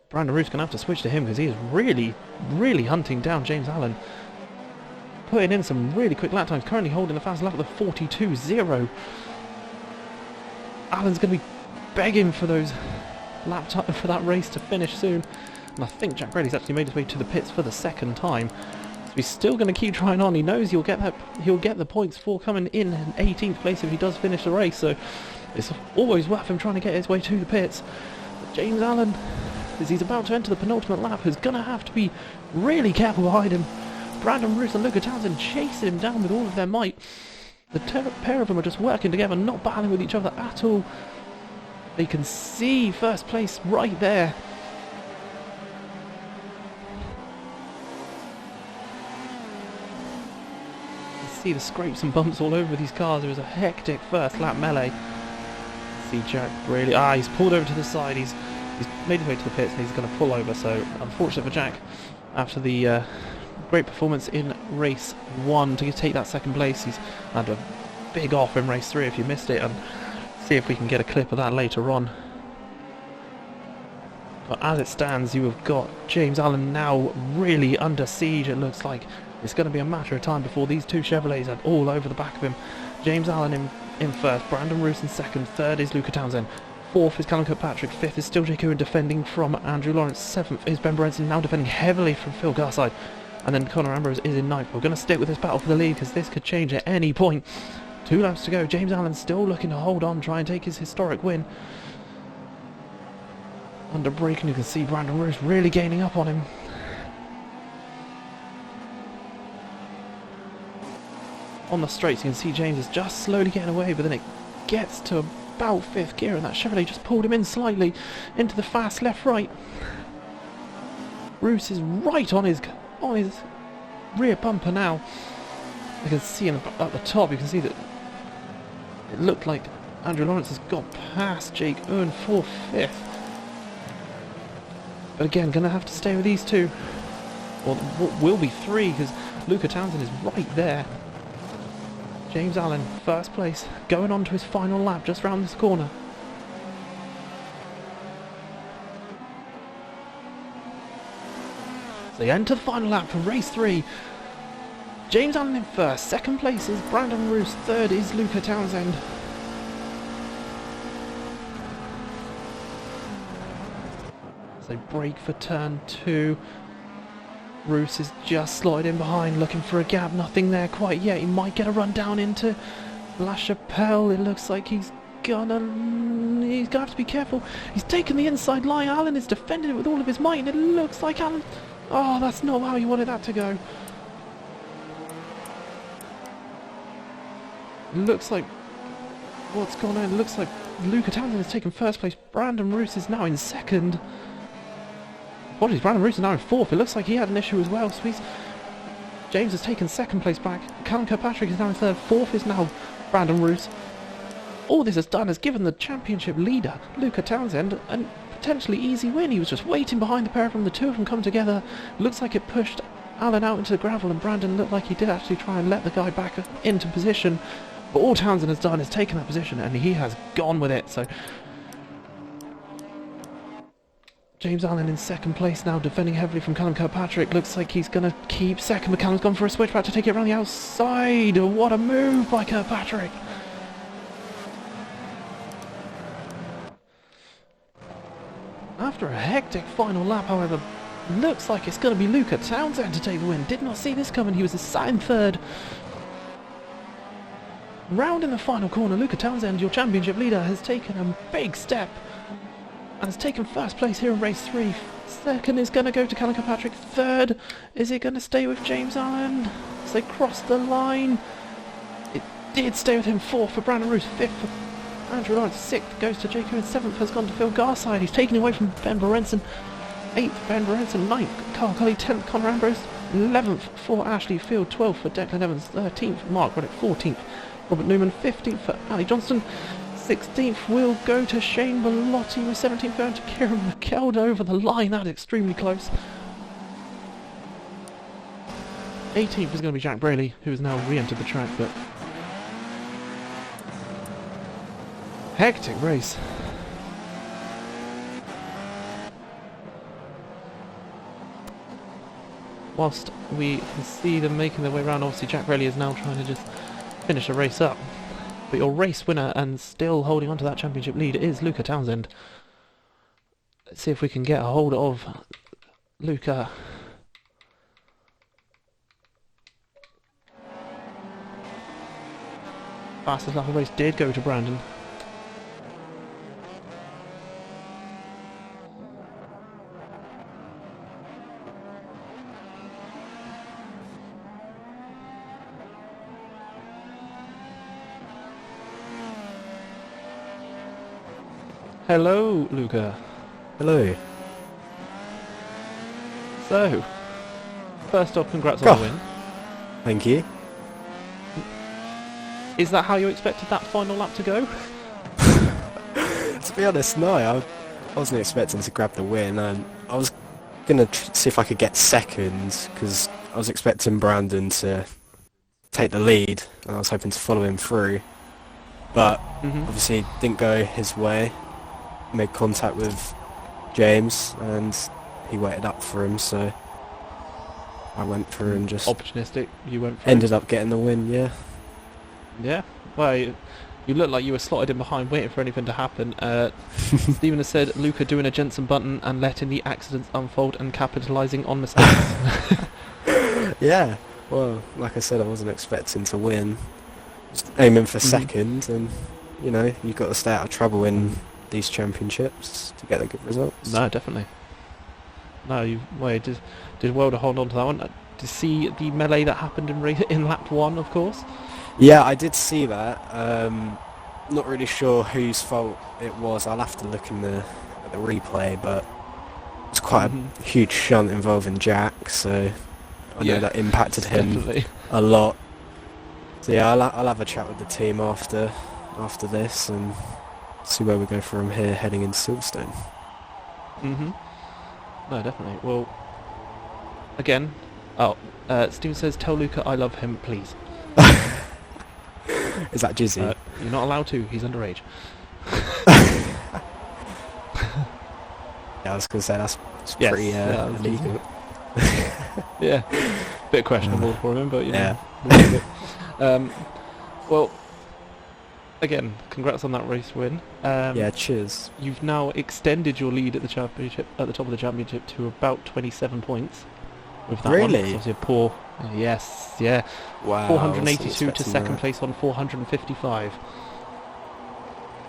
Brandon Roof's going to have to switch to him because he is really, really hunting down James Allen. Putting in some really quick lap times, currently holding the fast lap of the 42.0. Allen's going to be begging for those lap time for that race to finish soon. And I think Jack Reddy's actually made his way to the pits for the second time. So he's still going to keep trying on. He knows he'll get the points for coming in 18th place if he does finish the race. So it's always worth him trying to get his way to the pits. But James Allen, as he's about to enter the penultimate lap, is going to have to be really careful behind him. Brandon Roos and Luca Townsend chasing him down with all of their might. The pair of them are just working together, not battling with each other at all. They can see first place right there. See the scrapes and bumps all over these cars. There was a hectic first lap melee. See Jack really... he's pulled over to the side. He's made his way to the pits and he's going to pull over. So unfortunate for Jack after the great performance in race 1 to take that second place. He's had a big off in race 3 if you missed it, and see if we can get a clip of that later on. But as it stands, you have got James Allen now really under siege. It looks like it's going to be a matter of time before these two Chevrolets are all over the back of him. James Allen in first, Brandon Roos in second, third is Luca Townsend, 4th is Callum Kirkpatrick, 5th is still Jay Cohen defending from Andrew Lawrence, 7th is Ben Brenson now defending heavily from Phil Garside, and then Conor Ambrose is in 9th. We're going to stick with this battle for the lead because this could change at any point. 2 laps to go. James Allen still looking to hold on, try and take his historic win. Under braking, you can see Brandon Roos really gaining up on him. On the straights, you can see James is just slowly getting away, but then it gets to about 5th gear, and that Chevrolet just pulled him in slightly into the fast left-right. Roos is right on his rear bumper now. You can see at the top, you can see that it looked like Andrew Lawrence has got past Jake Owen for 5th. But again, going to have to stay with these two. Or what will be 3, because Luca Townsend is right there. James Allen, first place, going on to his final lap just round this corner. So they enter the final lap for race 3. James Allen in first, second place is Brandon Roos, third is Luca Townsend. So break for turn 2. Roos is just slotted in behind, looking for a gap, nothing there quite yet. He might get a run down into La Chapelle. It looks like he's gonna have to be careful. He's taken the inside line. Allen is defending it with all of his might, and it looks like Allen... Oh, that's not how you wanted that to go. It looks like... What's gone on? It looks like Luca Townsend has taken first place. Brandon Roos is now in second. Apologies, Brandon Roos is now in 4th. It looks like he had an issue as well. So James has taken second place back. Callum Kirkpatrick is now in 3rd. 4th is now Brandon Roos. All this has done has given the championship leader, Luca Townsend, a potentially easy win. He was just waiting behind the pair of them. The two of them come together. Looks like it pushed Allen out into the gravel, and Brandon looked like he did actually try and let the guy back into position. But all Townsend has done is taken that position, and he has gone with it. So James Allen in second place now, defending heavily from Callum Kirkpatrick. Looks like he's going to keep second, but Callum's gone for a switchback to take it around the outside. What a move by Kirkpatrick. After a hectic final lap, however, looks like it's going to be Luca Townsend to take the win. Did not see this coming. He was sat in 3rd. Round in the final corner, Luca Townsend, your championship leader, has taken a big step and has taken first place here in race 3. Second is going to go to Callum Kirkpatrick. Third, is it going to stay with James Allen as they cross the line? It did stay with him. Fourth for Brandon Roos. Fifth for Andrew Lawrence. Sixth goes to Jake Owen. Seventh has gone to Phil Garside. He's taken away from Ben Lorenzen. Eighth, Ben Lorenzen. Ninth, Carl Cully. 10th, Conor Ambrose. 11th for Ashley Field. 12th for Declan Evans. 13th, Mark Reddick. 14th, Robert Newman. 15th for Ali Johnston. 16th will go to Shane Bellotti, with 17th going to Kieran McKelder over the line. That is extremely close. 18th is going to be Jack Braley, who has now re-entered the track, but hectic race. Whilst we can see them making their way around, obviously Jack Braley is now trying to just finish the race up. But your race winner and still holding on to that championship lead is Luca Townsend. Let's see if we can get a hold of Luca. Fastest lap of the race did go to Brandon. Hello, Luca. Hello. So, first off, congrats on the win. Thank you. Is that how you expected that final lap to go? To be honest, no. I wasn't expecting to grab the win. I was going to see if I could get second, because I was expecting Brandon to take the lead, and I was hoping to follow him through. But obviously it didn't go his way. Made contact with James, and he waited up for him, so I went through and just opportunistic. You went for ended up getting the win. Yeah. Yeah. Well, you looked like you were slotted in behind, waiting for anything to happen. Stephen has said Luca doing a Jensen button and letting the accidents unfold and capitalising on mistakes. Yeah. Well, like I said, I wasn't expecting to win. Just aiming for second, and you know, you've got to stay out of trouble in these championships to get the good results. No, definitely. No, you did well to hold on to that one. To see the melee that happened in lap 1, of course. Yeah, I did see that. Not really sure whose fault it was. I'll have to look at the replay, but it's quite a huge shunt involving Jack, so I know that impacted him definitely a lot. So yeah, I'll have a chat with the team after this and see where we go from here heading into Silverstone. No, definitely. Well, again, Steve says, tell Luca I love him, please. Is that Jizzy? You're not allowed to, he's underage. Yeah, I was going to say that's Yes, pretty yeah, illegal. Yeah, bit questionable for him, but you know. Yeah. Well, again, congrats on that race win. Yeah, cheers. You've now extended your lead at the championship, at the top of the championship, to about 27 points. With that one. Really? It's obviously a poor. Yes, yeah. Wow. 482 to second place on 455.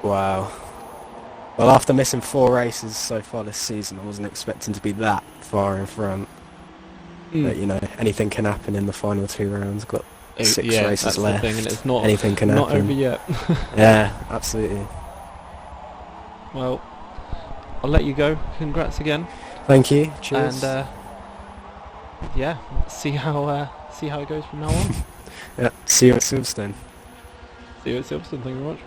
Wow. Well, after missing 4 races so far this season, I wasn't expecting to be that far in front. But you know, anything can happen in the final 2 rounds. Got 6 races that's left. The thing, and it's not anything can not happen. over yet. Yeah, absolutely. Well, I'll let you go. Congrats again. Thank you. Cheers. And yeah, see how it goes from now on. Yeah, see you at Silverstone. See you at Silverstone. Thank you very much.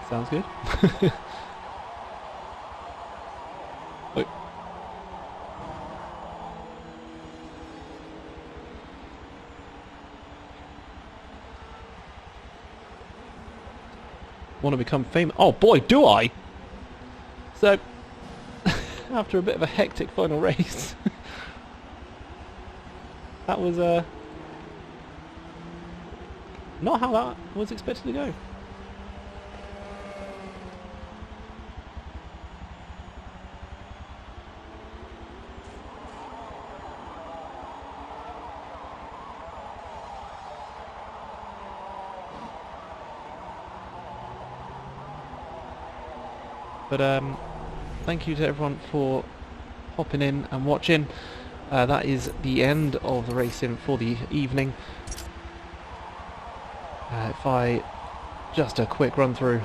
Sounds good. Wait. Want to become famous? Oh boy, do I! So, after a bit of a hectic final race, that was not how that was expected to go. But thank you to everyone for hopping in and watching. That is the end of the racing for the evening. If I just a quick run through,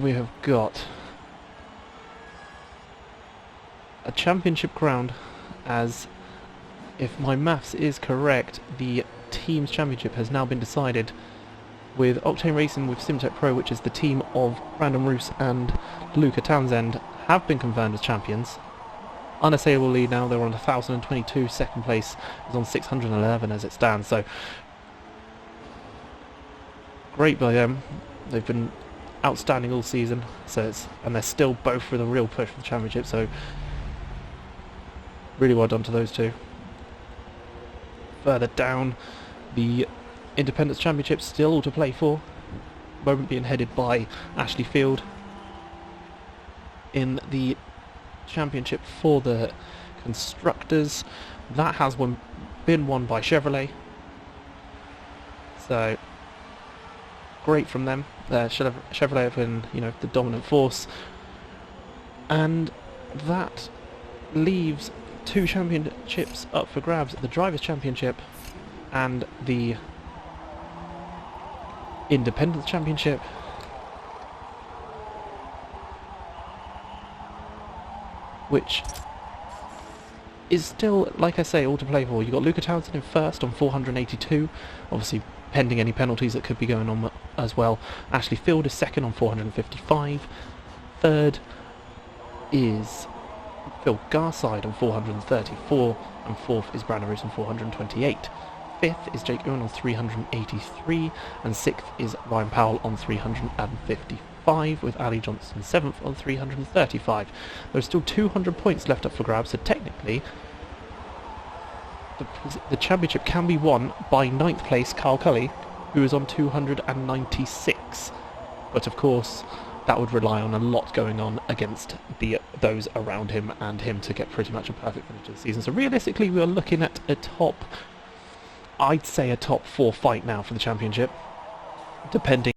we have got a championship crowned as, if my maths is correct, the team's championship has now been decided, with Octane Racing with Simtech Pro, which is the team of Brandon Roos and Luca Townsend, have been confirmed as champions. Unassailable lead now, they're on 1,022, second place is on 611 as it stands, so great by them. They've been outstanding all season, and they're still both with a real push for the championship, so really well done to those two. Further down, the Independence Championship still all to play for, moment being headed by Ashley Field. In the championship for the constructors, that has been won by Chevrolet, so great from them. Chevrolet have been, the dominant force, and that leaves two championships up for grabs: the Drivers' Championship and the Independence Championship. Which is still, like I say, all to play for. You've got Luca Townsend in first on 482, obviously pending any penalties that could be going on as well. Ashley Field is second on 455. Third is Phil Garside on 434, and fourth is Brandon Roos on 428. Fifth is Jake Owen on 383, and sixth is Ryan Powell on 355, with Ali Johnson seventh on 335. There are still 200 points left up for grabs, so technically the championship can be won by ninth place Carl Cully, who is on 296. But of course, that would rely on a lot going on against those around him and him to get pretty much a perfect finish to the season. So realistically, we are looking at I'd say a top 4 fight now for the championship, depending